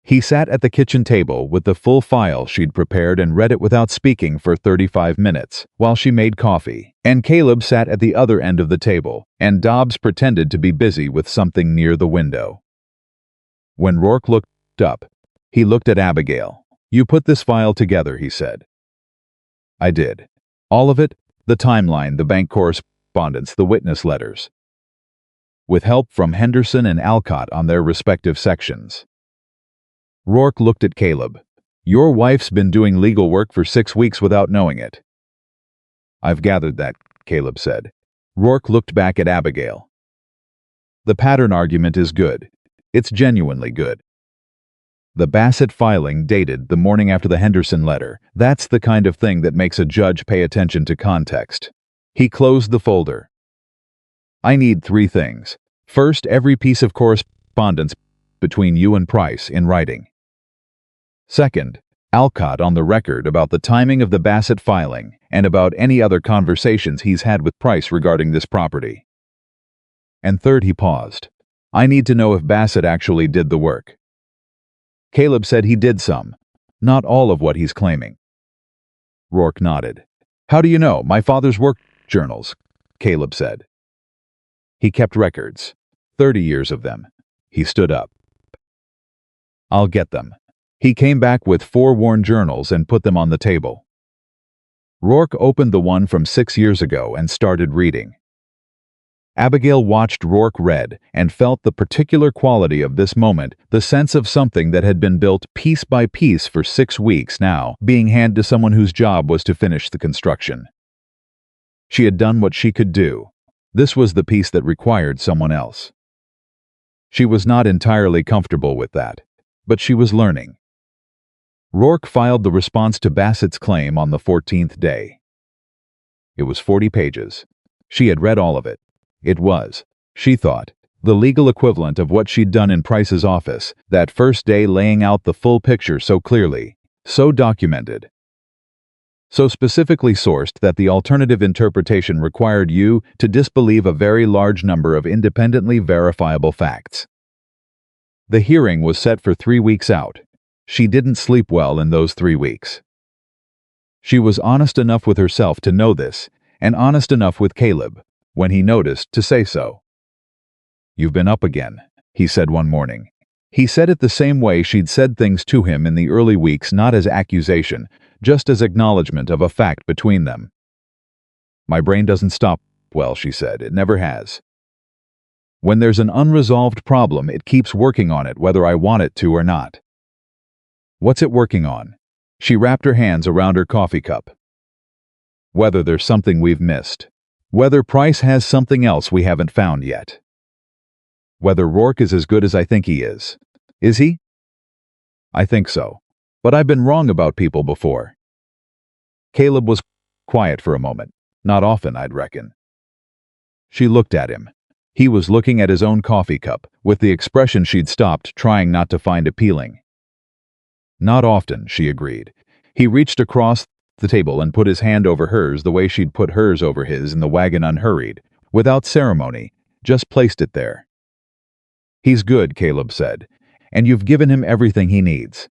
He sat at the kitchen table with the full file she'd prepared and read it without speaking for 35 minutes, while she made coffee, and Caleb sat at the other end of the table, and Dobbs pretended to be busy with something near the window. When Rourke looked up, he looked at Abigail. "You put this file together," he said. "I did. All of it, the timeline, the bank correspondence, the witness letters. With help from Henderson and Alcott on their respective sections." Rourke looked at Caleb. "Your wife's been doing legal work for 6 weeks without knowing it." "I've gathered that," Caleb said. Rourke looked back at Abigail. "The pattern argument is good. It's genuinely good. The Bassett filing dated the morning after the Henderson letter. That's the kind of thing that makes a judge pay attention to context." He closed the folder. "I need 3 things. First, every piece of correspondence between you and Price in writing. Second, Alcott on the record about the timing of the Bassett filing and about any other conversations he's had with Price regarding this property. And third," he paused, "I need to know if Bassett actually did the work." Caleb said he did some, not all of what he's claiming. Rourke nodded. "How do you know?" "My father's work journals," Caleb said. He kept records, 30 years of them. He stood up. "I'll get them." He came back with 4 worn journals and put them on the table. Rourke opened the one from 6 years ago and started reading. Abigail watched Rourke read and felt the particular quality of this moment, the sense of something that had been built piece by piece for 6 weeks now, being handed to someone whose job was to finish the construction. She had done what she could do. This was the piece that required someone else. She was not entirely comfortable with that, but she was learning. Rourke filed the response to Bassett's claim on the 14th day. It was 40 pages. She had read all of it. It was, she thought, the legal equivalent of what she'd done in Price's office, that first day, laying out the full picture so clearly, so documented, so specifically sourced that the alternative interpretation required you to disbelieve a very large number of independently verifiable facts. The hearing was set for 3 weeks out. She didn't sleep well in those 3 weeks. She was honest enough with herself to know this, and honest enough with Caleb, when he noticed, to say so. "You've been up again," he said one morning. He said it the same way she'd said things to him in the early weeks, not as accusation, just as acknowledgement of a fact between them. "My brain doesn't stop well," she said. "It never has. When there's an unresolved problem, it keeps working on it whether I want it to or not." "What's it working on?" She wrapped her hands around her coffee cup. "Whether there's something we've missed. Whether Price has something else we haven't found yet. Whether Rourke is as good as I think he is. Is he?" "I think so. But I've been wrong about people before." Caleb was quiet for a moment. "Not often, I'd reckon." She looked at him. He was looking at his own coffee cup, with the expression she'd stopped trying not to find appealing. "Not often," she agreed. He reached across the table and put his hand over hers the way she'd put hers over his in the wagon, unhurried, without ceremony, just placed it there. "He's good," Caleb said, "and you've given him everything he needs.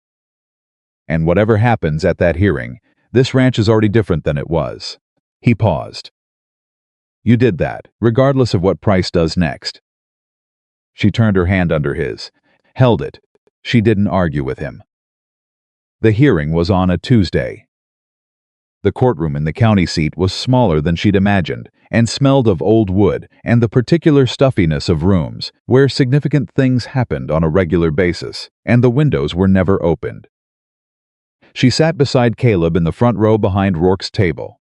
And whatever happens at that hearing, this ranch is already different than it was." He paused. "You did that, regardless of what Price does next." She turned her hand under his, held it. She didn't argue with him. The hearing was on a Tuesday. The courtroom in the county seat was smaller than she'd imagined, and smelled of old wood and the particular stuffiness of rooms where significant things happened on a regular basis, and the windows were never opened. She sat beside Caleb in the front row behind Rourke's table.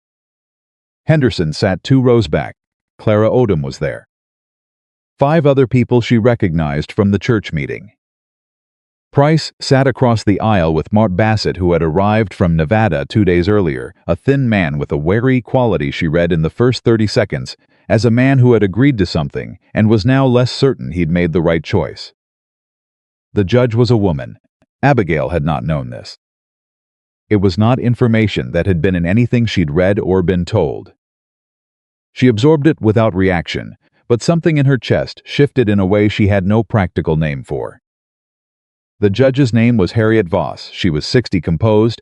Henderson sat 2 rows back. Clara Odom was there. 5 other people she recognized from the church meeting. Price sat across the aisle with Mart Bassett, who had arrived from Nevada 2 days earlier, a thin man with a wary quality she read in the first 30 seconds, as a man who had agreed to something and was now less certain he'd made the right choice. The judge was a woman. Abigail had not known this. It was not information that had been in anything she'd read or been told. She absorbed it without reaction, but something in her chest shifted in a way she had no practical name for. The judge's name was Harriet Voss. She was 60, composed,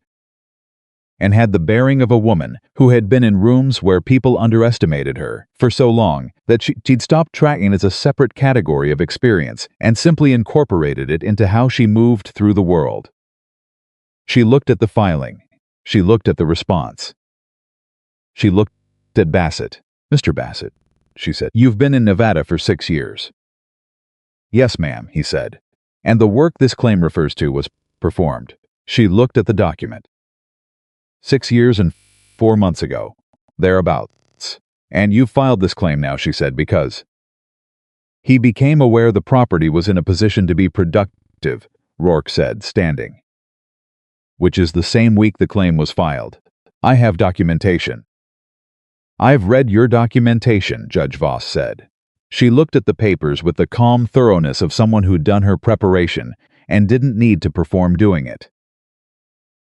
and had the bearing of a woman who had been in rooms where people underestimated her for so long that she'd stopped tracking as a separate category of experience and simply incorporated it into how she moved through the world. She looked at the filing. She looked at the response. She looked at Bassett. "Mr. Bassett," she said, "you've been in Nevada for 6 years." "Yes, ma'am," he said. "And the work this claim refers to was performed." She looked at the document. 6 years and 4 months ago. Thereabouts. "And you've filed this claim now," she said, "because—" "He became aware the property was in a position to be productive," Rourke said, standing. "Which is the same week the claim was filed. I have documentation." "I've read your documentation," Judge Voss said. She looked at the papers with the calm thoroughness of someone who'd done her preparation and didn't need to perform doing it.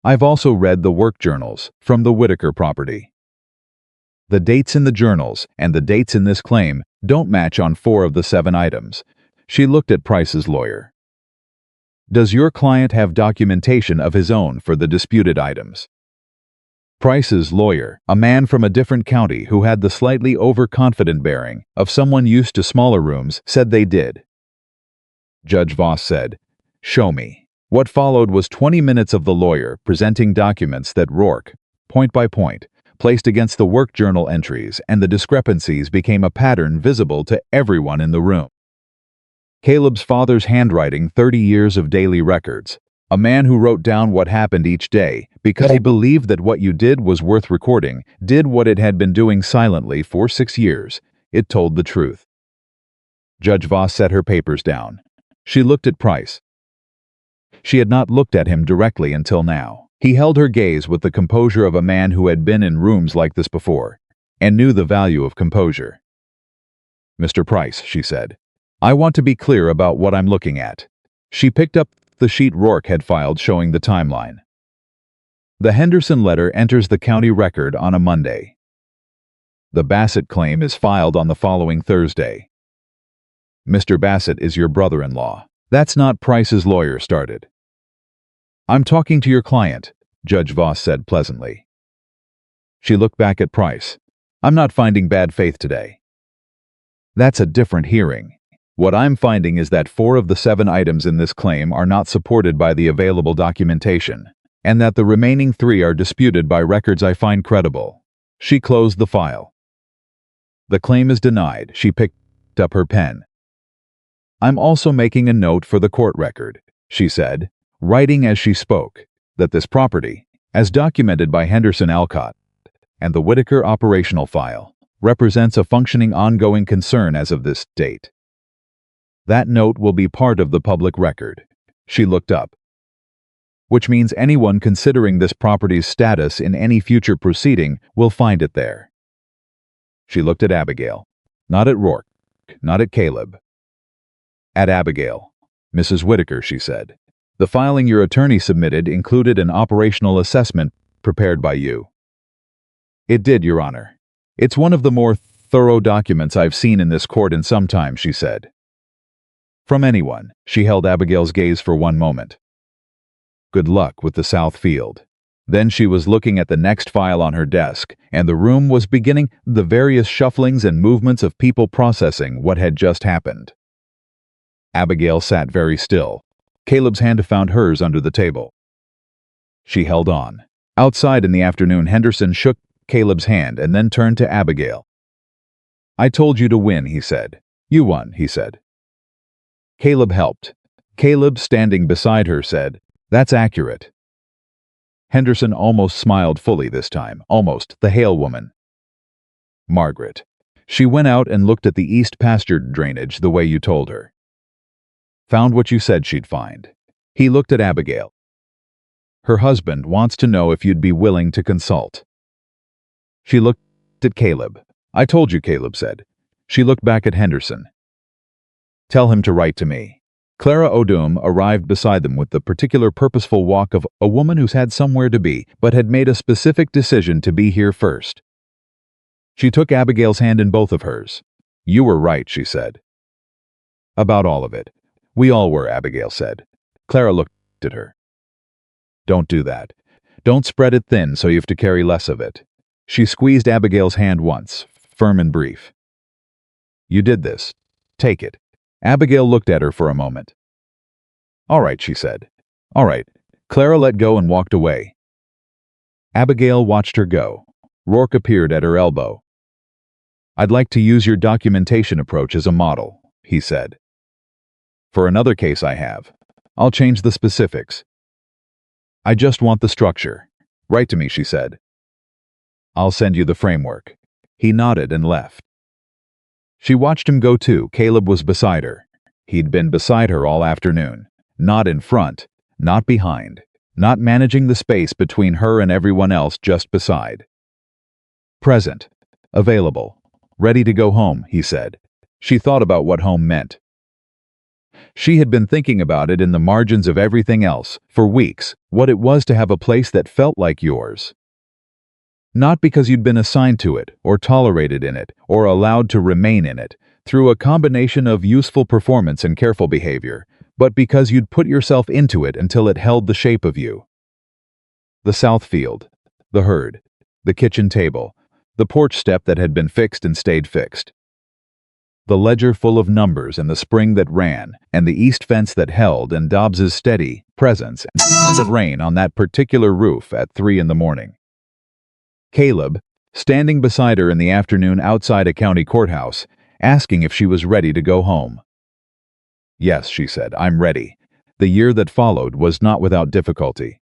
"I've also read the work journals from the Whitaker property. The dates in the journals and the dates in this claim don't match on 4 of the 7 items." She looked at Price's lawyer. "Does your client have documentation of his own for the disputed items?" Price's lawyer, a man from a different county who had the slightly overconfident bearing of someone used to smaller rooms, said they did. Judge Voss said, "Show me." What followed was 20 minutes of the lawyer presenting documents that Rourke, point by point, placed against the work journal entries, and the discrepancies became a pattern visible to everyone in the room. Caleb's father's handwriting, 30 years of daily records. A man who wrote down what happened each day because he believed that what you did was worth recording, did what it had been doing silently for 6 years. It told the truth. Judge Voss set her papers down. She looked at Price. She had not looked at him directly until now. He held her gaze with the composure of a man who had been in rooms like this before, and knew the value of composure. "Mr. Price," she said, "I want to be clear about what I'm looking at." She picked up the sheet Rourke had filed showing the timeline. "The Henderson letter enters the county record on a Monday. The Bassett claim is filed on the following Thursday. Mr. Bassett is your brother-in-law." "That's not," Price's lawyer started. I'm talking to your client, Judge Voss said pleasantly. She looked back at Price. I'm not finding bad faith today. That's a different hearing. What I'm finding is that 4 of the 7 items in this claim are not supported by the available documentation, and that the remaining 3 are disputed by records I find credible. She closed the file. The claim is denied. She picked up her pen. I'm also making a note for the court record, she said, writing as she spoke, that this property, as documented by Henderson Alcott and the Whitaker operational file, represents a functioning ongoing concern as of this date. That note will be part of the public record. She looked up. Which means anyone considering this property's status in any future proceeding will find it there. She looked at Abigail. Not at Rourke, not at Caleb. At Abigail. Mrs. Whitaker, she said. The filing your attorney submitted included an operational assessment prepared by you. It did, Your Honor. It's one of the more thorough documents I've seen in this court in some time, she said. From anyone. She held Abigail's gaze for one moment. Good luck with the South Field. Then she was looking at the next file on her desk, and the room was beginning the various shufflings and movements of people processing what had just happened. Abigail sat very still. Caleb's hand found hers under the table. She held on. Outside in the afternoon, Henderson shook Caleb's hand and then turned to Abigail. I told you to win, he said. You won, he said. Caleb helped. Caleb, standing beside her, said, That's accurate. Henderson almost smiled fully this time, almost, the Hale woman. Margaret. She went out and looked at the east pasture drainage the way you told her. Found what you said she'd find. He looked at Abigail. Her husband wants to know if you'd be willing to consult. She looked at Caleb. I told you, Caleb said. She looked back at Henderson. Tell him to write to me. Clara Odom arrived beside them with the particular purposeful walk of a woman who's had somewhere to be, but had made a specific decision to be here first. She took Abigail's hand in both of hers. You were right, she said. About all of it. We all were, Abigail said. Clara looked at her. Don't do that. Don't spread it thin so you have to carry less of it. She squeezed Abigail's hand once, firm and brief. You did this. Take it. Abigail looked at her for a moment. All right, she said. All right. Clara let go and walked away. Abigail watched her go. Rourke appeared at her elbow. I'd like to use your documentation approach as a model, he said. For another case I have. I'll change the specifics. I just want the structure. Write to me, she said. I'll send you the framework. He nodded and left. She watched him go too. Caleb was beside her. He'd been beside her all afternoon. Not in front, not behind, not managing the space between her and everyone else, just beside. Present. Available. Ready to go home, he said. She thought about what home meant. She had been thinking about it in the margins of everything else, for weeks, what it was to have a place that felt like yours. Not because you'd been assigned to it, or tolerated in it, or allowed to remain in it, through a combination of useful performance and careful behavior, but because you'd put yourself into it until it held the shape of you. The south field, the herd, the kitchen table, the porch step that had been fixed and stayed fixed. The ledger full of numbers and the spring that ran, and the east fence that held, and Dobbs's steady presence and of rain on that particular roof at 3 a.m. Caleb, standing beside her in the afternoon outside a county courthouse, asking if she was ready to go home. Yes, she said, I'm ready. The year that followed was not without difficulty.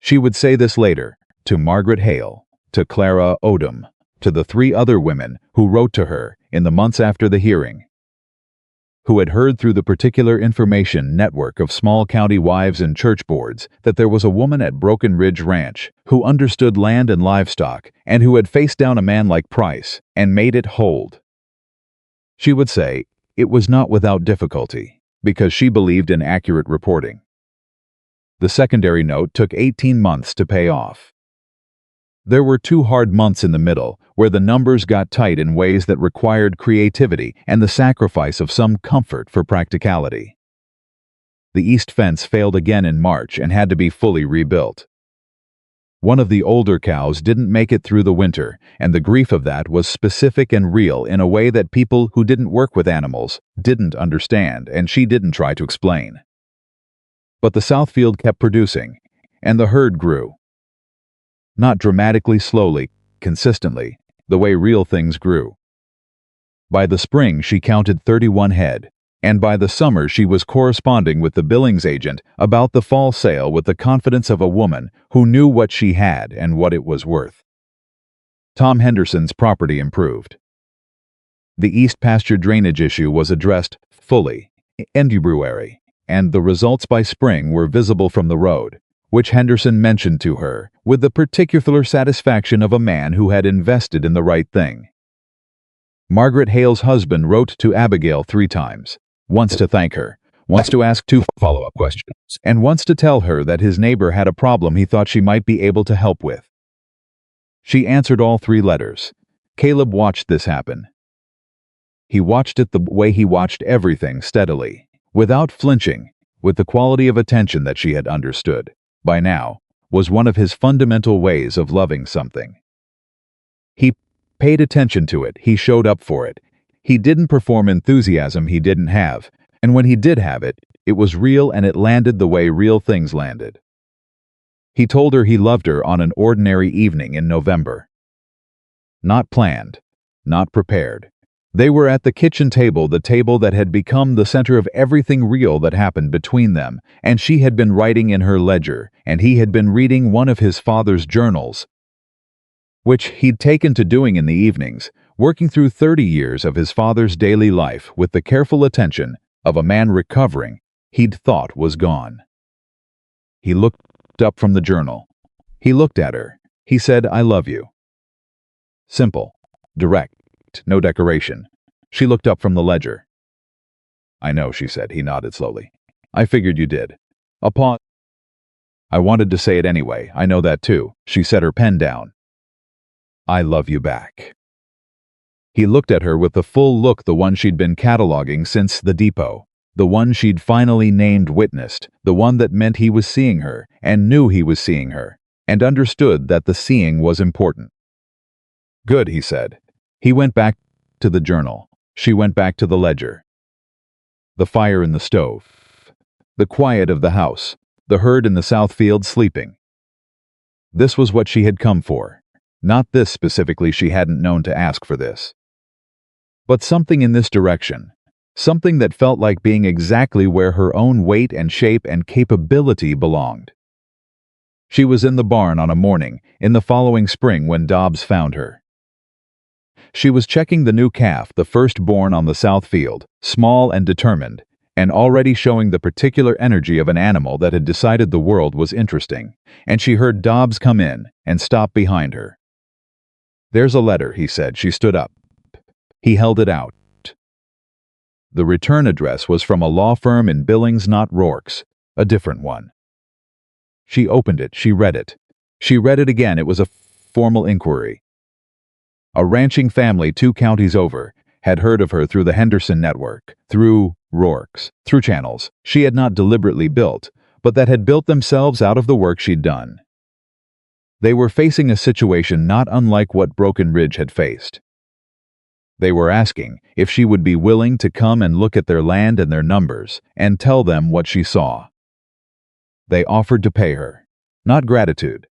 She would say this later, to Margaret Hale, to Clara Odom, to the 3 other women who wrote to her in the months after the hearing, who had heard through the particular information network of small county wives and church boards that there was a woman at Broken Ridge Ranch who understood land and livestock and who had faced down a man like Price and made it hold. She would say it was not without difficulty because she believed in accurate reporting. The secondary note took 18 months to pay off. There were 2 hard months in the middle where the numbers got tight in ways that required creativity and the sacrifice of some comfort for practicality. The east fence failed again in March and had to be fully rebuilt. One of the older cows didn't make it through the winter, and the grief of that was specific and real in a way that people who didn't work with animals didn't understand, and she didn't try to explain. But the Southfield kept producing, and the herd grew. Not dramatically, slowly, consistently, the way real things grew. By the spring, she counted 31 head, and by the summer she was corresponding with the Billings agent about the fall sale with the confidence of a woman who knew what she had and what it was worth. Tom Henderson's property improved. The east pasture drainage issue was addressed fully in February, and the results by spring were visible from the road, which Henderson mentioned to her with the particular satisfaction of a man who had invested in the right thing. Margaret Hale's husband wrote to Abigail 3 times, once to thank her, once to ask 2 follow-up questions, and once to tell her that his neighbor had a problem he thought she might be able to help with. She answered all 3 letters. Caleb watched this happen. He watched it the way he watched everything, steadily, without flinching, with the quality of attention that she had understood, by now, was one of his fundamental ways of loving something. He paid attention to it, he showed up for it. He didn't perform enthusiasm he didn't have, and when he did have it, it was real and it landed the way real things landed. He told her he loved her on an ordinary evening in November. Not planned, not prepared. They were at the kitchen table, the table that had become the center of everything real that happened between them, and she had been writing in her ledger, and he had been reading one of his father's journals, which he'd taken to doing in the evenings, working through 30 years of his father's daily life with the careful attention of a man recovering he'd thought was gone. He looked up from the journal. He looked at her. He said, "I love you." Simple, direct, no decoration. She looked up from the ledger. "I know," she said. He nodded slowly. "I figured you did." A pause. "I wanted to say it anyway. I know that too." She set her pen down. "I love you back." He looked at her with the full look, the one she'd been cataloging since the depot, the one she'd finally named, witnessed, the one that meant he was seeing her, and knew he was seeing her, and understood that the seeing was important. "Good," he said. He went back to the journal. She went back to the ledger. The fire in the stove. The quiet of the house. The herd in the Southfield sleeping. This was what she had come for. Not this specifically, she hadn't known to ask for this. But something in this direction. Something that felt like being exactly where her own weight and shape and capability belonged. She was in the barn on a morning in the following spring when Dobbs found her. She was checking the new calf, the firstborn on the Southfield, small and determined, and already showing the particular energy of an animal that had decided the world was interesting, and she heard Dobbs come in and stop behind her. "There's a letter," he said. She stood up. He held it out. The return address was from a law firm in Billings, not Rourke's, a different one. She opened it. She read it. She read it again. It was a formal inquiry. A ranching family 2 counties over had heard of her through the Henderson network, through Rourke's, through channels she had not deliberately built, but that had built themselves out of the work she'd done. They were facing a situation not unlike what Broken Ridge had faced. They were asking if she would be willing to come and look at their land and their numbers and tell them what she saw. They offered to pay her, not gratitude.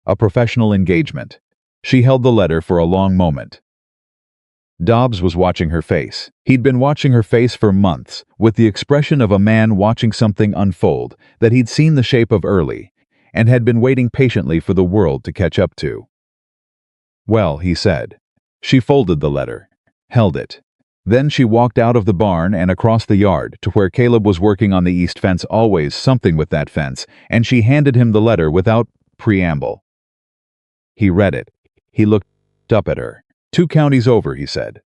A professional engagement. She held the letter for a long moment. Dobbs was watching her face. He'd been watching her face for months, with the expression of a man watching something unfold that he'd seen the shape of early, and had been waiting patiently for the world to catch up to. "Well," he said. She folded the letter, held it. Then she walked out of the barn and across the yard to where Caleb was working on the east fence, always something with that fence, and she handed him the letter without preamble. He read it. He looked up at her. 2 counties over, he said.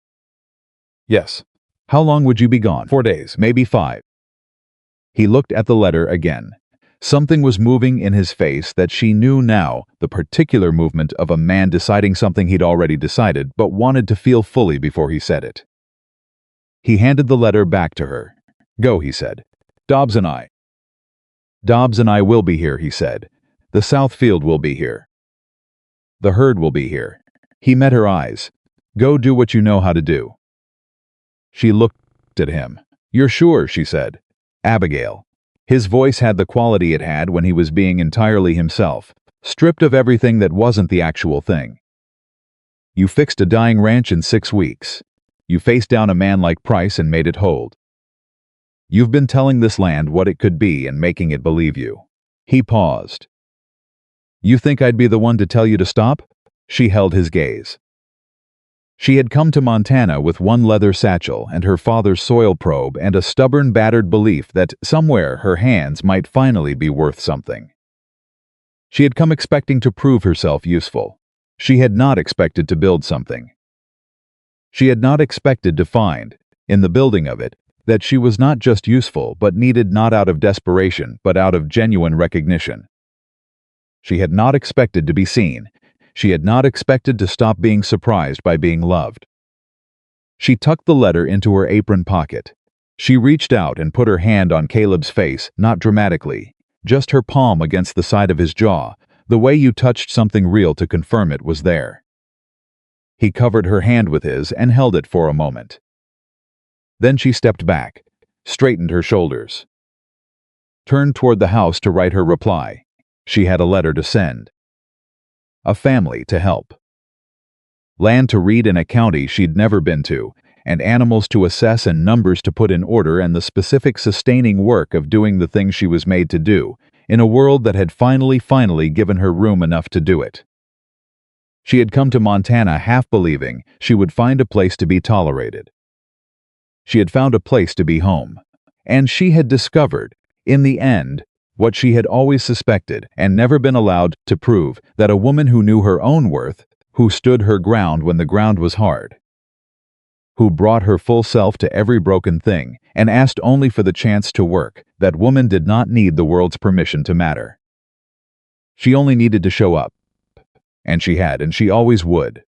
"Yes." "How long would you be gone?" 4 days, maybe 5. He looked at the letter again. Something was moving in his face that she knew now, the particular movement of a man deciding something he'd already decided but wanted to feel fully before he said it. He handed the letter back to her. "Go," he said. Dobbs and I. Dobbs and I will be here, he said. The South Field will be here. The herd will be here. He met her eyes. Go do what you know how to do. She looked at him. You're sure, she said. Abigail. His voice had the quality it had when he was being entirely himself, stripped of everything that wasn't the actual thing. You fixed a dying ranch in 6 weeks. You faced down a man like Price and made it hold. You've been telling this land what it could be and making it believe you. He paused. You think I'd be the one to tell you to stop? She held his gaze. She had come to Montana with one leather satchel and her father's soil probe and a stubborn, battered belief that somewhere her hands might finally be worth something. She had come expecting to prove herself useful. She had not expected to build something. She had not expected to find, in the building of it, that she was not just useful but needed not out of desperation but out of genuine recognition. She had not expected to be seen. She had not expected to stop being surprised by being loved. She tucked the letter into her apron pocket. She reached out and put her hand on Caleb's face, not dramatically, just her palm against the side of his jaw, the way you touched something real to confirm it was there. He covered her hand with his and held it for a moment. Then she stepped back, straightened her shoulders, turned toward the house to write her reply. She had a letter to send. A family to help. Land to read in a county she'd never been to, and animals to assess and numbers to put in order and the specific sustaining work of doing the things she was made to do, in a world that had finally given her room enough to do it. She had come to Montana half believing she would find a place to be tolerated. She had found a place to be home, and she had discovered, in the end, what she had always suspected and never been allowed to prove, that a woman who knew her own worth, who stood her ground when the ground was hard, who brought her full self to every broken thing and asked only for the chance to work, that woman did not need the world's permission to matter. She only needed to show up. And she had, and she always would.